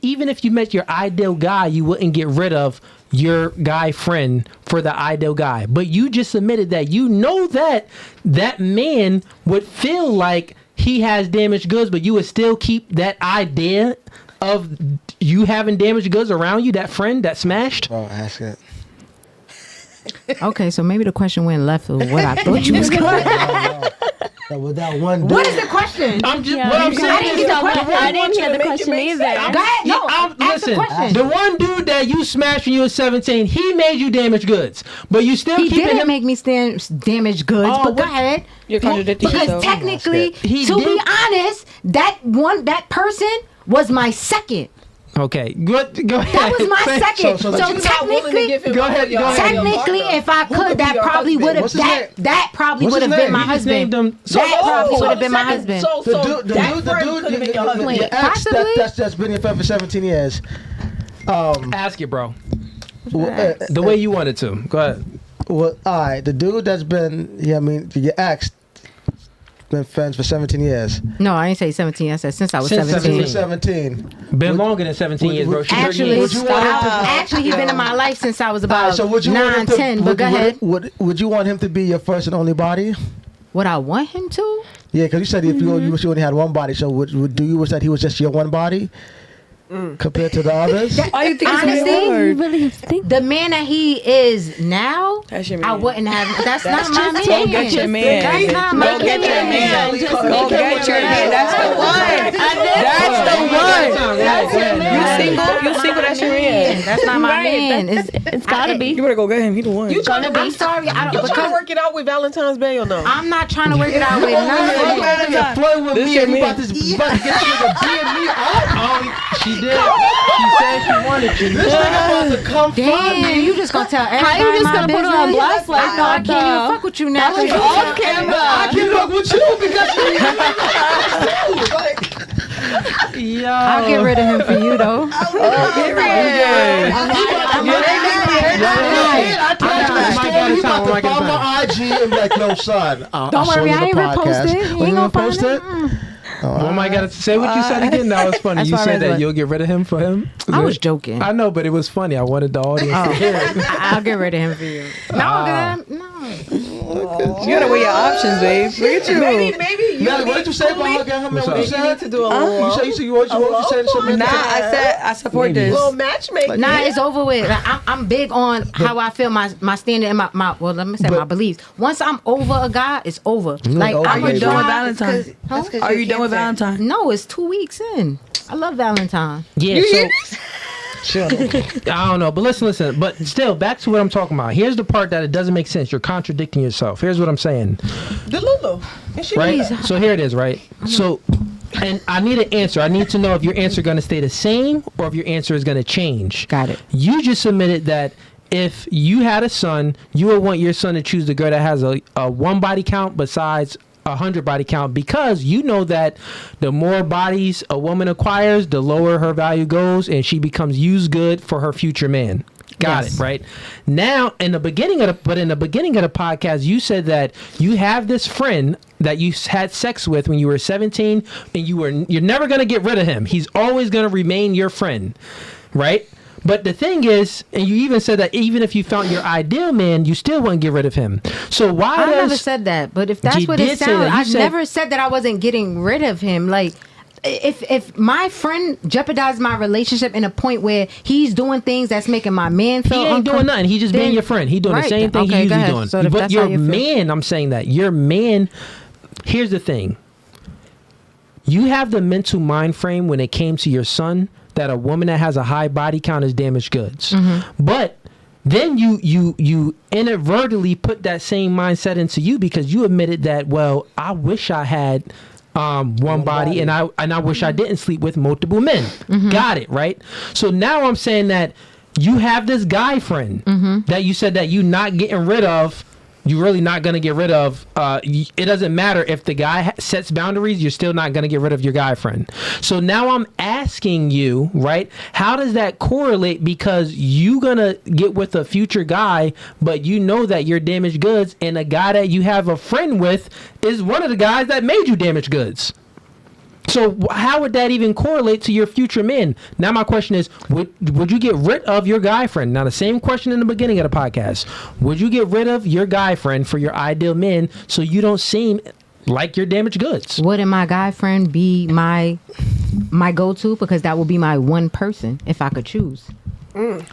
Even if you met your ideal guy, you wouldn't get rid of your guy friend for the ideal guy. But you just admitted that you know that that man would feel like he has damaged goods, but you would still keep that idea of you having damaged goods around you, that friend that smashed.
Oh, ask it.
Okay, so maybe the question went left of what I thought you was going to.
No, with that one dude.
What is the question?
I'm just
Yeah,
what I'm
I
saying.
didn't
is-
get the question. I didn't hear the question either.
Go ahead. No, ask the
listen,
question.
the one dude that you smashed when you were 17, he made you damaged goods, but you still
He
keeping
didn't
him.
make me stand damaged goods,
Oh,
but go
what-
ahead.
You're contradicting
Because
yourself.
technically,
He
to
did-
be honest, that person was my second.
Okay, go ahead.
That was my
Say-
second.
so
So,
that
technically,
Go ahead.
technically, if I could, that probably would have
What's his name?
that probably
What's
would
his
have been
name?
my
You just
husband.
named him.
That probably would have been my husband.
The ex
Possibly.
that's been your friend for 17 years.
Ask it, bro.
Well,
The way you wanted to. Go ahead.
all right, the dude that's been, your ex, been friends for 17 years.
No, I didn't say 17. I said since I was
Since
17.
17.
Been longer than 17 years, bro. She's 30
Actually,
years.
actually, he's been in my life since I was
All
about
right, so would you want
9,
him to,
10. But
would,
go ahead.
would you want him to be your first and only body?
Would I want him to?
Yeah, because you said if you wish you only had one body, so do you wish that he was just your one body compared to the others?
Why you think it's
Honestly,
really
You
hard?
really have to think.
The man that he is now,
That's your
I
man.
wouldn't have. That's not my man.
Go get your man.
That's not my
Go get your man. Go get your man. That's the one. That's the one. You single? You single? That's your man.
That's not my
Right,
man.
It's gotta be.
You better go get him. He the one.
I'm sorry. I don't,
You trying
because
to work it out with Valentine's Day or no?
I'm not trying to work it out with none of them.
You're flirting with
This
me
your
and you
man.
about to get nigga being me up.
Oh, she did. She said she wanted you.
This nigga about to come from
Damn,
me.
you just gonna tell everybody
How you just
my
gonna put her on
business?
blast like
I know I
that,
can't even
though?
fuck with you now.
That was off camera.
I can fuck with you because
Yo.
I'll get rid of him for you though.
you. I told you about to follow my IG and be like, yo, son.
Don't worry, I ain't gonna post it. You ain't gonna post it.
Well, I gotta say what you said again. That was funny. You said that you'll get rid of him for him.
I was joking.
I know, but it was funny. I wanted the audience to hear it.
I'll get rid of him for you. No.
You gotta weigh your options, babe. Look at you.
Maybe you.
Nelly, what did you say about her? Get her man. What you
You
said?
need to do a little.
You said something.
Nah, I said I support
Maybe.
this.
Little matchmaking.
Nah, it's over with. I'm big on how I feel, my standard and my well, let me say my beliefs. Once I'm over a guy, it's over. Like,
over
I'm
Are
a
you done with Valentine?
Huh?
Are you done with Valentine?
No, it's 2 weeks in. I love Valentine.
Yeah, so I don't know, but listen. But still, back to what I'm talking about. Here's the part that it doesn't make sense. You're contradicting yourself. Here's what I'm saying.
The Lulu. And she
Right? So here it is, right? So, and I need an answer. I need to know if your answer going to stay the same or if your answer is going to change.
Got it.
You just submitted that if you had a son, you would want your son to choose the girl that has a one body count besides 100 body count, because you know that the more bodies a woman acquires, the lower her value goes, and she becomes used good for her future man. Got it, right? Now, in the beginning of the podcast, you said that you have this friend that you had sex with when you were 17, and you're never gonna get rid of him. He's always gonna remain your friend, right? But the thing is, and you even said that even if you found your ideal man, you still wouldn't get rid of him. So why
I never said that, but if that's what it sounds, I never said that I wasn't getting rid of him. Like, if my friend jeopardized my relationship in a point where he's doing things that's making my man feel
he ain't doing nothing. He just being your friend. He doing the same thing he usually doing.
So
but your man, I'm saying that your man. Here's the thing. You have the mental mind frame when it came to your son that a woman that has a high body count is damaged goods. But then you inadvertently put that same mindset into you because you admitted that, well, I wish I had one body and I wish I didn't sleep with multiple men. Got it, right? So now I'm saying that you have this guy friend that you said that you not getting rid of. You're really not going to get rid of. It doesn't matter if the guy sets boundaries, you're still not going to get rid of your guy friend. So now I'm asking you, right, how does that correlate? Because you going to get with a future guy, but you know that you're damaged goods, and a guy that you have a friend with is one of the guys that made you damaged goods. So how would that even correlate to your future men? Now my question is, would you get rid of your guy friend? Now the same question in the beginning of the podcast. Would you get rid of your guy friend for your ideal men so you don't seem like you're damaged goods?
Wouldn't my guy friend be my go-to? Because that would be my one person if I could choose.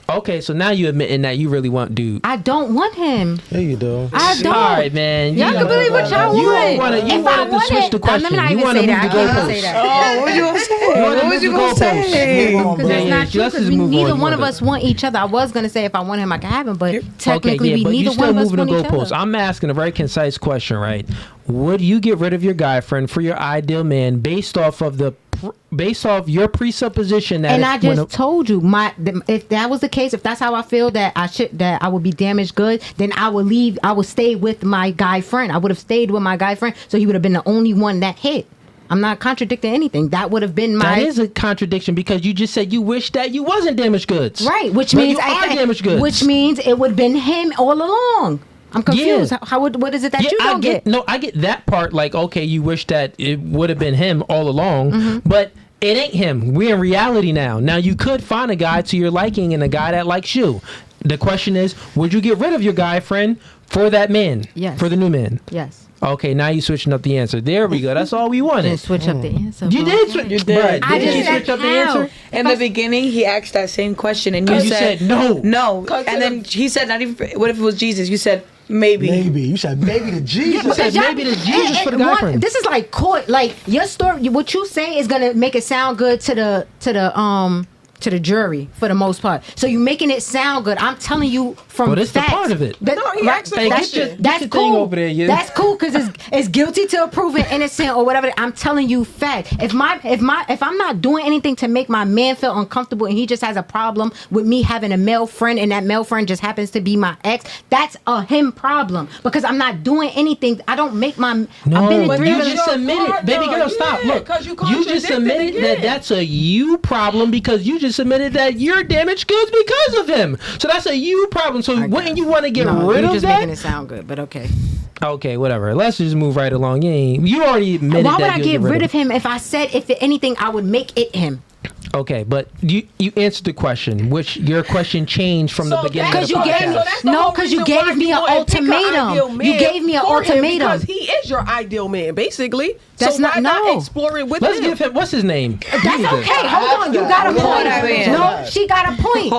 Okay, so now you admitting that you really want dude.
I don't want him.
Yeah, you do.
I don't.
All right, man.
Y'all can believe what y'all want.
You wanted to switch the question.
Let me
You
not
want to
even
move the
say that.
goalposts.
Oh, what you gonna say?
What was you gonna say?
Because that's not true.
Let's
Because
just move on.
neither one of us want each other. I was gonna say if I want him, I can have him, but technically,
but
neither
you still
one of us
moving
want
the
each
goalposts.
other.
I'm asking a very concise question, right? Would you get rid of your guy friend for your ideal man based off your presupposition that?
And I just told you, if that was the case, if that's how I feel that I would be damaged good, then I would leave. I would stay with my guy friend. I would have stayed with my guy friend, so he would have been the only one that hit. I'm not contradicting anything. That would have been my.
That is a contradiction because you just said you wish that you wasn't damaged goods.
Right, which
But
means
you are damaged goods.
Which means it would have been him all along. I'm confused.
Yeah.
What is it that you don't get?
No, I get that part. Like, okay, you wish that it would have been him all along, but it ain't him. We're in reality now. Now, you could find a guy to your liking and a guy that likes you. The question is, would you get rid of your guy friend for that man?
Yes.
For the new man?
Yes.
Okay, now you switching up the answer. There we go. That's all we wanted.
Didn't switch up the answer.
You did switch.
You did.
I just
switch up the
how?
answer.
In the beginning, he asked that same question, and you said
no.
No. And then he said, not even, what if it was Jesus? You said, maybe.
Maybe. You said maybe to Jesus.
You said maybe to Jesus for the guy friend.
This is like court. Like your story, what you say is gonna make it sound good to the jury for the most part. So you making it sound good. I'm telling you from
Well, that's the
facts.
part of it.
That,
No, he asked a question.
That's
your
cool.
thing over there, you.
That's cool because it's guilty till proven innocent or whatever. I'm telling you fact. If I'm not doing anything to make my man feel uncomfortable and he just has a problem with me having a male friend and that male friend just happens to be my ex, that's a him problem because I'm not doing anything. I don't make my.
No,
I've been in
but
three
you
relationships.
just admitted, baby girl, stop. Look,
'cause you
you just
contradicted
admitted that
again.
that's a you problem because you just just submitted that you're damaged goods because of him. So that's a you problem. So wouldn't you want to get rid of
just
that?
making it sound good, but okay.
Okay, whatever. Let's just move right along. You already admitted
Why would
that
I
you'll
get rid of him if I said if anything I would make it him?
Okay, but you answered the question, which your question changed from the beginning of the podcast.
Because you gave me an ultimatum. You gave me an ultimatum.
Because he is your ideal man, basically.
That's
so why
not
explore it with
Let's
him?
give him, what's his name?
That's okay. Hold on. You got a point. No, she got a point.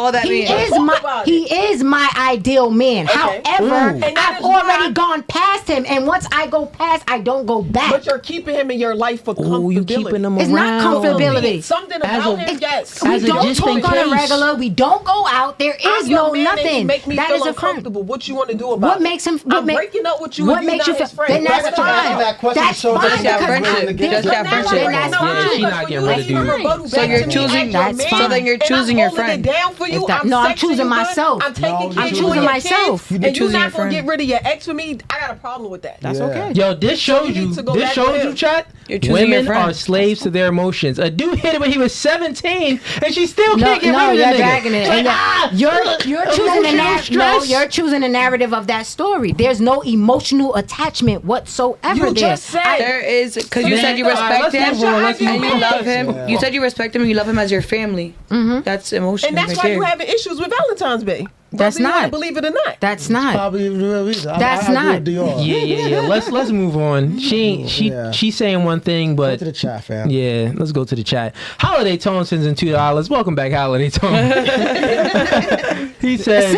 He is my ideal man. However, I've already gone past him, and once I go past, I don't go back.
But you're keeping him in your life for comfortability.
You keeping him around.
It's not comfortability.
Something about him, yes.
We don't talk on a regular. We don't go out. There is no nothing.
Make me
that
feel
is a
uncomfortable. What you want to do about
what
it?
makes him?
I'm breaking up with you.
What
and
makes you
not
feel?
his friend.
Then that's fine. That's fine.
Just got friendship.
Then that's fine.
She not getting rid of dude.
So you're choosing.
That's fine.
So then you're choosing your friend.
No, I'm choosing myself.
I'm
choosing myself.
And you're not gonna get rid of your ex with me. I got a problem with that.
That's okay.
Yo, this shows you. This shows you, chat. Women are slaves to their emotions. A dude hit it when he was 17, and she still can't get rid of
you're
the nigga.
dragging it. You're choosing the narrative. No, you're choosing the narrative of that story. There's no emotional attachment whatsoever.
You
there.
just said
There is, because you said you respect him and you love him. You said you respect him and you love him as your family. That's emotional.
And that's why you having issues with Valentine's Day.
That's
Whether you want
not.
to believe it or not.
That's not.
Probably the real reason.
That's
I
not.
agree with Dior.
Yeah. Let's move on. She's saying one thing,
Go
but
to the chat, fam.
yeah, let's go to the chat. Holiday Tone sends in $2. Welcome back, Holiday Tone. He says,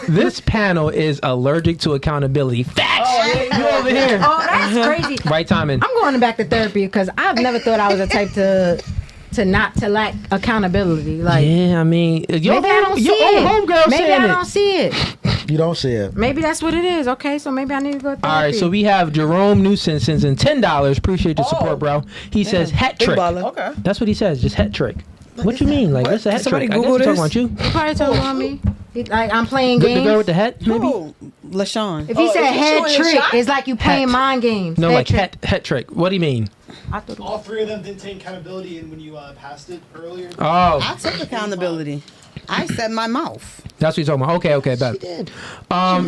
this panel is allergic to accountability. Facts. You over here.
Oh, that's crazy.
Right timing.
I'm going back to therapy because I've never thought I was the type to lack accountability. Like,
yeah, I mean,
maybe I don't see it.
Homegirl
Maybe
saying
I don't see it.
You don't see it.
Maybe that's what it is. Okay, so maybe I need to go to therapy.
All right, so we have Jerome Newson sends in $10. Appreciate your support, bro. He says hat trick.
Okay.
That's what he says. Just hat trick. What you mean? Like, what's a hat trick? I guess
Google
he's talking
this?
about you.
He probably told on me. Like, I'm playing
The
games.
girl with the hat, maybe?
Oh, LaShawn.
If he said
is he
head
showing his
trick,
shot?
it's like you playing mind games.
No,
head
like
trick.
hat trick. What do you mean?
All three of them didn't take accountability when you passed it earlier.
Oh,
I took accountability. I said my mouth.
that's what you're talking about. Okay, bet.
She did.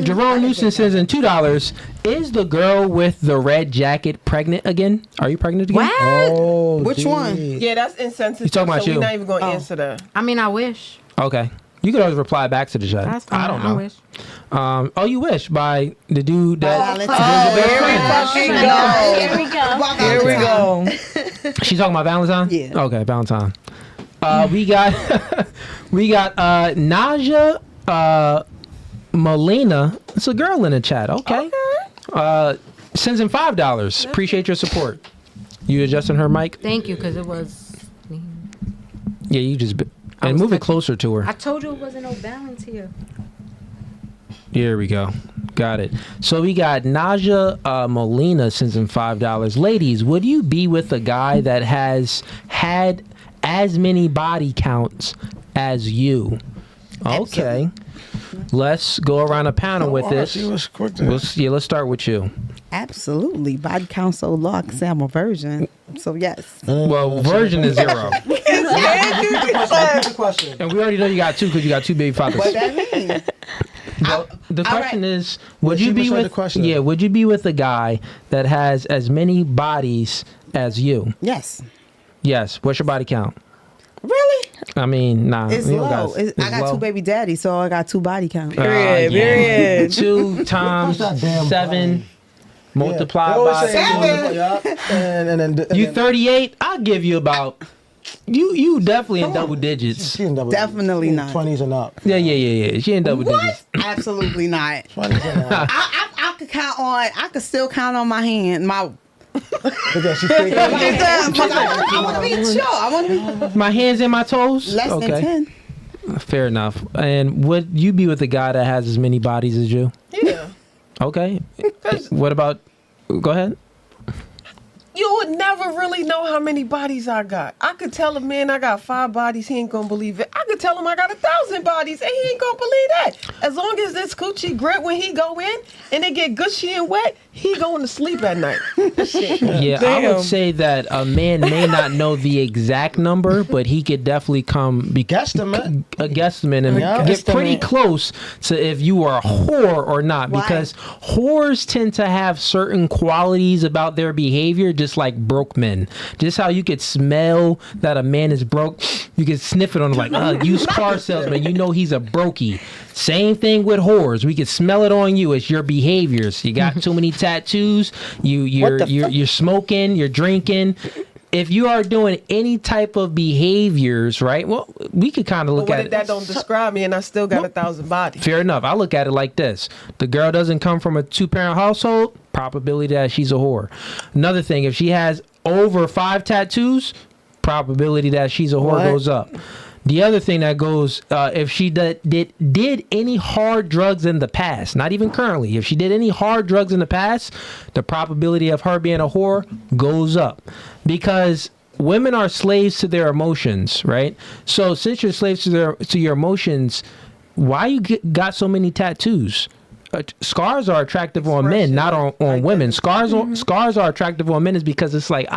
Jerome Newson sends in $2. Is the girl with the red jacket pregnant again? Are you pregnant again?
What?
Oh,
Which one?
Yeah, that's insensitive.
He's talking about
so
you.
We're not even going to answer that.
I mean, I wish.
Okay. You could always reply back to the chat.
That's fine.
I don't know.
I wish.
Oh, you wish by the dude that.
Here we go.
She's talking about Valentine.
Yeah.
Okay, Valentine. We got Naja Molina. It's a girl in the chat. Okay. Sends in $5. Appreciate your support. You adjusting her mic?
Thank you, because it was.
Yeah, you just. And move it closer to her.
I told you it wasn't no balance here.
Here we go. Got it. So we got Naja Molina sends in $5. Ladies, would you be with a guy that has had as many body counts as you? Okay. Let's go around a panel with this. Let's start with you.
Absolutely. Body count so low, I can say I'm a virgin. So yes.
Well, virgin is 0.
Question.
And we already know you got 2 because you got 2 baby fathers.
What that mean?
The question is, would
She
you be
misread the
with?
question.
Yeah, would you be with a guy that has as many bodies as you?
Yes.
Yes. What's your body count?
Really?
I mean, nah.
It's
you don't
low.
got-
I got
low?
2 baby daddies, so I got 2 body counts.
Period.
2 times
That's that damn
7 multiplied by.
And
You 38? I'll give you about. You definitely in double digits.
She in double
Definitely not.
20s and up.
Yeah. She in double digits.
Absolutely not.
20s and up.
I could count on. I could still count on my hand. My.
Because she think-
I want to be sure. I want to be
My hands and my toes.
less than 10.
Fair enough. And would you be with a guy that has as many bodies as you?
Yeah.
Okay. What about? Go ahead.
You would never really know how many bodies I got. I could tell a man I got 5 bodies, he ain't gonna believe it. I could tell him I got 1,000 bodies, and he ain't gonna believe that. As long as this coochie grit when he go in and it get gushy and wet, he going to sleep at night. Shit.
Yeah, I
Damn.
would say that a man may not know the exact number, but he could definitely come
Guesstimate.
a guesstimate and
Yeah.
get pretty
Guesstimate.
close to if you are a whore or not.
Why?
Because whores tend to have certain qualities about their behavior, just like broke men. Just how you could smell that a man is broke, you could sniff it on like used car salesman. You know he's a brokey. Same thing with whores. We could smell it on you. It's your behaviors. You got too many tattoos. You're smoking. You're drinking. If you are doing any type of behaviors, right? Well, we could kind of
But
look
what
at
if
it.
that don't describe me and I still got 1,000 bodies?
Fair enough. I look at it like this: the girl doesn't come from a 2-parent household. Probability that she's a whore. Another thing: if she has over 5 tattoos, probability that she's a whore
What?
goes up. The other thing that goes, if she did any hard drugs in the past, not even currently, if she did any hard drugs in the past, the probability of her being a whore goes up, because women are slaves to their emotions, right? So since you're slaves to your emotions, why you got so many tattoos? Scars are attractive on men, not on women. Scars are attractive on men is because it's like,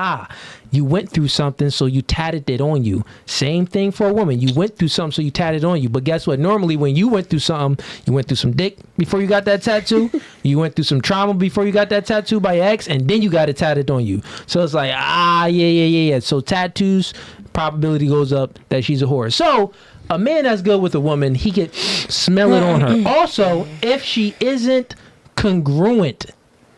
you went through something, so you tatted it on you. Same thing for a woman. You went through something, so you tatted it on you. But guess what? Normally, when you went through something, you went through some dick before you got that tattoo. You went through some trauma before you got that tattoo by your ex, and then you got it tatted on you. So it's like, yeah. So tattoos, probability goes up that she's a whore. So a man that's good with a woman, he could smell it on her. Also, if she isn't congruent,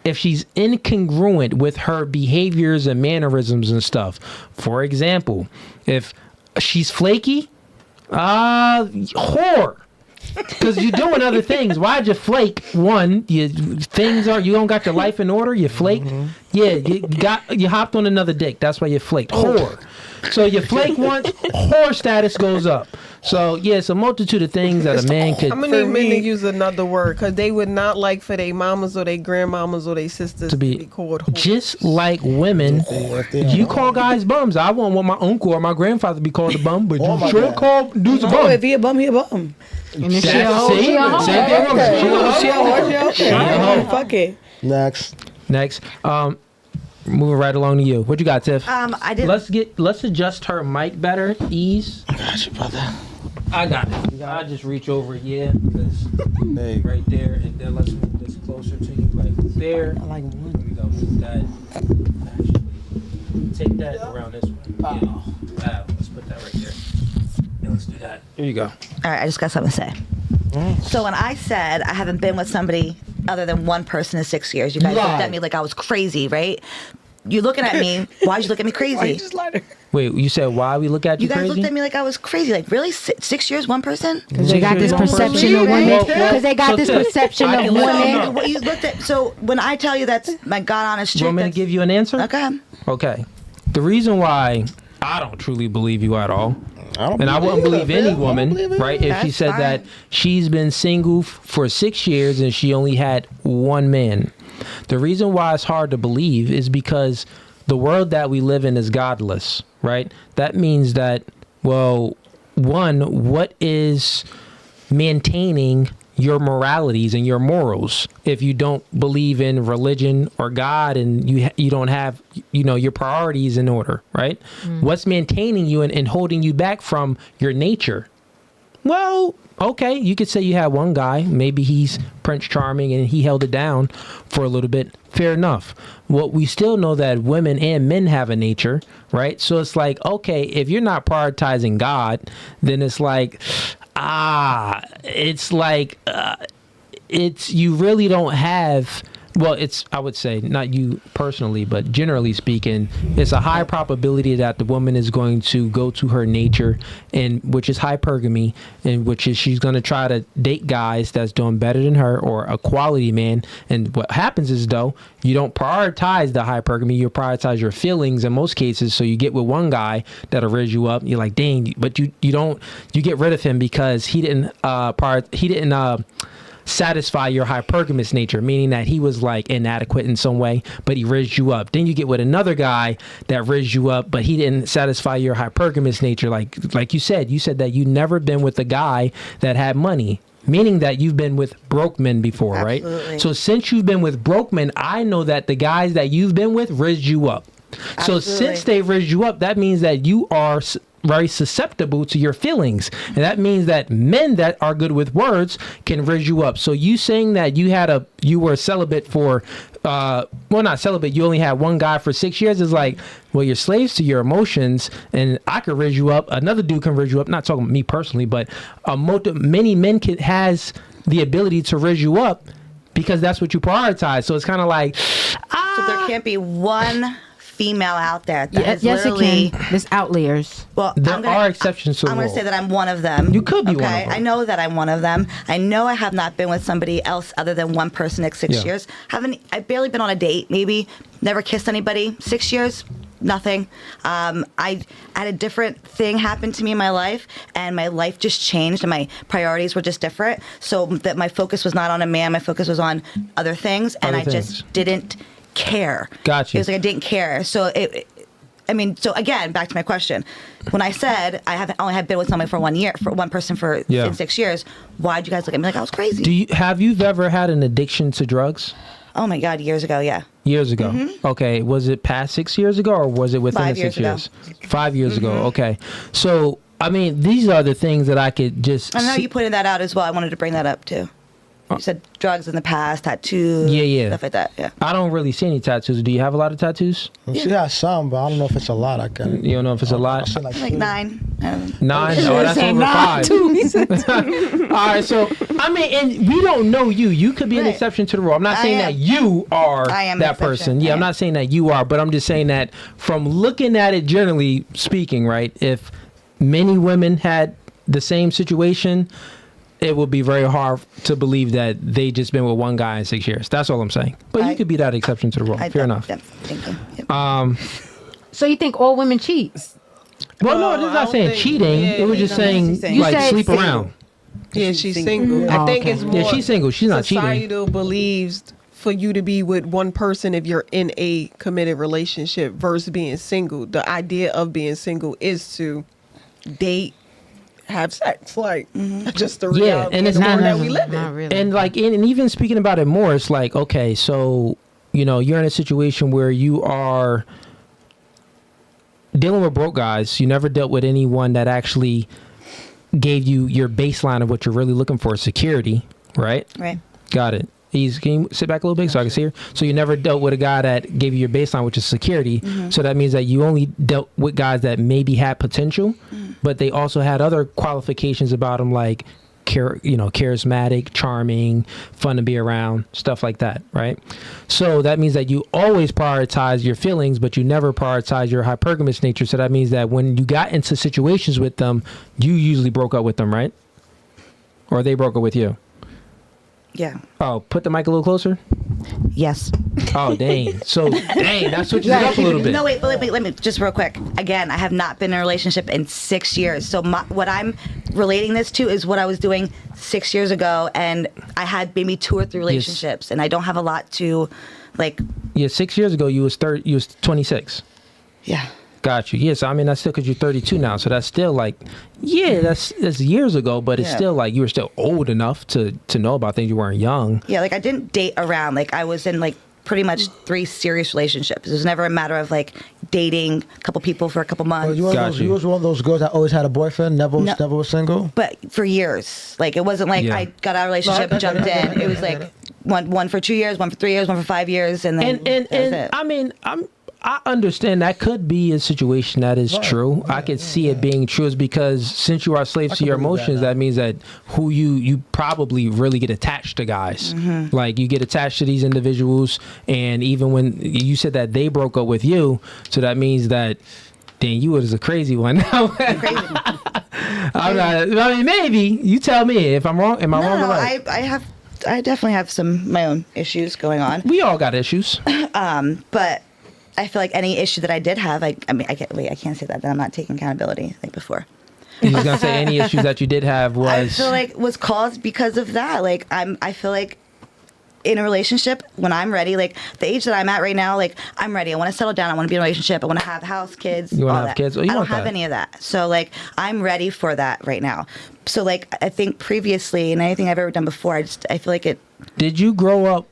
if she's incongruent with her behaviors and mannerisms and stuff. For example, if she's flaky, whore. Because you're doing other things. Why'd you flake? One, you don't got your life in order. You flaked. Yeah, you hopped on another dick. That's why you flaked. Whore. So you flake once, whore status goes up. So yeah, it's a multitude of things that a man could.
I'm gonna need men to use another word because they would not like for their mamas or their grandmamas or their sisters to be called whores.
Just like women, you call guys bums. I won't want my uncle or my grandfather to be called a bum, but you sure call dudes a bum.
Oh, if he a bum, he a bum.
And if she a hoe,
See?
she a hoe.
Same thing with women.
She a whore, she a hoe. Fuck it.
Next.
Moving right along to you. What you got, Tiff?
I did.
Let's adjust her mic better. Ease.
I got you, brother.
I got it. I just reach over, because right there, and then let's move this closer to you, like there.
I like one.
Here we go. Move that. Actually, take that around this way. Yeah. Wow. Let's put that right there. Yeah, let's do that. Here you go.
All right, I just got something to say. So when I said I haven't been with somebody other than one person in 6 years, you guys looked at me like I was crazy, right? You're looking at me. Why'd you look at me
Why you
crazy?
just lied to her?
Wait, you said why we look at you
You guys
crazy?
looked at me like I was crazy. Like, really? 6 years, one person?
Because they got this
One person?
perception of women.
Well,
Because they got
so
this
Tiff,
perception
I
of
can let you
women.
know.
What you looked at. So when I tell you that's my God honest
You
truth,
want me to
that's-
give you an answer?
Okay.
Okay. The reason why I don't truly believe you at all, and I wouldn't believe any woman, right, if she
That's
said
fine.
that she's been single for 6 years and she only had one man. The reason why it's hard to believe is because the world that we live in is godless, right? That means that, well, one, what is maintaining your moralities and your morals if you don't believe in religion or God and you don't have your priorities in order, right? What's maintaining you and holding you back from your nature? Well, okay, you could say you had one guy, maybe he's Prince Charming and he held it down for a little bit. Fair enough. Well, we still know that women and men have a nature, right? So it's like, okay, if you're not prioritizing God, then it's like, you really don't have, well, I would say, not you personally, but generally speaking, it's a high probability that the woman is going to go to her nature, and which is hypergamy, and which is she's going to try to date guys that's doing better than her or a quality man. And what happens is, though, you don't prioritize the hypergamy, you prioritize your feelings in most cases. So you get with one guy that'll raise you up. You're like, dang, but you get rid of him because he didn't satisfy your hypergamous nature, meaning that he was like inadequate in some way, but he raised you up. Then you get with another guy that raised you up, but he didn't satisfy your hypergamous nature. Like you said that you never been with a guy that had money. Meaning that you've been with broke men before,
Absolutely.
right? So since you've been with broke men, I know that the guys that you've been with raised you up. So since they raised you up, that means that you are very susceptible to your feelings. And that means that men that are good with words can raise you up. So you saying that you were celibate for, well, not celibate, you only had one guy for 6 years is like, well, you're slaves to your emotions, and I could raise you up. Another dude can raise you up. Not talking about me personally, but many men has the ability to raise you up because that's what you prioritize. So it's kind of like,
So there can't be one female out there that is
yes, it
literally.
can. There's outliers.
Well,
there are exceptions to the
I'm going
rule.
to say that I'm one of them.
You could be one of
Okay,
them.
I know that I'm one of them. I know I have not been with somebody else other than one person in 6 years. I've barely been on a date, maybe. Never kissed anybody. 6 years, nothing. I had a different thing happen to me in my life, and my life just changed, and my priorities were just different. So that my focus was not on a man. My focus was on other things, and I just didn't care.
Gotcha.
It was like I didn't care. So so again, back to my question. When I said I only had been with somebody for 1 year, for one person in 6 years, why'd you guys look at me like I was crazy?
Have you ever had an addiction to drugs?
Oh my God, years ago, yeah.
Years ago.
Mm-hmm.
Okay. Was it past 6 years ago, or was it within
5
the 6
years
years? 5 years ago.
Mm-hmm.
Okay. So, I mean, these are the things that I could just
I know you pointed that out as well. I wanted to bring that up too. You said drugs in the past, tattoos, stuff like that. Yeah.
I don't really see any tattoos. Do you have a lot of tattoos?
She has some, but I don't know if it's a lot.
You don't know if it's a lot?
I
Like 9.
9? Oh, that's over 5. All right, so, I mean, and we don't know you. You could be an exception to the rule. I'm not saying that you are that person. Yeah, I'm not saying that you are, but I'm just saying that from looking at it generally speaking, right, if many women had the same situation, it would be very hard to believe that they just been with one guy in 6 years. That's all I'm saying. But you could be that exception to the rule. Fair enough.
Thank you. Yep.
So you think all women cheat?
Well, no, this is not saying cheating. It was just saying, like, sleep around.
Yeah, she's single. I think it's more.
Yeah, she's single. She's not cheating.
Societal believes for you to be with one person if you're in a committed relationship versus being single. The idea of being single is to date, have sex, like just the reality
and it's
of the
not
world that we live in.
Not really.
And like, and even speaking about it more, it's like, okay, so you're in a situation where you are dealing with broke guys. You never dealt with anyone that actually gave you your baseline of what you're really looking for, security, right?
Right.
Got it. Can you sit back a little bit so I can see her? So you never dealt with a guy that gave you your baseline, which is security. So that means that you only dealt with guys that maybe had potential, but they also had other qualifications about them, like charismatic, charming, fun to be around, stuff like that, right? So that means that you always prioritize your feelings, but you never prioritize your hypergamous nature. So that means that when you got into situations with them, you usually broke up with them, right? Or they broke up with you.
Yeah.
Oh, put the mic a little closer.
Yes.
Oh, dang. So, that switches it up a little bit.
No, wait, but let me just real quick. Again, I have not been in a relationship in 6 years. So what I'm relating this to is what I was doing 6 years ago, and I had maybe 2 or 3 relationships, and I don't have a lot to, like.
Yeah, 6 years ago you was 26.
Yeah.
Got you. Yes, I mean that's still because you're 32 now, so that's still like, that's years ago, but it's still like you were still old enough to know about things. You weren't young.
Yeah, like I didn't date around. Like I was in like pretty much 3 serious relationships. It was never a matter of like dating a couple people for a couple months.
You was one of those girls that always had a boyfriend, never was single?
But for years. Like it wasn't like I got out of a relationship and jumped in. It was like one for 2 years, one for 3 years, one for 5 years, and then
and
it.
I mean, I understand that could be a situation that is true. I could see it being true is because since you are slaves to your emotions, that means that who you probably really get attached to guys. Like you get attached to these individuals, and even when you said that they broke up with you, so that means that then you was a crazy one.
Crazy.
I'm not, I mean, maybe you tell me if I'm wrong. Am I wrong or right?
I definitely have some my own issues going on.
We all got issues.
But I feel like any issue that I did have, I can't say that. Then I'm not taking accountability like before.
You was gonna say any issues that you did have was.
I feel like was caused because of that. Like I feel like in a relationship, when I'm ready, like the age that I'm at right now, like I'm ready. I want to settle down. I want to be in a relationship. I want to have a house, kids.
You want to have
that.
kids? Oh, you
I don't
want
have
that.
any of that. So like I'm ready for that right now. So like I think previously and anything I've ever done before, I feel like it.
Did you grow up?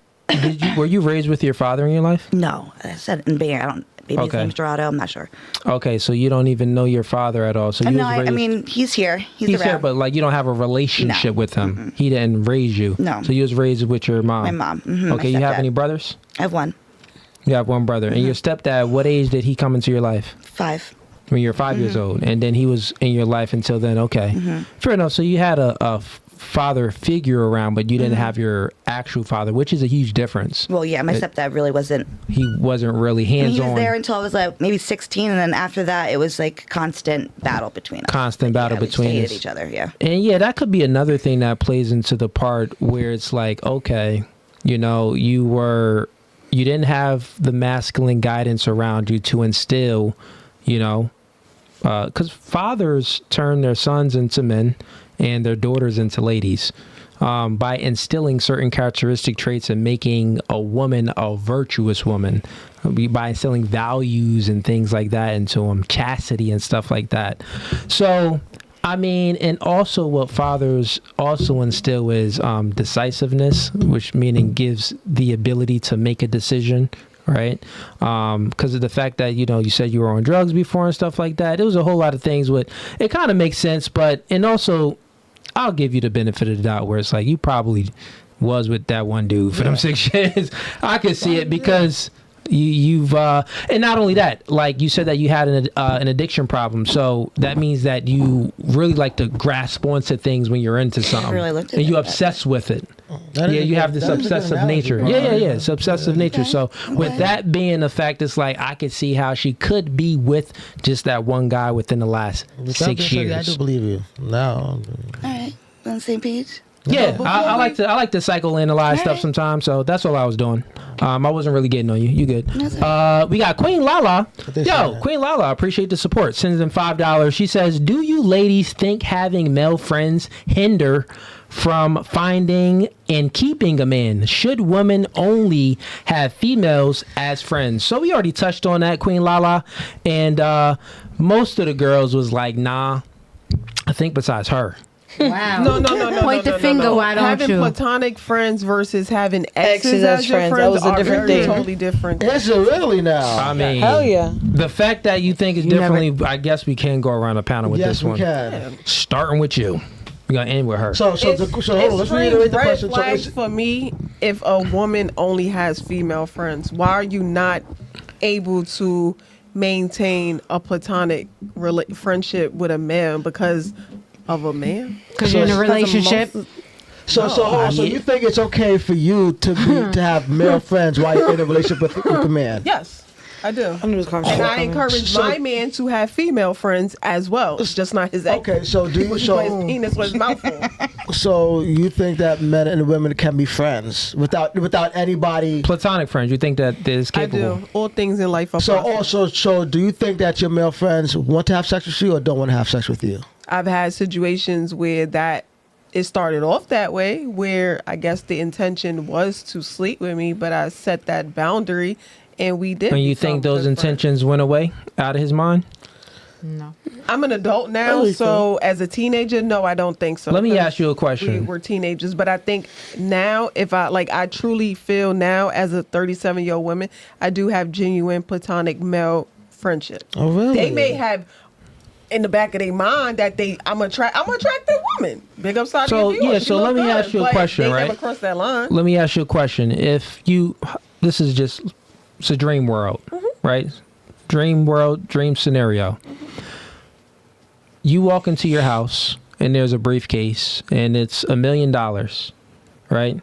Were you raised with your father in your life?
No, I said in Bay Area. I don't. Maybe his name's Dorado. I'm not sure.
Okay, so you don't even know your father at all. So you
No,
was raised,
I mean he's here. He's around.
here, but like you don't have a relationship
No.
with him. He didn't raise you.
No.
So you was raised with your mom.
My mom. Mhm,
Okay,
my
you have
stepdad.
any brothers?
I have one.
You have one brother. And your stepdad, what age did he come into your life?
5.
When you were 5 years old, and then he was in your life until then. Okay, fair enough. So you had a father figure around, but you didn't have your actual father, which is a huge difference.
Well, yeah, my stepdad really wasn't.
He wasn't really
I mean,
hands
he was
on.
there until I was like maybe 16, and then after that, it was like constant battle between us.
Constant battle
we
between
hated
us.
each other. Yeah.
And yeah, that could be another thing that plays into the part where it's like, okay, you know, you didn't have the masculine guidance around you to instill, you know, because fathers turn their sons into men and their daughters into ladies by instilling certain characteristic traits and making a woman a virtuous woman, by instilling values and things like that into them, chastity and stuff like that. So, I mean, and also what fathers also instill is decisiveness, which meaning gives the ability to make a decision, right? Because of the fact that, you know, you said you were on drugs before and stuff like that. It was a whole lot of things with, it kind of makes sense, but, and also I'll give you the benefit of the doubt where it's like you probably was with that one dude for them 6 years. I could see it because you've and not only that, like you said that you had an addiction problem, so that means that you really like to grasp onto things when you're into something,
really looked at
and you
it
obsess with it. You have this obsessive nature. Yeah, it's obsessive nature. So with that being a fact, it's like I could see how she could be with just that one guy within the last 6 years.
I do believe you. No.
All right, on the same page.
Yeah, I like to psychoanalyze stuff sometimes, so that's all I was doing. I wasn't really getting on you. You good? We got Queen Lala. Yo, Queen Lala, appreciate the support. Sends in $5. She says, "Do you ladies think having male friends hinder from finding and keeping a man? Should women only have females as friends?" So we already touched on that, Queen Lala, and most of the girls was like, "Nah." I think besides her.
Wow.
No.
Point the finger, why don't
having
you?
platonic friends versus having exes
as
as your
friends,
friends
that was a
are
different
very
thing.
totally different.
Is it really now?
I mean,
Hell yeah.
the fact that you think is
You never-
differently, I guess we can go around a panel with
Yes,
this
we
one.
can.
Starting with you. We're going to end with her.
So hold on. Let's reiterate the
red
question. So
flags
it's-
for me if a woman only has female friends. Why are you not able to maintain a platonic friendship with a man because of a man?
Because you're in a relationship.
So you think it's okay for you to have male friends while you're in a relationship with a man?
Yes, I do.
I knew this conversation.
And I encourage my man to have female friends as well. It's just not his ex.
Okay, so do you
Put his penis with his mouth full.
so you think that men and women can be friends without anybody?
Platonic friends, you think that is
I
capable?
do. All things in life are
So
possible.
so do you think that your male friends want to have sex with you or don't want to have sex with you?
I've had situations where it started off that way, where I guess the intention was to sleep with me, but I set that boundary and we did.
And you think those intentions went away out of his mind?
No.
I'm an adult now, so as a teenager, no, I don't think so.
Let me
'Cause
ask you a question.
We're teenagers, but I think now, if I truly feel now as a 37-year-old woman, I do have genuine platonic male friendships.
Oh, really?
They may have in the back of their mind that I'm attracted woman. Big upside
So,
of you.
yeah,
She
so
look
let me
good,
ask you a
but
question,
they
right?
never crossed that line.
Let me ask you a question. It's a dream world, right? Dream world, dream scenario. You walk into your house and there's a briefcase and it's $1 million, right?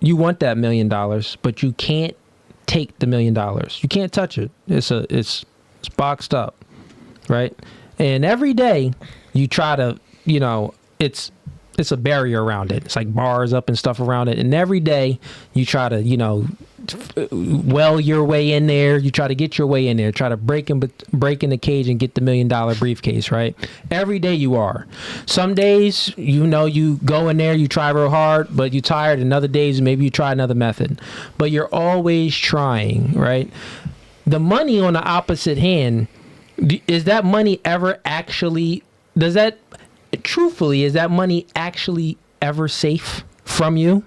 You want that $1 million, but you can't take the $1 million. You can't touch it. It's boxed up, right? And every day you try to, it's a barrier around it. It's like bars up and stuff around it. And every day you try to, well your way in there. You try to get your way in there. Try to break in the cage and get the $1 million briefcase, right? Every day you are. Some days, you go in there, you try real hard, but you're tired. And other days, maybe you try another method. But you're always trying, right? The money on the opposite hand, is that money ever actually, is that money actually ever safe from you?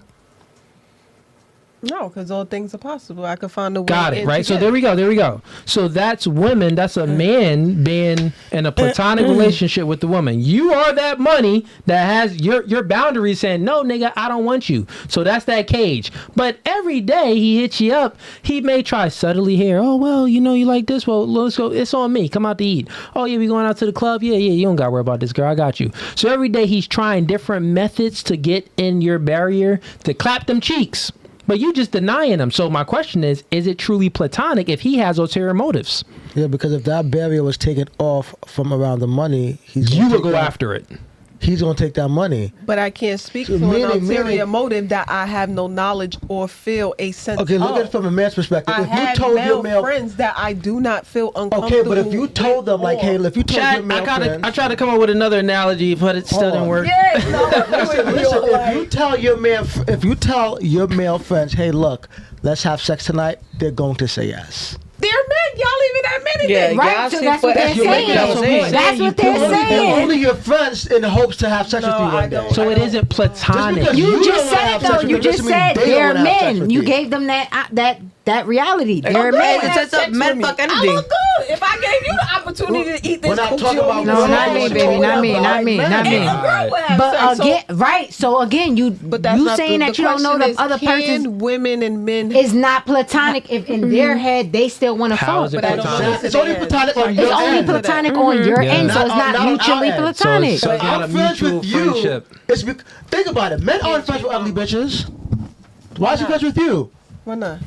No, because all things are possible. I could find a way.
Got it, right? So there we go. So that's women. That's a man being in a platonic relationship with the woman. You are that money that has your boundaries saying, no, nigga, I don't want you. So that's that cage. But every day he hits you up, he may try subtly here. Oh, well, you like this. Well, let's go. It's on me. Come out to eat. Oh, yeah, we going out to the club? Yeah, you don't got to worry about this, girl. I got you. So every day he's trying different methods to get in your barrier, to clap them cheeks. But you just denying him. So my question is it truly platonic if he has ulterior motives?
Yeah, because if that barrier was taken off from around the money,
you would go after it.
He's going to take that money.
But I can't speak to an ulterior motive that I have no knowledge or feel a sense of.
Okay, look at it from a man's perspective.
I have male friends that I do not feel uncomfortable.
Okay, but if you told them, like, hey, if you told your male friends.
I tried to come up with another analogy, but it still didn't work.
Yeah,
listen, if you tell your male friends, hey, look, let's have sex tonight, they're going to say yes.
They're men. Y'all even admitted it.
Right? So that's what they're saying. That's what they're saying.
They're only your friends in the hopes to have sex with you one day.
So it isn't platonic.
You just said it, though. You just said they're men. You gave them that reality. They're men.
It's a men fuck energy.
I look good. If I gave you the opportunity to eat this coochie,
no, not me, baby. Not me. But again, right? So again, you saying that you don't know the other person.
Women and men
is not platonic if in their head they still want to fuck.
It's only platonic on your end.
It's only platonic on your end, so it's not mutually platonic.
So it's not a mutual friendship.
Think about it. Men aren't friends with ugly bitches. Why is he friends with you?
Why not?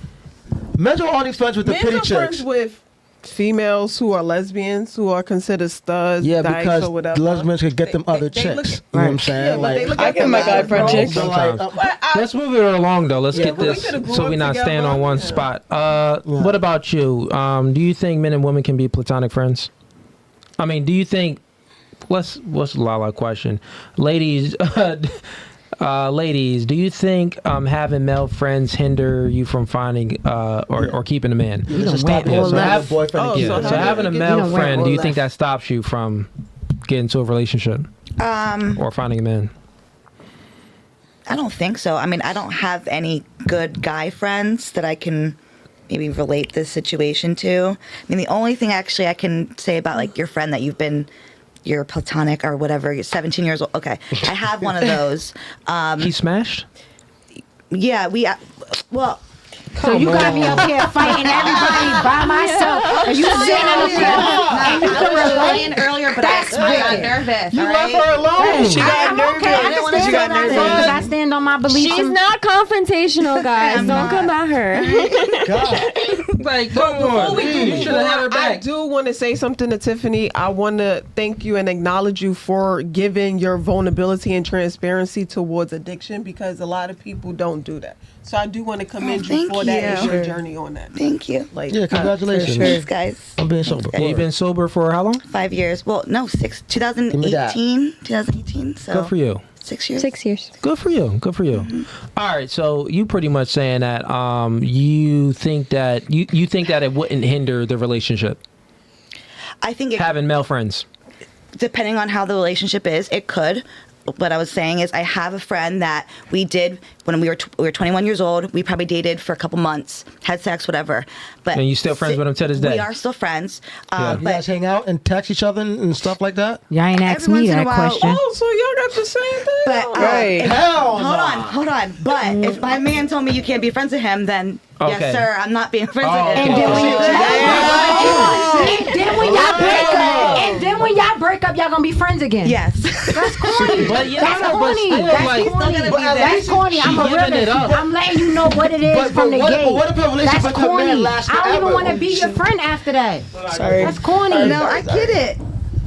Men are only friends with the pretty chicks.
Men are friends with females who are lesbians, who are considered studs,
because
or whatever.
lesbians could get them other chicks. You know what I'm saying?
I get my guy friend chicks.
Let's move it along, though. Let's get this so we're not staying on one spot. What about you? Do you think men and women can be platonic friends? I mean, do you think... What's a Lala question? Ladies... ladies, do you think having male friends hinder you from finding or keeping a man?
So
having a male friend, do you think that stops you from getting to a relationship or finding a man?
I don't think so. I mean, I don't have any good guy friends that I can maybe relate this situation to. I mean, the only thing actually I can say about like your friend that you're platonic or whatever, you're 17 years old. Okay. I have one of those.
He smashed?
Yeah, well...
So you got me up here fighting everybody by myself. And you sitting up here.
I was playing earlier, but I got nervous.
You left her alone.
She got nervous.
She got nervous. Because I stand on my beliefs.
She's not confrontational, guys. Don't come at her.
Like, before we
you should have had her back. I do want to say something to Tiffany. I want to thank you and acknowledge you for giving your vulnerability and transparency towards addiction, because a lot of people don't do that. So I do want to commend you for that and your journey on that.
Thank you.
Congratulations.
Thanks, guys.
I'm being sober.
You've been sober for how long?
5 years. Well, no, 2018. So
good for you.
6 years.
6 years.
Good for you. Mm-hmm. All right, so you pretty much saying that you think that you think that it wouldn't hinder the relationship.
I think
having male friends.
Depending on how the relationship is, it could. What I was saying is I have a friend that we did when we were 21 years old. We probably dated for a couple months, had sex, whatever. But
and you still friends with him to this day?
We are still friends.
You guys hang out and text each other and stuff like that?
Y'all ain't asked me that question.
Oh, so y'all got the same thing?
But, hold on. But if my man told me you can't be friends with him, then yes, sir, I'm not being friends with him.
And then when y'all break up, y'all gonna be friends again.
Yes.
That's corny. That's corny. I'm a realist. I'm letting you know what it is from the gate. That's corny. I don't even want to be your friend after that.
Sorry.
That's corny.
No, I get it.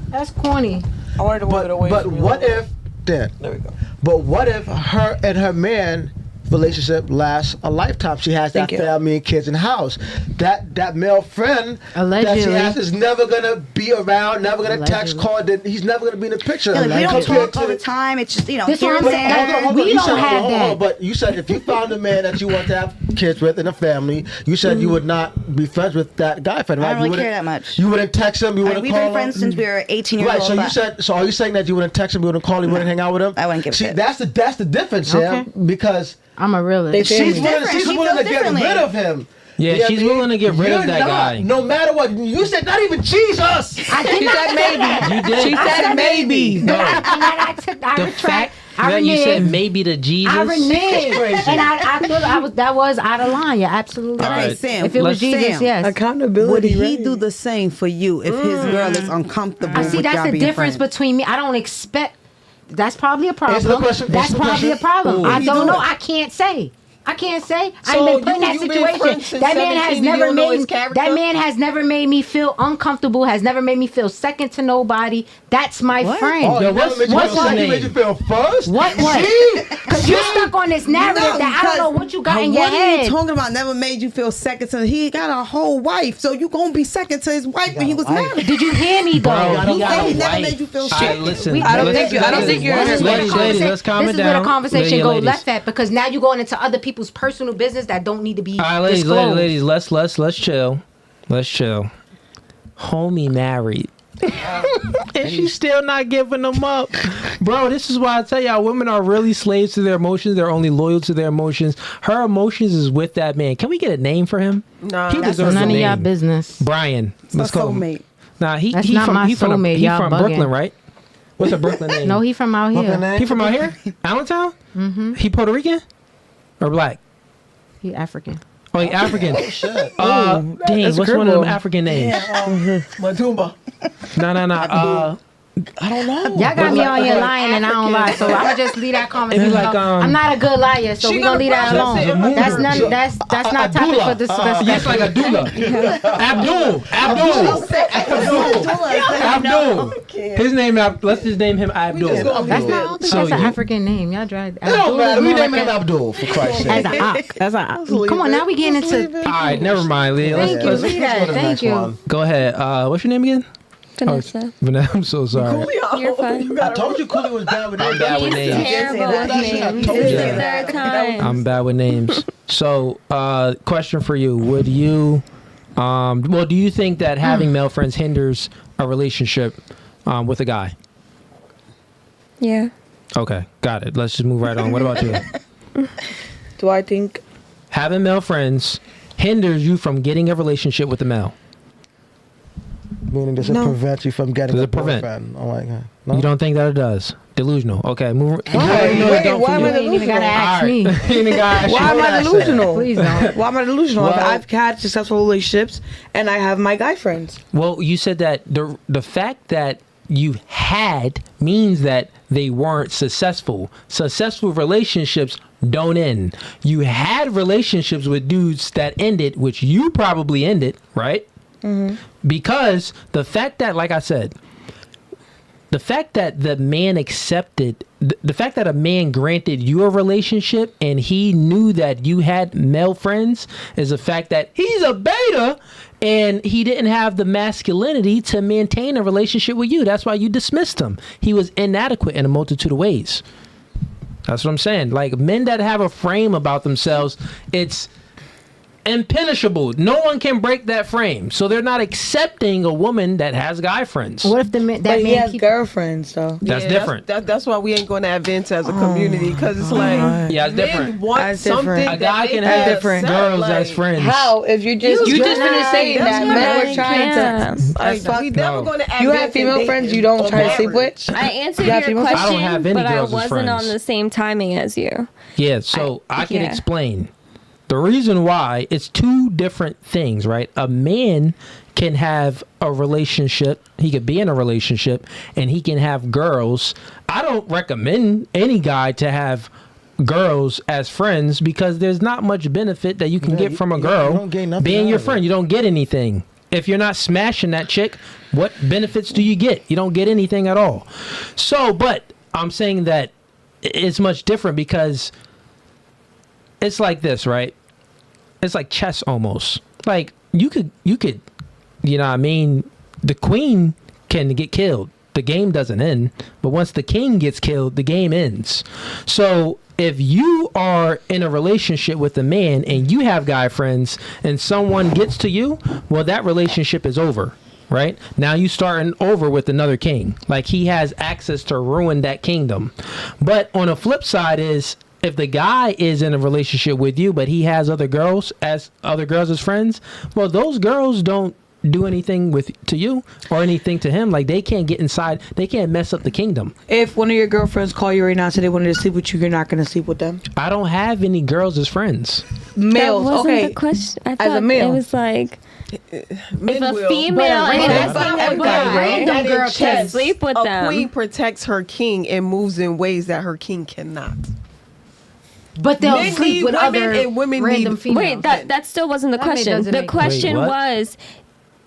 That's corny.
I wanted to move it away.
But what if...
There we go.
But what if her and her man relationship lasts a lifetime. She has that
Thank you.
family and kids in the house. That male friend that
Allegedly.
she has is never gonna be around, never gonna text,
Allegedly.
call. He's never gonna be in the picture.
Yeah, like, we don't
Compared
talk all
to-
the time. It's just, you know,
That's
here
what
and
I'm saying.
there.
Hold on,
We
you
don't
said,
have
hold on,
that.
but you said if you found a man that you want to have kids with and a family, you said you would not be friends with that guy friend, right?
I don't
You
really
wouldn't-
care that much.
You wouldn't text him. You wouldn't
We've
call
been friends
him.
since we were 18 years
Right.
old.
So you
but
said. So are you saying that you wouldn't text him? You wouldn't call him? You wouldn't hang out with him?
I wouldn't give a
See,
shit.
that's the difference,
Okay.
Sam. Because
I'm a realist.
she's
family.
willing,
Different.
she's
She
willing to
feels
get
differently.
rid of him.
Yeah,
You know
she's
what I mean?
willing to get rid of
You're
that
not,
guy.
No matter what. You said not even Jesus.
I did
She
not
said maybe.
You did.
She said maybe.
No.
I
The
retract.
fact
I
that you
reneged.
said maybe to Jesus.
I reneged,
crazy.
and I thought that was out of line. You're absolutely
All
right.
right.
Sam,
If it was
let's-
Jesus,
Sam,
yes.
Accountability.
Would he
right?
do the same for you if his girl is uncomfortable?
I see.
with
That's
y'all
the
being
difference
friends?
between me. I don't expect. That's probably a problem.
Answer the question.
That's
Answer the
probably a
question.
problem.
Ooh.
I
He
don't
do
know.
it.
I can't say. I can't say.
So
I've been put in that
you been
situation.
friends since
That man has
17, you
never
don't know his
made.
character?
That man has never made me feel uncomfortable. Has never made me feel second to nobody. That's my friend.
Oh,
Yo,
he
what's-
never made you
what's
feel
his
second,
name?
Made you feel first?
What?
See?
Because you stuck on this narrative
No,
that I don't know what you got in your
what are you
head.
talking about? Never made you feel second to. He got a whole wife, so you gonna be second to his wife when he was married.
Did you hear me though?
Bro,
He
got
said
a
he never
wife.
made you feel
All right,
shit.
listen.
We-
I don't
let's-
think you're
ladies,
hearing
let's calm
This
it
is where
down.
the conversation goes
Ladies.
left at because now you're going into other people's personal business that don't need to be
All right, ladies,
disclosed.
ladies, let's chill. Let's chill. Homie married. And she's still not giving them up. Bro, this is why I tell y'all women are really slaves to their emotions. They're only loyal to their emotions. Her emotions is with that man. Can we get a name for him?
Nah,
He
that's
deserves
None
a
of y'all
name.
business.
Brian. Let's
My
call him.
soulmate.
Nah, he
That's
he
not
from
my
he from
soulmate.
he
Y'all
from
bugging.
Brooklyn, right? What's a Brooklyn name?
No, he from out
What's her
here.
name?
He from out here? Allentown? Mm-hmm. He Puerto Rican or black?
He African.
Oh, he African.
Shit.
Dang,
that's
what's one of them
criminal.
African names?
Matumba.
No.
I don't know.
Y'all got me on here lying and I don't lie, so I'm gonna just leave that comment.
It'd be like,
I'm not a good liar, so
She
we gonna
gonna
leave that
process it.
alone. That's none. That's not topic for discussion.
Yes, like a doula. Abdul. His name. Let's just name him Abdul.
That's not. I don't think that's an
you-
African name. Y'all tried.
It don't matter. We name
like
him Abdul, for Christ's
as
sake.
an ock. As an ock. Come on, now we getting into.
All right, never mind, Leah.
Thank you.
Let's
Leave that. Thank you.
go ahead. What's your name again?
Vanessa.
Vanessa. I'm so sorry.
You're fine.
I told you Cooley was bad with names.
bad with
He's
names.
terrible with names.
told
This
you
is the
that.
third time.
I'm bad with names. So, question for you: would you, well, do you think that having male friends hinders a relationship with a guy?
Yeah.
Okay, got it. Let's just move right on. What about you?
Do I think?
Having male friends hinders you from getting a relationship with a male.
Meaning, does it
No.
prevent you from getting
Does
a
it prevent?
boyfriend? Oh my God. No?
You don't think that it does? Delusional. Okay, move.
Why?
No,
Wait,
don't
why
for
am
you.
I
You ain't even gotta ask
All
me.
right. You ain't gotta ask
Why
you.
am I delusional?
Please don't.
Why am I delusional?
Well-
I've had successful relationships and I have my guy friends.
Well, you said that the fact that you had means that they weren't successful. Successful relationships don't end. You had relationships with dudes that ended, which you probably ended, right?
Mm-hmm.
Because the fact that, like I said, the fact that the man accepted, the fact that a man granted you a relationship and he knew that you had male friends is the fact that he's a beta and he didn't have the masculinity to maintain a relationship with you. That's why you dismissed him. He was inadequate in a multitude of ways. That's what I'm saying. Like, men that have a frame about themselves, it's impenetrable. No one can break that frame. So they're not accepting a woman that has guy friends.
What if the man, that
But he
man
has
keep,
girlfriends, so.
That's different.
That's why we ain't going to advance as a community because it's like
Yeah, it's
men
different.
want
That's
something
different.
A
that
guy
they
can
can't
have
different.
accept,
girls as
like,
friends.
How? If you just
You
just finished saying
that's
that
what
men
I
were trying to.
Like,
fuck.
we never
No.
going to
You have female friends you don't try to sleep with?
I answered
Yeah,
your
female- I
question,
don't have any
but I
girls as
wasn't
friends.
on the same timing as you.
Yeah, so I can
yeah.
explain. The reason why, it's two different things, right? A man can have a relationship, he could be in a relationship, and he can have girls. I don't recommend any guy to have girls as friends because there's not much benefit that you can get from a
you
girl
don't gain nothing
being
out
your
of it.
friend. You don't get anything. If you're not smashing that chick, what benefits do you get? You don't get anything at all. So, but I'm saying that it's much different because it's like this, right? It's like chess almost. Like you could, you know what I mean? The queen can get killed. The game doesn't end. But once the king gets killed, the game ends. So if you are in a relationship with a man and you have guy friends and someone gets to you, well, that relationship is over. Right? Now you starting over with another king. Like he has access to ruin that kingdom. But on the flip side is if the guy is in a relationship with you, but he has other girls as friends, well, those girls don't do anything to you or anything to him. Like they can't get inside. They can't mess up the kingdom.
If one of your girlfriends call you right now and say they wanted to sleep with you, you're not going to sleep with them?
I don't have any girls as friends.
Males,
that wasn't
okay.
the question. I
As
thought
a male.
it was like
Men
if a
will.
female is asking a
Random
guy
girl
to
can
sleep with
a
them.
queen protects her king and moves in ways that her king cannot.
But they'll
Men
sleep
need
with
women
other
and women
random
need-
females.
Wait, that still wasn't the
That
question.
doesn't
The
make-
question
Wait, what?
was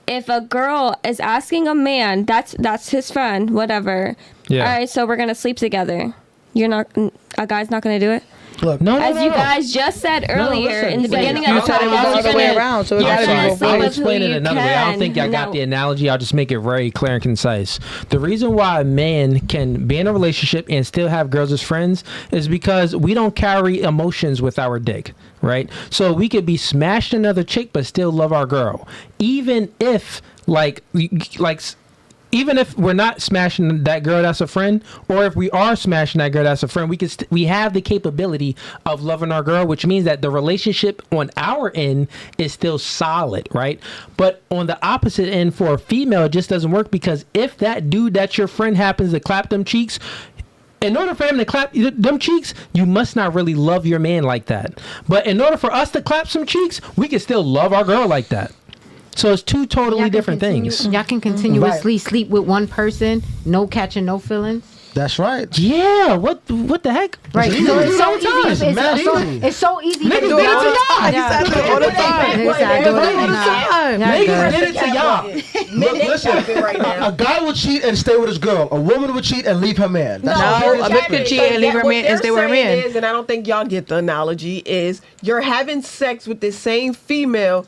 if a girl is asking a man, that's his friend, whatever.
Yeah.
All right, so we're gonna sleep together. A guy's not gonna do it.
Look,
No,
As you guys just said earlier
listen,
in the
wait,
beginning
you
of the
said it was
podcast,
the
you're
other way
gonna-
around, so it
you're
gotta be
gonna
both
sleep
I'll
with
explain
who
it
you
another way. I don't think I got
No.
the analogy. I'll just make it very clear and concise. The reason why a man can be in a relationship and still have girls as friends is because we don't carry emotions with our dick, right? So we could be smashed another chick but still love our girl. Even if even if we're not smashing that girl that's a friend, or if we are smashing that girl that's a friend, we have the capability of loving our girl, which means that the relationship on our end is still solid, right? But on the opposite end, for a female, it just doesn't work, because if that dude that's your friend happens to clap them cheeks, in order for him to clap them cheeks, you must not really love your man like that. But in order for us to clap some cheeks, we can still love our girl like that. So it's two totally different things.
Y'all can continuously sleep with one person, no catching, no feelings.
that's right.
Yeah, what the heck?
Right. So it's so easy.
It's mad easy.
It's so easy.
Niggas
to
do it to y'all.
I do it all the time.
Niggas say, I do it all the time.
Niggas did it to y'all.
Look, listen. A guy will cheat and stay with his girl. A woman would cheat and leave her man. That's
No,
how it
a
is.
bitch could cheat and leave her man and stay with her man.
Is, and I don't think y'all get the analogy, is you're having sex with the same female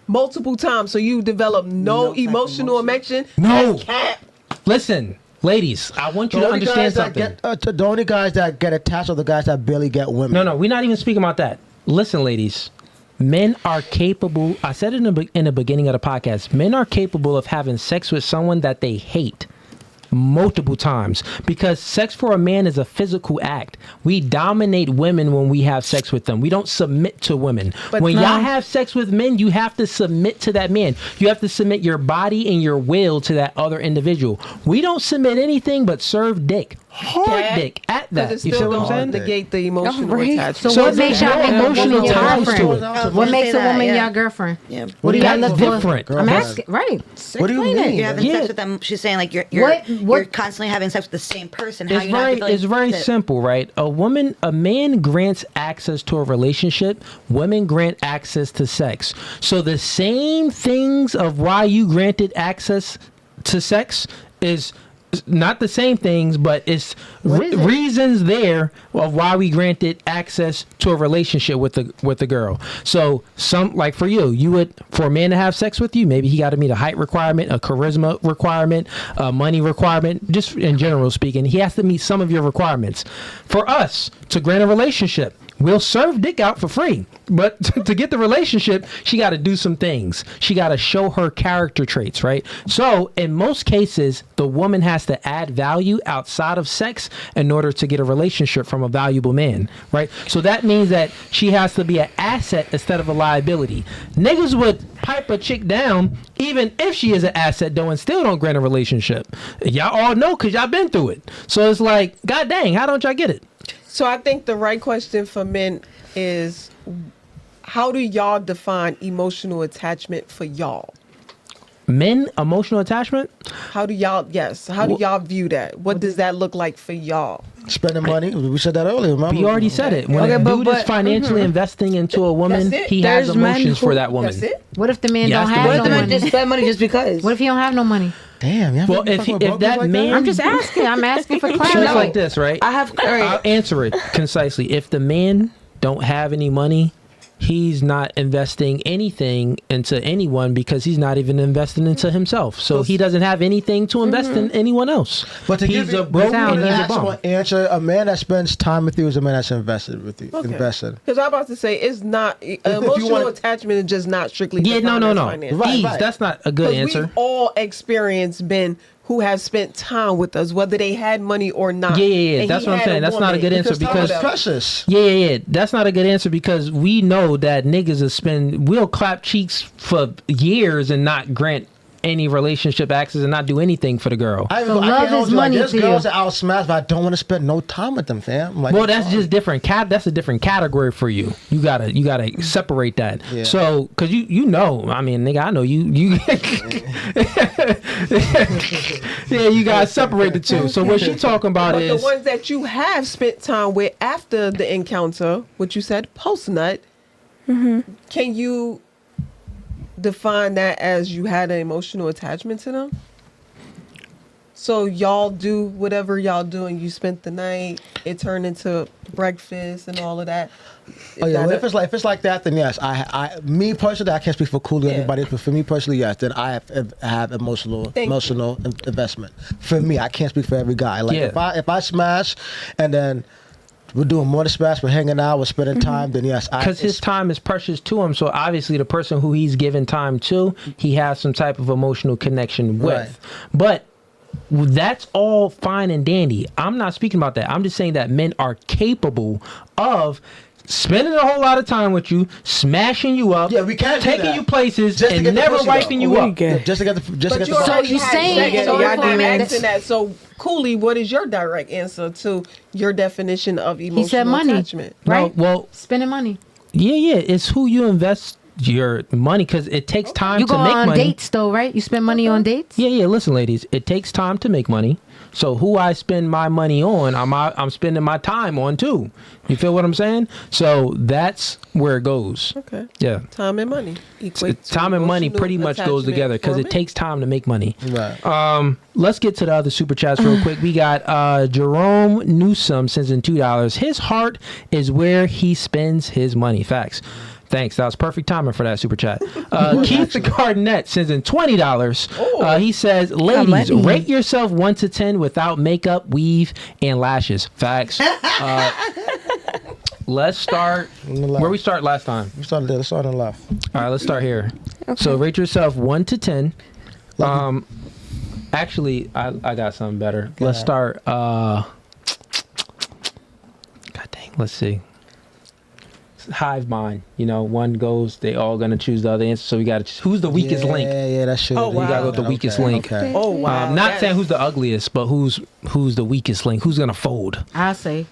multiple times, so you develop no emotional connection.
No.
That's cap.
Listen, ladies, I want you to understand something.
The only guys that get attached are the guys that barely get women.
No, we're not even speaking about that. Listen, ladies, men are capable. I said it in the beginning of the podcast. Men are capable of having sex with someone that they hate multiple times, because sex for a man is a physical act. We dominate women when we have sex with them. We don't submit to women.
But
when
no.
y'all have sex with men, you have to submit to that man. You have to submit your body and your will to that other individual. We don't submit anything but serve dick. Hard dick at that.
Because
You
it
see
still
what I'm saying?
don't negate the emotional
right.
attachment.
So what makes y'all
there's
make
no
a woman
emotional
your
ties to
girlfriend?
it.
What makes a woman
yeah.
your girlfriend?
Yeah.
What do y'all
That's
look for?
different.
I'm asking. Right.
What do you
Explain it.
mean?
You're having
Yeah.
sex with them. She's saying like you're
What-
constantly having sex with the same person. How
It's
you not
very,
feeling
it's very
that-
simple, right? A man grants access to a relationship. Women grant access to sex. So the same things of why you granted access to sex is not the same things, but it's
What is it?
reasons there of why we granted access to a relationship with the girl. So like for you would, for a man to have sex with you, maybe he got to meet a height requirement, a charisma requirement, a money requirement. Just in general speaking, he has to meet some of your requirements. For us to grant a relationship, we'll serve dick out for free, but to get the relationship, she got to do some things. She got to show her character traits, right? So in most cases, the woman has to add value outside of sex in order to get a relationship from a valuable man, right? So that means that she has to be an asset instead of a liability. Niggas would pipe a chick down even if she is an asset though, and still don't grant a relationship. Y'all all know because y'all been through it. So it's like, god dang, how don't y'all get it?
So I think the right question for men is, how do y'all define emotional attachment for y'all?
Men, emotional attachment?
How do y'all view that? What does that look like for y'all?
Spending money. We said that earlier. Remember?
We already said it. When
Okay,
a
but-
dude is
but-
financially investing into a woman,
That's it.
he has
There's men
emotions
who-
for that woman.
That's it?
What if the man
Yeah,
don't
that's the
have
way
no
What if the man
money?
just spend money just because?
What if he don't have no money?
Damn. Yeah.
Well, if that man,
I'm just asking. I'm asking for
so
clarity.
it's like this, right?
I have.
I'll answer it concisely. If the man don't have any money, he's not investing anything into anyone because he's not even investing into himself. So he doesn't have anything to invest in anyone else.
But to
he's
give you
a broke and he's a
actual
bum.
answer, a man that spends time with you is a man that's invested with you. Invested.
Because I'm about to say it's not emotional attachment is just not strictly.
Yeah, no.
Finance.
Right. That's not a good answer.
We've all experienced men who have spent time with us, whether they had money or not.
Yeah.
And
That's
he
what I'm
had
saying. That's not a good answer because
it's precious.
Yeah. That's not a good answer because we know that niggas we'll clap cheeks for years and not grant any relationship access and not do anything for the girl.
Love is money
There's
to
girls
you.
that I'll smash, but I don't want to spend no time with them, fam. Like,
Well, that's just different. That's a different category for you. You gotta separate that.
Yeah.
So, cause you know, I mean, nigga, I know you. Yeah, you gotta separate the two. So what she talking about
But
is
the ones that you have spent time with after the encounter, what you said post nut. Can you define that as you had an emotional attachment to them? So y'all do whatever y'all do, and you spent the night. It turned into breakfast and all of that.
Oh yeah, well, if it's like that, then yes. Me personally, I can't speak for Cooley or anybody, but for me personally, yes. Then I have emotional investment. For me, I can't speak for every guy. Like if I smash, and then we're doing more than smash, we're hanging out, we're spending time, then yes.
because his time is precious to him. So obviously, the person who he's giving time to, he has some type of emotional connection with.
Right.
But that's all fine and dandy. I'm not speaking about that. I'm just saying that men are capable of spending a whole lot of time with you, smashing you up,
we can't do
taking
that.
you places,
Just to
and
get the
never
pussy,
wiping
though.
you up.
Just to get the
But you
body.
already
you're
had
saying
sex,
in
so
order
y'all
for
not
men
asking that. So Cooley, what is your direct answer to your definition of emotional
He said money,
attachment?
right?
No, well,
Spending money.
yeah, it's who you invest your money because it takes time
You
to
go
make
on
money.
dates though, right? You spend money on dates.
Yeah. Listen, ladies, it takes time to make money. So who I spend my money on, I'm spending my time on too. You feel what I'm saying? So that's where it goes.
Okay.
Yeah.
Time and money equate. to
Time and money
emotional
pretty much goes
attachment
together because
for
it
men.
takes time to make money.
Right.
Let's get to the other super chats real quick. We got Jerome Newsom sends in $2. His heart is where he spends his money. Facts. Thanks. That was perfect timing for that super chat. Keith the Garnett sends in $20. He says, ladies, rate yourself 1 to 10 without makeup, weave, and lashes. Facts. Let's start where we start last time.
Let's start on the left.
All right, let's start here. So rate yourself 1 to 10. Actually, I got something better. Let's start. God dang. Let's see. Hive mind. You know, one goes, they all gonna choose the other answer. So we got to. Who's the weakest link?
Yeah, that shit.
Oh,
We gotta go
wow.
with the weakest link.
Okay.
Oh wow!
Not
Yes.
saying who's the ugliest, but who's the weakest link. Who's gonna fold?
I'll say.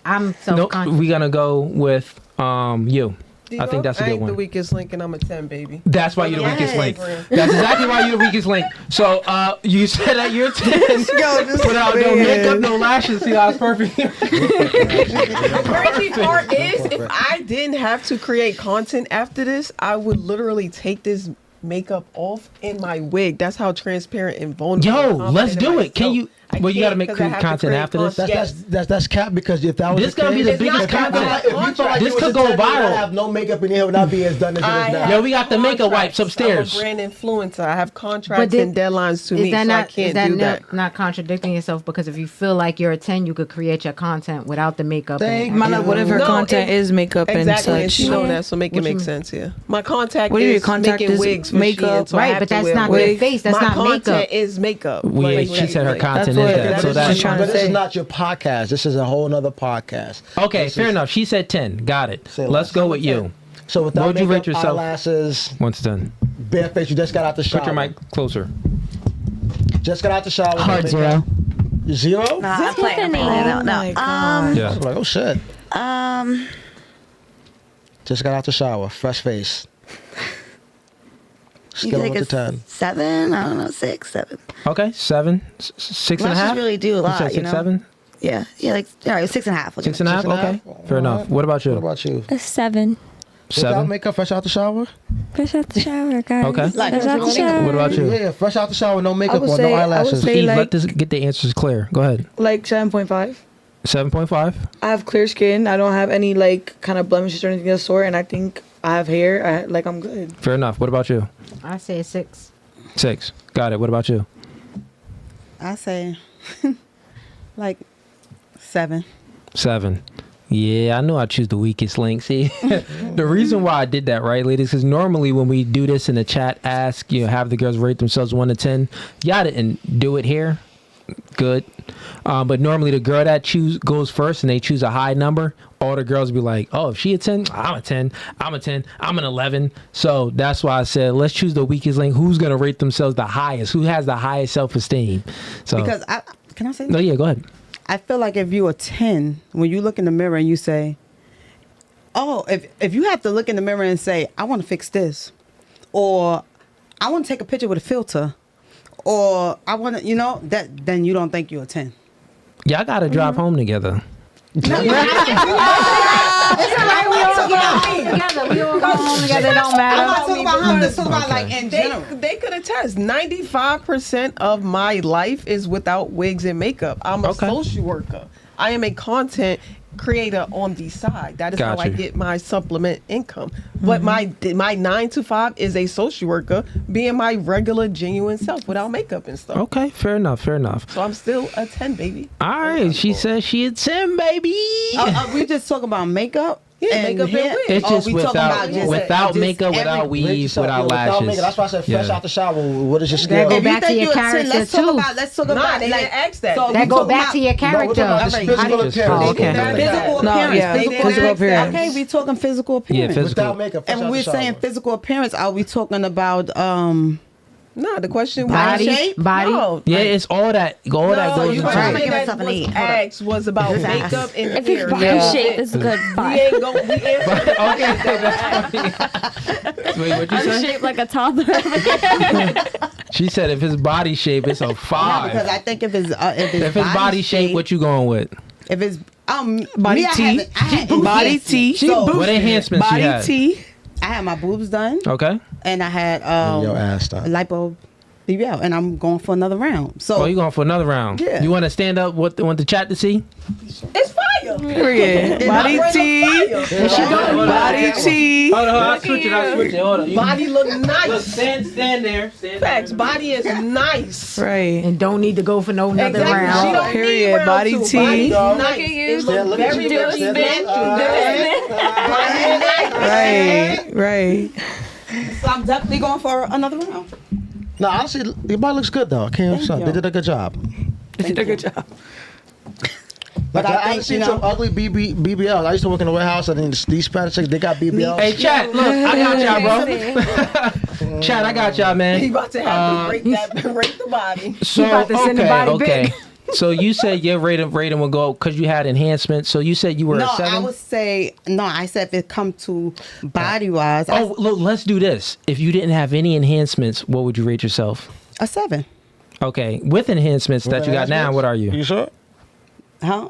I'm
No,
self-conscious.
we gonna go with you. I think that's a
I
good
ain't the
one.
weakest link, and I'm a 10, baby.
That's why you're the
Yes.
weakest link. That's exactly why you're the weakest link. So you said that you're 10 without no makeup, no lashes. See, that's perfect.
The crazy part is, if I didn't have to create content after this, I would literally take this makeup off in my wig. That's how transparent and vulnerable.
Yo,
and confident
let's
in
do it. Can
myself.
you?
I
Well, you got to
can't
make
'cause I have to
content
create
after this.
content.
That's cap because if that was
This gonna be the
It's
biggest
not cap,
content.
it's
If you felt like
This
you was
could
a
go
10, you
viral.
would have no makeup in here would not be as done as it
I
is now.
have
Yo, we got the makeup wipes
contracts.
upstairs.
I'm a brand influencer. I have contracts
But
and deadlines to
Is
meet,
that
so I
not
can't
is that
do
not,
that.
not contradicting yourself? Because if you feel like you're a 10, you could create your content without the makeup.
Thank
and
you.
What if her
No,
content is makeup
Exactly, and
and
she
such?
know that, so make it
What you
make
mean?
sense here. My contact
What do you mean,
is
contact
making
is
wigs for
makeup?
Shein, so I
Right,
have
but
to
that's
wear
not
wigs.
their face. That's
My
not
content
makeup.
is makeup.
Yeah, she said her content is
what-
that.
that's
So
what
that's
she's trying to
But this is
say.
not your podcast. This is a whole nother podcast.
okay.
This
Fair
is-
enough. She said 10. Got it.
Say
Let's
less.
go with you.
So without
What would you
makeup,
rate yourself?
eyelashes,
Once done.
bare face, you just got out the shower.
Put your mic closer.
Just got out the shower.
Hard
no
zero.
makeup. Zero?
Nah, I'm playing. I'm playing. No,
Oh my
no.
God.
Yeah.
I'm like, oh shit.
Um,
Just got out the shower. Fresh face.
you
Scale
think
1 to
it's
10.
7? I don't know, 6, 7.
Okay. 7, 6 and a
Lashes
half.
really do a
You
lot,
said
you
6,
know?
7,
Yeah, like all right, 6.5.
6 and a half.
6 and a
Okay.
half?
Fair enough. What about you?
What about you?
A 7.
Without
7.
makeup, fresh out the shower?
Fresh out the shower, guys.
Okay.
Fresh out the shower.
What about you?
Yeah, fresh out the shower, no makeup
would
on,
say-
no
I would
eyelashes.
say-
Steve,
like-
let this get the answers clear. Go ahead.
Like 7.5.
7.5.
I have clear skin. I don't have any like kind of blemishes or anything of the sort, and I think I have hair. I'm good.
Fair enough. What about you?
I say a 6.
6. Got it. What about you?
I say like 7.
7. Yeah, I knew I'd choose the weakest link. See, the reason why I did that, right, ladies, because normally when we do this in the chat, have the girls rate themselves 1 to 10. Y'all didn't do it here. Good. But normally the girl that goes first and they choose a high number, all the girls be like, oh, if she a 10, I'm a 10. I'm a 10. I'm an 11. So that's why I said, let's choose the weakest link. Who's going to rate themselves the highest? Who has the highest self-esteem? So
Because can I say that?
No, yeah, go ahead.
I feel like if you're a 10, when you look in the mirror and you say, oh, if you have to look in the mirror and say, I want to fix this, or I want to take a picture with a filter, or I want to, then you don't think you're a 10.
Y'all got to drive home together.
It's all right. We all go home together. We all go home together. It don't matter.
I'm not talking about home. I'm talking about like in general.
They could attest. 95% of my life is without wigs and makeup. I'm a social worker. I am a content creator on the side. That is how I get my supplement income. But my 9 to 5 is a social worker, being my regular, genuine self without makeup and stuff.
Okay, fair enough.
So I'm still a 10, baby.
All right, she says she a 10, baby.
We just talking about makeup.
Yeah, makeup and wig.
It's just
we talking about
without makeup, without weave, without lashes.
Makeup. That's why I said fresh out the shower. What is your skill?
That go
If you
back to
think
your
you're a 10,
character
let's
too.
talk about
They didn't ask that.
So
That
we
go
talking
back
about-
to your character.
All right.
Physical appearance.
Physical appearance.
Physical appearance.
Okay, we talking physical appearance.
Yeah, physical.
Without makeup. fresh
And
out
we're
the shower.
saying physical appearance. Are we talking about
No, the question
Body,
was
shape?
body.
No,
Yeah, it's all that. All that goes
the
into
question
it.
Give
that
yourself an
was
8.
asked was about makeup and
If your
hair.
body shape is good,
We
5.
ain't go. We answered.
Okay, that's funny. Wait, what'd you
I'm
say?
shaped like a toddler.
She said if his body shape, it's a
No,
5.
because I think if his
If his body shape, what you going with?
if it's
Body
me, I
T.
haven't- I had
Body
enhancements.
T.
So,
What enhancements she
Body
had?
T.
I had my boobs done,
Okay.
and I had
Your ass stuff.
lipo BBL, and I'm going for another round. So
Oh, you going for another round?
Yeah.
You want to stand up? Want the chat to see?
It's fire.
Period. Body T. Body T.
Hold on, I'll switch it. Hold on.
Body look nice.
Stand there.
Facts. Body is nice.
Right.
And don't need to go for no another
Exactly. She
round.
don't
Period.
need round
Body
two.
T.
Body
Look
nice.
at you.
It look
Look at
very,
you.
very
Stand
substantial.
Right.
So I'm definitely going for another round.
No, honestly, your body looks good though. They did a good job.
They did a good job.
Like
I
I
think,
haven't seen some ugly BBLs. I used to work in the warehouse, and then these Spanish chicks, they got BBLs.
Hey, chat. Look, I got y'all, bro. Chat, I got y'all, man.
He about to have to rate the body.
So
about to send the body
okay. So you said your rating will go because you had enhancements. So you said you were
No,
a 7.
I would say no. I said if it come to body wise,
Oh, look, let's do this. If you didn't have any enhancements, what would you rate yourself?
a 7.
Okay, with enhancements that you got now, what are you?
You sure?
Huh?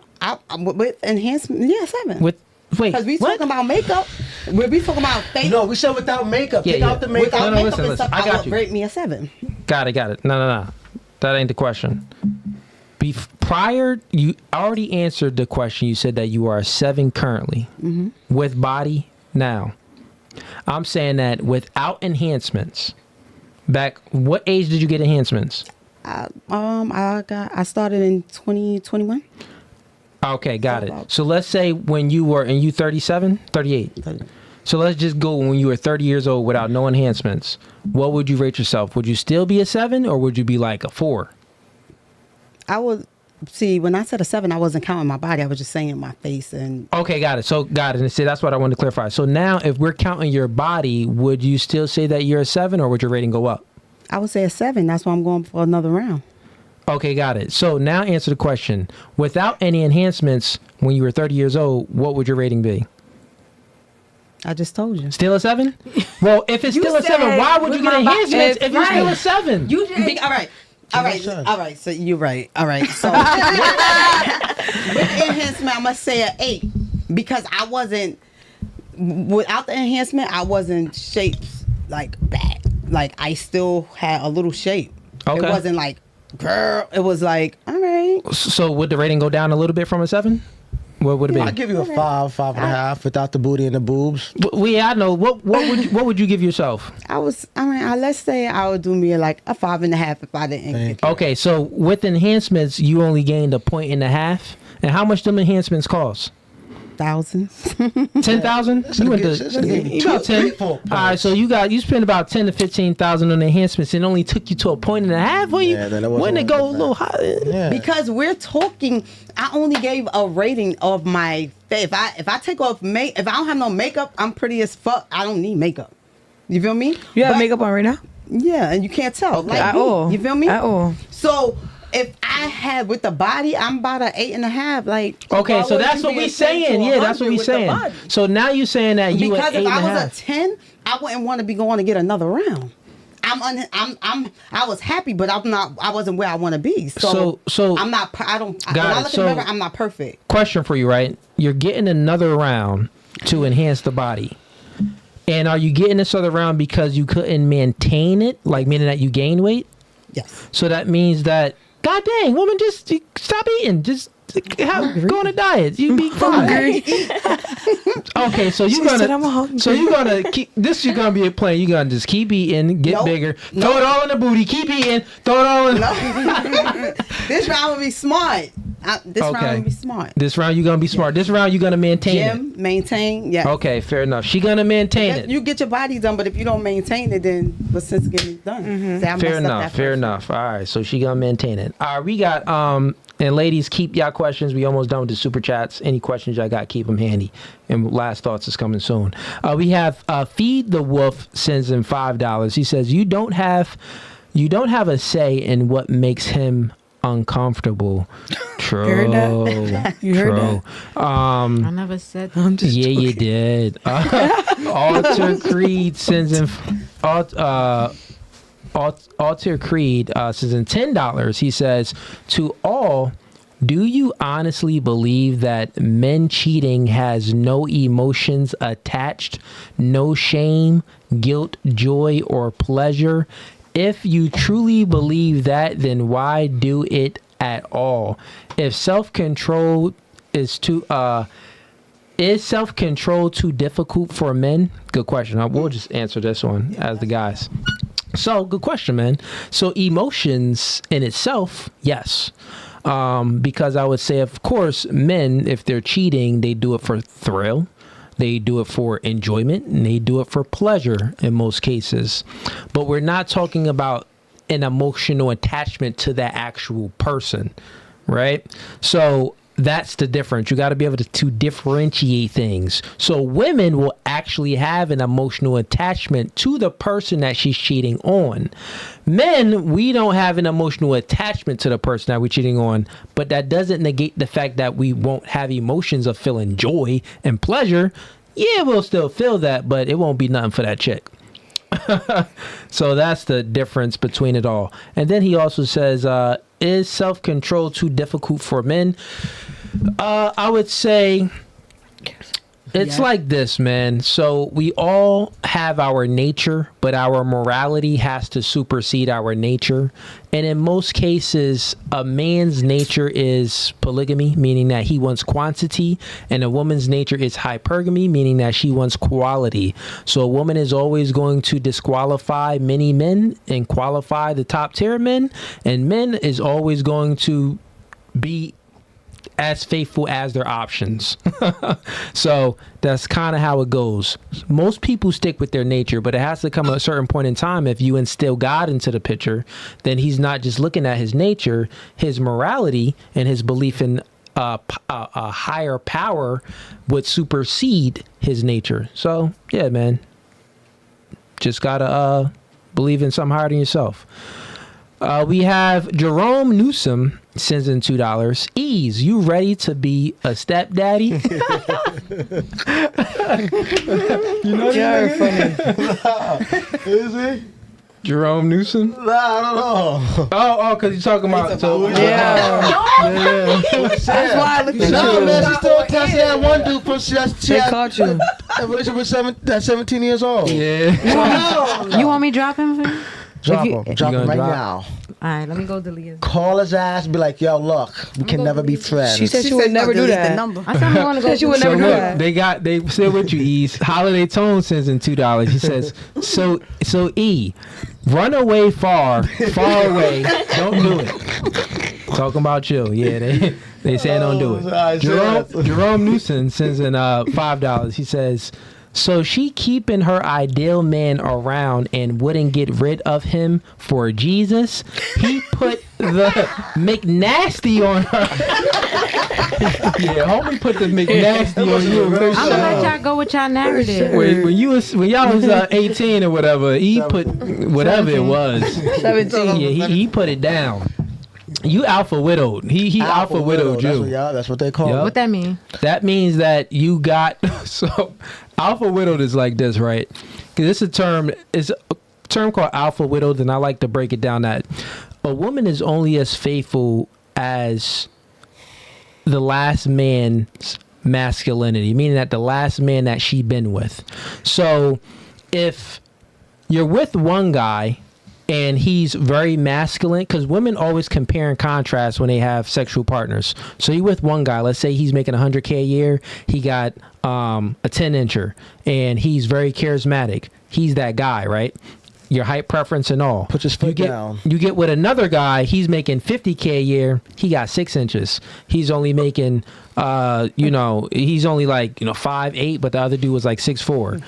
With enhancement, yeah, 7.
Wait,
Because we
what?
talking about makeup. We talking about face.
No, we said without makeup.
Yeah,
Take
yeah.
out the makeup.
Without
No,
makeup
listen,
and
listen.
stuff,
I got
would
you.
rate me a 7.
Got it. No. That ain't the question. Prior, you already answered the question. You said that you are a 7 currently with body now. I'm saying that without enhancements. Back, what age did you get enhancements?
I started in 2021.
Okay, got it. So let's say when you were, and you 37, 38. So let's just go when you were 30 years old without no enhancements. What would you rate yourself? Would you still be a 7 or would you be like a 4?
I would see when I said a 7, I wasn't counting my body. I was just saying my face and
Okay, got it. So got it. And see, that's what I wanted to clarify. So now if we're counting your body, would you still say that you're a 7 or would your rating go up?
I would say a 7. That's why I'm going for another round.
Okay, got it. So now answer the question. Without any enhancements, when you were 30 years old, what would your rating be?
I just told you.
Still a 7? Well, if it's still a 7, why would you get enhancements if you're still a 7?
You just, all right. So you're right. All right. So with enhancement, I must say an 8 because I wasn't without the enhancement. I wasn't shaped like bad. Like I still had a little shape.
Okay.
It wasn't like girl, it was like, all right.
So would the rating go down a little bit from a 7? What would it be?
I'd give you a 5, 5.5 without the booty and the boobs.
I know. What would you give yourself?
Let's say I would do me like a 5.5 if I didn't get
Okay, so with enhancements, you only gained a 1.5. And how much them enhancements cost?
thousands.
10,000? You went to about 10. All right, so you spent about 10 to 15,000 on enhancements, and it only took you to a 1.5. Wouldn't it go a little higher?
Yeah.
Because we're talking. I only gave a rating of my face. If I take off if I don't have no makeup, I'm pretty as fuck. I don't need makeup. You feel me?
You have makeup on right now?
Yeah, and you can't tell. Like
at
me.
all.
You feel me?
At all.
So if I had with the body, I'm about an 8.5. Like
okay, so that's what we saying. Yeah, that's what we saying. So now you saying that you
because if I was a
8.5.
10, I wouldn't want to be going to get another round. I was happy, but I wasn't where I want to be. So I'm not. I don't. When I look in the mirror, I'm not perfect.
Question for you, right? You're getting another round to enhance the body. And are you getting this other round because you couldn't maintain it? Like, meaning that you gained weight?
Yes.
So that means that, god dang, woman, just stop eating. Just go on a diet. You be fine. Okay, so you're gonna keep this. You're gonna be a plan. You're gonna just keep eating, get bigger, throw it all in the booty, keep eating, throw it all in.
This round will be smart. This round will be smart.
This round you're gonna be smart. This round you're gonna maintain
maintain. Yeah.
Okay, fair enough. She gonna maintain it.
You get your body done, but if you don't maintain it, then what's sense getting it done?
Mm-hmm. Fair enough. All right, so she gonna maintain it. All right, we got and ladies, keep y'all questions. We almost done with the super chats. Any questions y'all got, keep them handy. And last thoughts is coming soon. We have Feed the Wolf sends in $5. He says you don't have a say in what makes him uncomfortable. True.
You heard that? You heard that?
I never said that.
Yeah, you did. Alter Creed sends in Alter Creed says in $10. He says, to all, do you honestly believe that men cheating has no emotions attached, no shame, guilt, joy, or pleasure? If you truly believe that, then why do it at all? If self-control is self-control too difficult for men? Good question. We'll just answer this one as the guys. So, good question, man. So, emotions in itself, yes. Because I would say, of course, men, if they're cheating, they do it for thrill. They do it for enjoyment, and they do it for pleasure in most cases. But we're not talking about an emotional attachment to that actual person, right? So that's the difference. You got to be able to differentiate things. So women will actually have an emotional attachment to the person that she's cheating on. Men, we don't have an emotional attachment to the person that we're cheating on, but that doesn't negate the fact that we won't have emotions of feeling joy and pleasure. Yeah, we'll still feel that, but it won't be nothing for that chick. So that's the difference between it all. And then he also says, is self-control too difficult for men? I would say it's like this, man. So we all have our nature, but our morality has to supersede our nature. And in most cases, a man's nature is polygamy, meaning that he wants quantity, and a woman's nature is hypergamy, meaning that she wants quality. So a woman is always going to disqualify many men and qualify the top tier men, and men is always going to be as faithful as their options. So that's kind of how it goes. Most people stick with their nature, but it has to come at a certain point in time. If you instill God into the picture, then he's not just looking at his nature, his morality and his belief in a higher power would supersede his nature. So yeah, man, just gotta believe in something higher than yourself. We have Jerome Newsom sends in $2. Ease, you ready to be a stepdaddy?
You know you're funny.
Is he?
Jerome Newsom?
Nah, I don't know.
Oh, because you're talking about...
Yeah.
That's
why I looked at
no,
you.
man, she still testing that one dude from
They caught you.
a relationship with 17 years old.
Yeah.
You want me to drop him for you?
Drop
you-
him. Drop
You
him
gonna
right
drop?
now.
All right, let me go delete it.
Call his ass. Be like, yo, look, we can never be friends.
She said she would never do
The
that.
number.
I said I'm going to go.
She would
So
never do
look,
that.
they still with you, E's. Holiday Tone sends in $2. He says, so E, run away far away. Don't do it. Talking about you. Yeah, they saying don't do it. Jerome Newsom sends in $5. He says, so she keeping her ideal man around and wouldn't get rid of him for Jesus. He put the McNasty on her. Yeah, homie put the McNasty on you.
I'm gonna let y'all go with y'all narrative.
When y'all was 18 or whatever, he put whatever it was.
17.
Yeah, he put it down. You alpha widowed. He alpha widowed you.
That's what they call
Yup.
it.
What that mean?
That means that you got so alpha widowed is like this, right? Because it's a term called alpha widowed, and I like to break it down that a woman is only as faithful as the last man's masculinity, meaning that the last man that she been with. So if you're with one guy and he's very masculine, because women always compare and contrast when they have sexual partners. So you with one guy, let's say he's making $100K a year, he got a 10-incher, and he's very charismatic. He's that guy, right? Your height preference and all.
Put your foot down.
You get with another guy, he's making $50K a year, he got 6 inches. He's only making, he's only like, 5'8", but the other dude was like 6'4".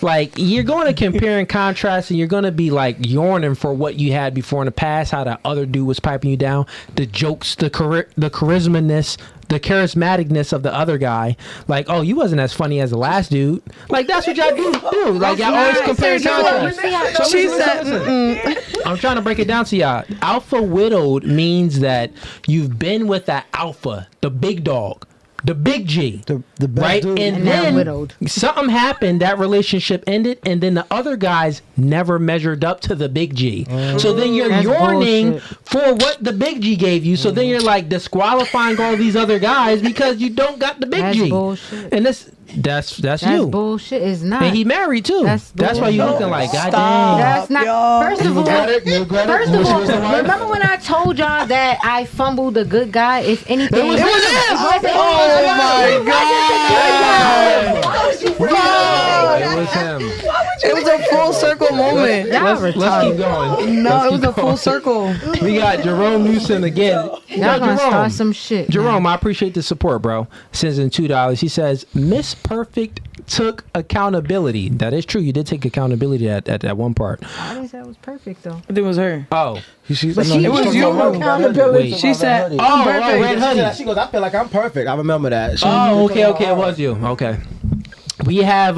Like, you're going to compare and contrast, and you're going to be like yearning for what you had before in the past, how that other dude was piping you down, the jokes, the charisma-ness, the charismaticness of the other guy. Like, oh, you wasn't as funny as the last dude. Like, that's what y'all do. Like, y'all always compare and contrast.
She said,
I'm trying to break it down to y'all. Alpha widowed means that you've been with that alpha, the big dog, the big G,
The best
right?
dude.
And
now
then
widowed.
something happened, that relationship ended, and then the other guys never measured up to the big G. So then you're
That's
yearning
bullshit.
for what the big G gave you. So then you're like disqualifying all these other guys because you don't got the big
That's
G.
bullshit.
And that's
That's
you.
Bullshit. It's not.
And he married too.
That's
That's why you looking like, God
Stop.
damn.
That's not.
Yo.
First of all,
First
First of all, remember when I told y'all that I fumbled a good guy? If anything,
It was him.
Oh
my
It was him.
it was a full circle moment.
Let's keep going.
No,
Let's
it was
keep
a full
going.
circle.
We got Jerome Newsom again.
Y'all gonna start some shit. man.
Jerome, I appreciate the support, bro. Sends in $2. He says, Miss Perfect took accountability. That is true. You did take accountability at that one part.
I didn't say it was perfect though.
It was her.
Oh.
It
was you.
Wait.
She said,
Oh,
I'm perfect.
Red Hoodie.
She goes, I feel like I'm perfect. I remember that.
Oh, okay, it was you. Okay. We have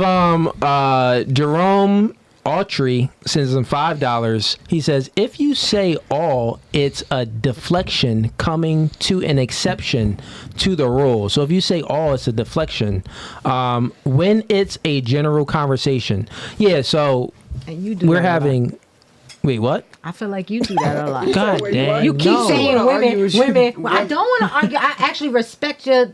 Jerome Autry sends him $5. He says, if you say all, it's a deflection coming to an exception to the rule. So if you say all, it's a deflection. When it's a general conversation. Yeah, so
And you do.
we're
that a lot.
having... Wait, what?
I feel like you do that a lot.
God damn.
You keep
no.
saying
wanna argue with you.
women. Well, I don't want to argue. I actually respect your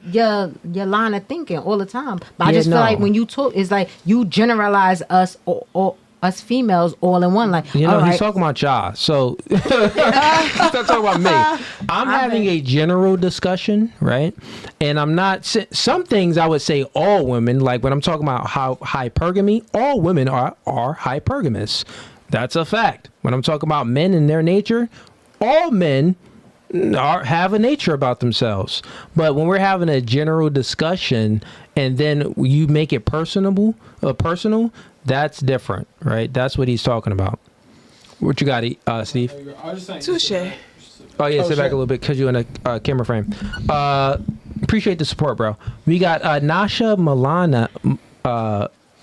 line of thinking all the time. But I
Yeah,
just feel
no.
like when you talk, it's like you generalize us or us females all in one. Like,
You know,
all right,
he's talking about y'all. So he's not talking about me. I'm having a general discussion, right? And I'm not some things I would say all women, like when I'm talking about how hypergamy, all women are hypergamous. That's a fact. When I'm talking about men and their nature, all men have a nature about themselves. But when we're having a general discussion and then you make it personal, that's different, right? That's what he's talking about. What you got, Steve?
I was just saying.
Touche.
Oh yeah, sit back a little bit because you're in a camera frame. Appreciate the support, bro. We got Nasha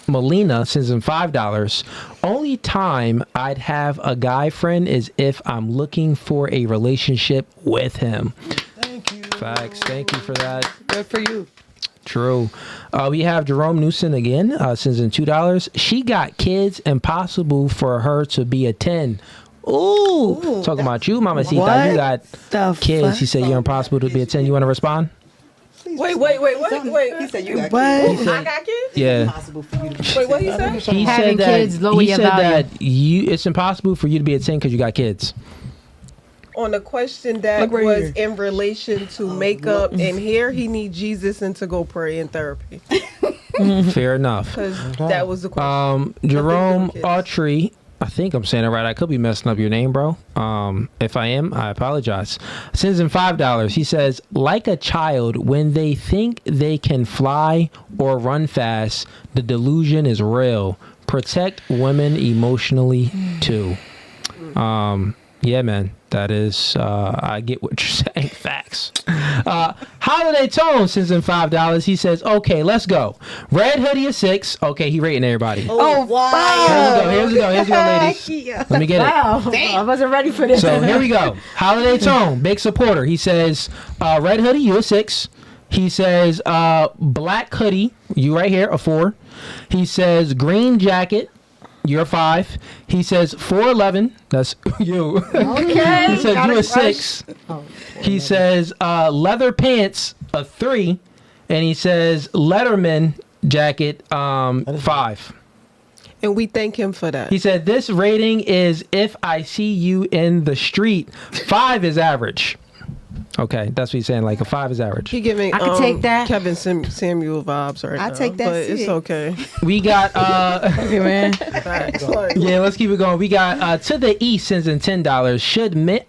Molina sends him $5. Only time I'd have a guy friend is if I'm looking for a relationship with him.
Thank you.
Facts. Thank you for that.
Good for you.
True. We have Jerome Newsom again. Sends in $2. She got kids. Impossible for her to be a 10. Ooh. Talking about you, Mama Sita. You got
The
kids.
fuck?
He said you're impossible to be a 10. You want to respond?
Wait. What?
He said you got
What?
kids.
I got kids?
Yeah.
Impossible for you to
Wait, what he said?
He
Having
said that
kids lower
he
your
said
value.
that it's impossible for you to be a 10 because you got kids.
On the question that
Look right
was
here.
in relation to makeup and hair, he need Jesus and to go pray in therapy.
Fair enough.
Because that was the question.
Jerome
kids.
Autry, I think I'm saying it right. I could be messing up your name, bro. If I am, I apologize. Sends him $5. He says, like a child, when they think they can fly or run fast, the delusion is real. Protect women emotionally too. Yeah, man. That is, I get what you're saying. Facts. Holiday Tone sends him $5. He says, okay, let's go. Red hoodie is 6. Okay, he rating everybody.
Oh, wow.
Here's we go, ladies. Let me get it.
Wow. I wasn't ready for this.
So here we go. Holiday Tone, big supporter. He says, red hoodie, you a 6. He says, black hoodie, you right here, a 4. He says, green jacket, you're a 5. He says 4'11". That's you.
Okay.
He says you a 6. He says leather pants a 3, and he says Letterman jacket 5.
And we thank him for that.
He said this rating is if I see you in the street. 5 is average. Okay, that's what he's saying. Like a 5 is average.
He giving
I could take that.
Kevin Samuel vibes right now.
I take that
but it's
shit.
okay.
We got
Okay, man.
yeah, let's keep it going. We got to the East sends in $10.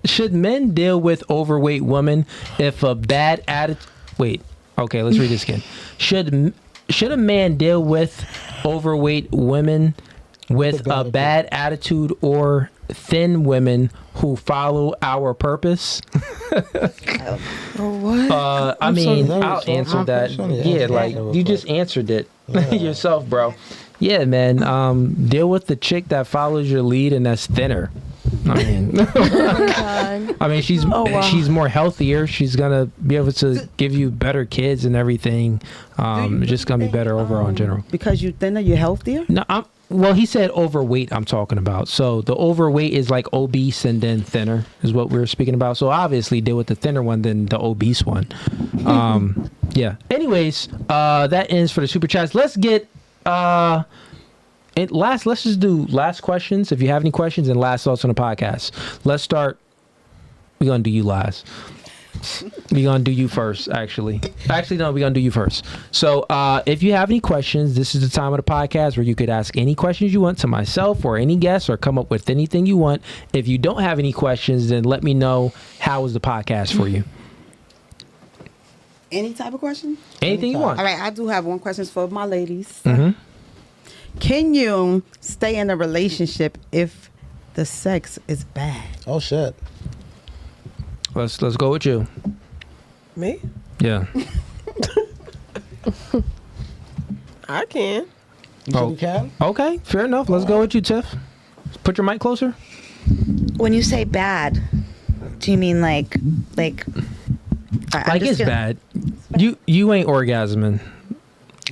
Should men deal with overweight women if a bad attitude? Wait, okay, let's read this again. Should a man deal with overweight women with a bad attitude or thin women who follow our purpose?
What?
I mean,
sorry.
I'll answer that.
Yeah,
Yeah, like you just answered it yourself, bro. Yeah, man. Deal with the chick that follows your lead and that's thinner. I mean, I mean, she's more healthier. She's gonna be able to give you better kids and everything. It's just gonna be better overall in general.
Because you thinner, you're healthier?
No, well, he said overweight. I'm talking about. So the overweight is like obese and then thinner is what we were speaking about. So obviously deal with the thinner one than the obese one. Yeah. Anyways, that ends for the super chats. Let's get let's just do last questions. If you have any questions and last thoughts on the podcast, let's start. We're gonna do you last. We're gonna do you first, actually. No, we're gonna do you first. So if you have any questions, this is the time of the podcast where you could ask any questions you want to myself or any guest or come up with anything you want. If you don't have any questions, then let me know how was the podcast for you.
Any type of question?
Anything you want.
All right, I do have one question for my ladies.
Mm-hmm.
Can you stay in a relationship if the sex is bad?
Oh shit.
Let's go with you.
Me?
Yeah.
I can.
You think you can?
Okay, fair enough. Let's go with you, Tiff. Put your mic closer.
When you say bad, do you mean like?
Like it's bad. You ain't orgasming.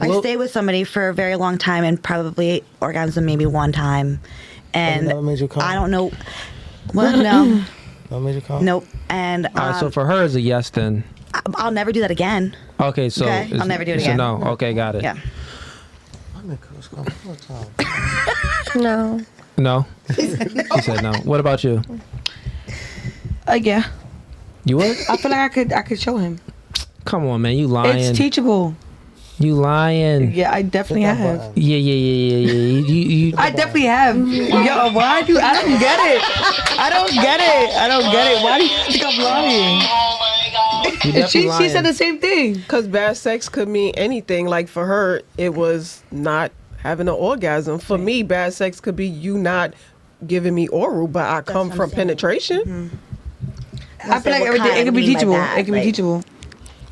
I stay with somebody for a very long time and probably orgasm maybe one time, and
never made you come?
I don't know. Well, no,
That made you come?
nope. And
All right, so for her, it's a yes then.
I'll never do that again.
Okay, so
Okay, I'll never do it
it's
again.
a no. Okay, got it.
Yeah.
No.
No. She said no. What about you?
Yeah.
You would?
I feel like I could show him.
Come on, man. You lying.
It's teachable.
You lying.
Yeah, I definitely have.
Yeah. You
I definitely have. Yo, why do I don't get it? I don't get it. Why do you think I'm lying?
you definitely
She said the same thing.
Because bad sex could mean anything. Like for her, it was not having an orgasm. For me, bad sex could be you not giving me oral, but I come from penetration.
Mm-hmm. I feel like everything it can be teachable. It can be teachable.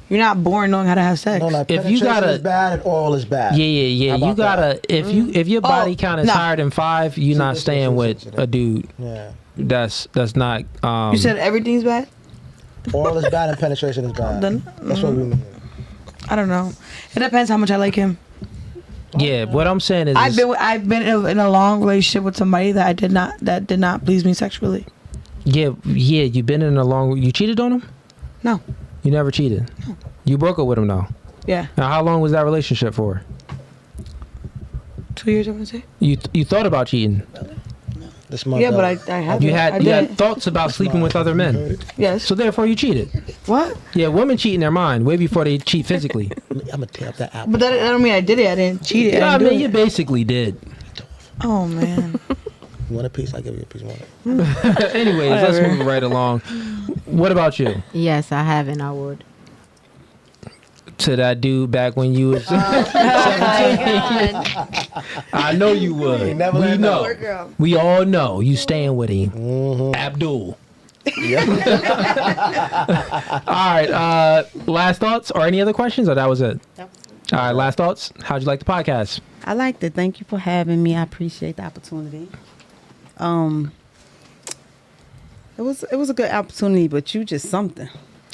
You're not born knowing how to have sex.
No, like
If you
penetration
gotta-
is bad and oral is bad.
Yeah.
How
You
about
gotta if your body count is
no.
higher than 5, you're not staying with a dude.
Yeah.
That's not.
You said everything's bad?
Oral is bad and penetration is bad.
Then,
That's what we mean.
I don't know. It depends how much I like him.
Yeah, what I'm saying is
I've been in a long relationship with somebody that did not please me sexually.
yeah. You've been in a long. You cheated on him?
No.
You never cheated. You broke up with him though.
Yeah.
Now, how long was that relationship for?
2 years, I'm gonna say.
You thought about cheating.
This month.
Yeah, but I haven't.
You
I
had
didn't.
thoughts about sleeping with other men.
Yes.
So therefore, you cheated.
What?
Yeah, women cheat in their mind way before they cheat physically.
I'm gonna tear up that apple.
But that don't mean I did it. I didn't cheat it.
Yeah, I
didn't do
mean, you
it.
basically did.
Oh man.
You want a piece? I give you a piece. Want it?
Anyways, let's
Whatever.
move right along. What about you?
Yes, I have, and I would.
To that dude back when you was 17. I know you would.
never
We
let
know.
go.
We all know you staying with him. Abdul. All right. Last thoughts or any other questions, or that was it? All right. Last thoughts. How'd you like the podcast?
I liked it. Thank you for having me. I appreciate the opportunity. It was a good opportunity, but you just something.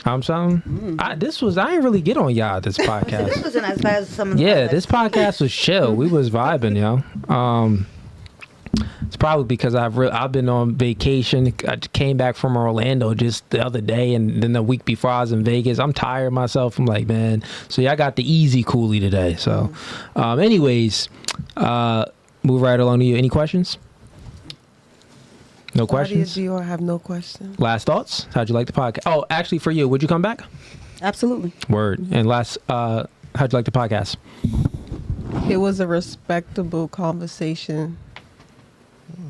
I'm something. I ain't really get on y'all this podcast.
This wasn't as bad as some of the
Yeah,
others.
this podcast was chill. We was vibing, yo. It's probably because I've been on vacation. I came back from Orlando just the other day, and then the week before I was in Vegas. I'm tired myself. I'm like, man. So yeah, I got the easy Cooley today. So, anyways, move right along to you. Any questions? No questions.
Do you have no questions?
Last thoughts? How'd you like the podcast? Oh, actually, for you, would you come back?
Absolutely.
Word. And how'd you like the podcast?
It was a respectable conversation.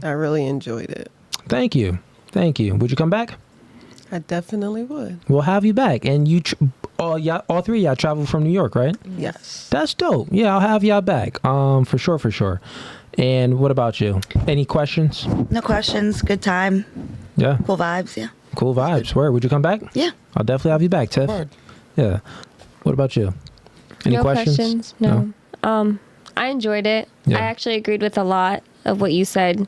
I really enjoyed it.
Thank you. Would you come back?
I definitely would.
We'll have you back. And all three of y'all travel from New York, right?
Yes.
That's dope. Yeah, I'll have y'all back. For sure. And what about you? Any questions?
No questions. Good time.
Yeah.
Cool vibes. Yeah.
Cool vibes. Where would you come back?
Yeah.
I'll definitely have you back, Tiff.
Word.
Yeah. What about you? Any
No
questions?
No. I enjoyed it.
Yeah.
I actually agreed with a lot of what you said.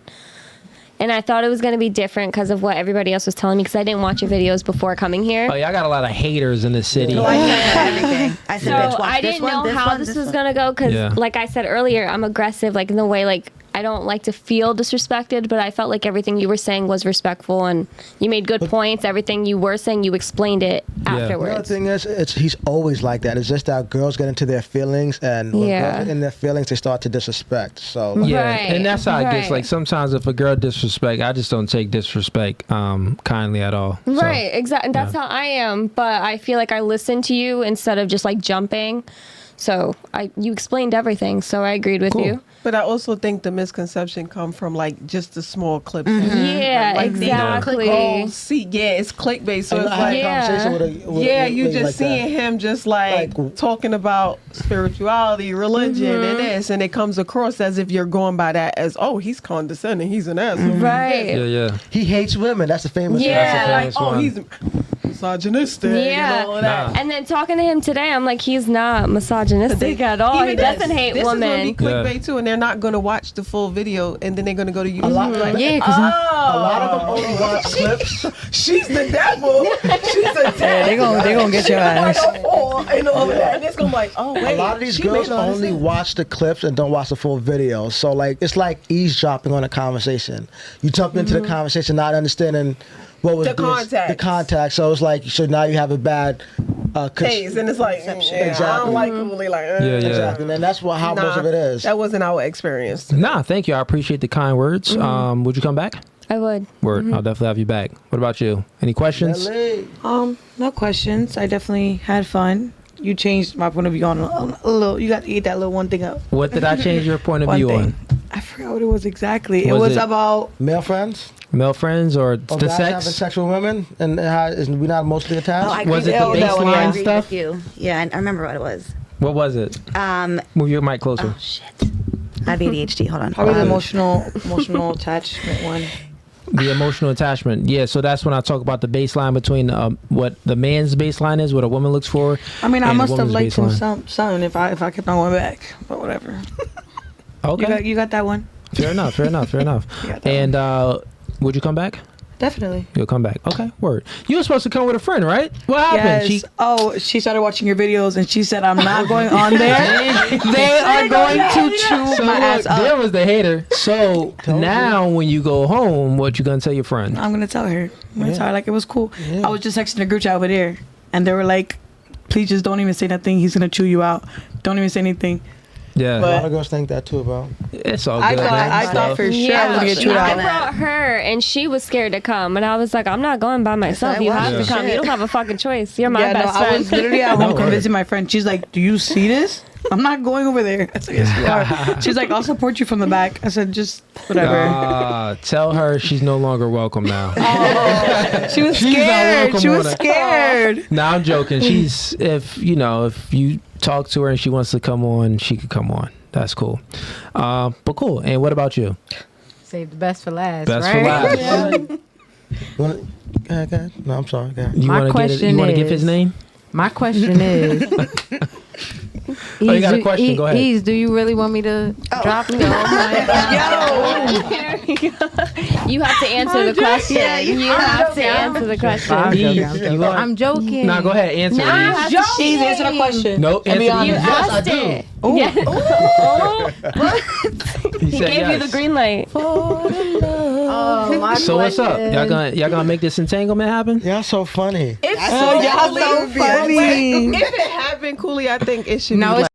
And I thought it was going to be different because of what everybody else was telling me, because I didn't watch your videos before coming here.
Oh, yeah, I got a lot of haters in the city.
I said everything. I said,
So
bitch, watch
I
this
didn't
one,
know
this
how
one,
this
this
was
one.
going to go because,
Yeah.
like I said earlier, I'm aggressive, like in the way, like, I don't like to feel disrespected, but I felt like everything you were saying was respectful and you made good points. Everything you were saying, you explained it
Yeah.
The other
afterwards.
thing is, he's always like that. It's just that girls get into their feelings, and when
Yeah.
girls get in their feelings, they start to disrespect. So
Yeah,
Right,
and that's how it gets.
right.
Like sometimes if a girl disrespect, I just don't take disrespect kindly at all. So,
Right, exactly. That's
yeah.
how I am, but I feel like I listened to you instead of just like jumping. So you explained everything, so I agreed with
Cool.
you.
But I also think the misconception come from like just the small clips.
Yeah,
Like, they don't
exactly.
Oh, see, yeah, it's clickbait. So
And
it's
I had
like,
a
Yeah.
conversation with a
yeah,
with a
you
lady
just
like that.
seeing him just like talking about spirituality, religion, and this, and it comes across as if you're going by that as, oh, he's condescending, he's an asshole.
Right.
Yeah.
He hates women. That's the famous.
Yeah.
That's the
Like,
famous
oh,
one.
he's misogynistic.
Yeah.
And all of that.
Nah.
And then talking to him today, I'm like, he's not misogynistic at all. He
Even
doesn't
this-
hate
this
women.
is gonna be clickbait
Yeah.
too, and they're not gonna watch the full video, and then they're gonna go to YouTube.
A lot,
like,
Yeah, because
a lot of them only watch clips.
she's the devil. She's a devil.
they gonna get your ass.
And all of that. And it's gonna be like, oh wait.
A lot of these
she
girls
made all this
only
sense.
watch the clips and don't watch the full video. So like it's like eavesdropping on a conversation. You jump into the conversation not understanding what was
The context.
The contact. So it's like now you have a bad
Taste, and it's like, I
Exactly.
don't like Cooley. Like,
Yeah, yeah.
Exactly. And that's how most of it is.
That wasn't our experience.
Nah, thank you. I appreciate the kind words. Would you come back?
I would.
Word. I'll definitely have you back. What about you? Any questions?
No questions. I definitely had fun. You changed my point of view on a little. You got to eat that little one thing up.
What did I change your point of
One
view
thing.
on?
I forgot what it was exactly. It
Was
was
it-
about
Male friends
Male friends or
or
the
guys having
sex?
sex with women and how is we not mostly attached?
Oh, I
Was
agreed
it the
with that one.
baseline
I agreed
stuff?
with you. Yeah, I remember what it was.
What was it? Move your mic closer.
Oh shit. I have ADHD. Hold on.
probably the emotional attachment one.
The emotional attachment. Yeah, so that's when I talk about the baseline between what the man's baseline is, what a woman looks for.
I mean, I
and a
must have
woman's
liked him
baseline.
something if I kept on going back, but whatever.
Okay.
You got that one?
Fair enough.
You got that
And would you come back?
Definitely.
You'll come back. Okay, word. You were supposed to come with a friend, right? What happened?
Yes. She started watching your videos and she said, I'm not going on there. They are going to chew
So
my ass
look,
up.
there was the hater. So now when you go home, what you gonna tell your friend?
I'm going to tell her. I'm going to tell her like it was cool. I was just texting the group chat over there and they were like, please just don't even say nothing. He's gonna chew you out. Don't even say anything.
Yeah.
A lot of girls think that too, bro.
It's all
I
good.
thought for sure I was gonna get chewed
I
out.
brought her, and she was scared to come, and I was like, I'm not going by myself.
said,
You
"Watch
have
your
to come.
shit."
You don't have a fucking choice. You're my
Yeah, no,
best
I
friend.
was literally at
No
home
worries.
convincing my friend. She's like, "Do you see this? I'm not going over there." I said, "Yes, you are." She's like, "I'll support you from the back." I said, "Just whatever."
Tell her she's no longer welcome now.
She was
She's not
scared.
welcome
She was
on it.
scared.
Nah, I'm joking. She's if you talk to her and she wants to come on, she could come on. That's cool. But cool. And what about you?
Save the best for last.
Best
right?
for last.
Go ahead. No, I'm sorry. Go ahead.
You
My
want to get
question
you want to give his
is-
name?
My question is.
Oh, you got a question? Go ahead.
Ease, do you really want me to drop it?
You have to answer the question. You have to answer the question.
I'm joking.
You
I'm joking.
want-
I'm joking.
Nah, go ahead. Answer
Now you
it.
have to
She's answer the question.
Nope.
I'll be
Answer
You
it.
honest.
asked it.
Ooh.
Yeah.
He
He
said
gave you
yes.
the green light.
Oh, my
So what's up?
question.
Y'all gonna make this entanglement happen?
Y'all so funny.
Oh, y'all so funny.
If it happened, Cooley, I think it should
No,
be
it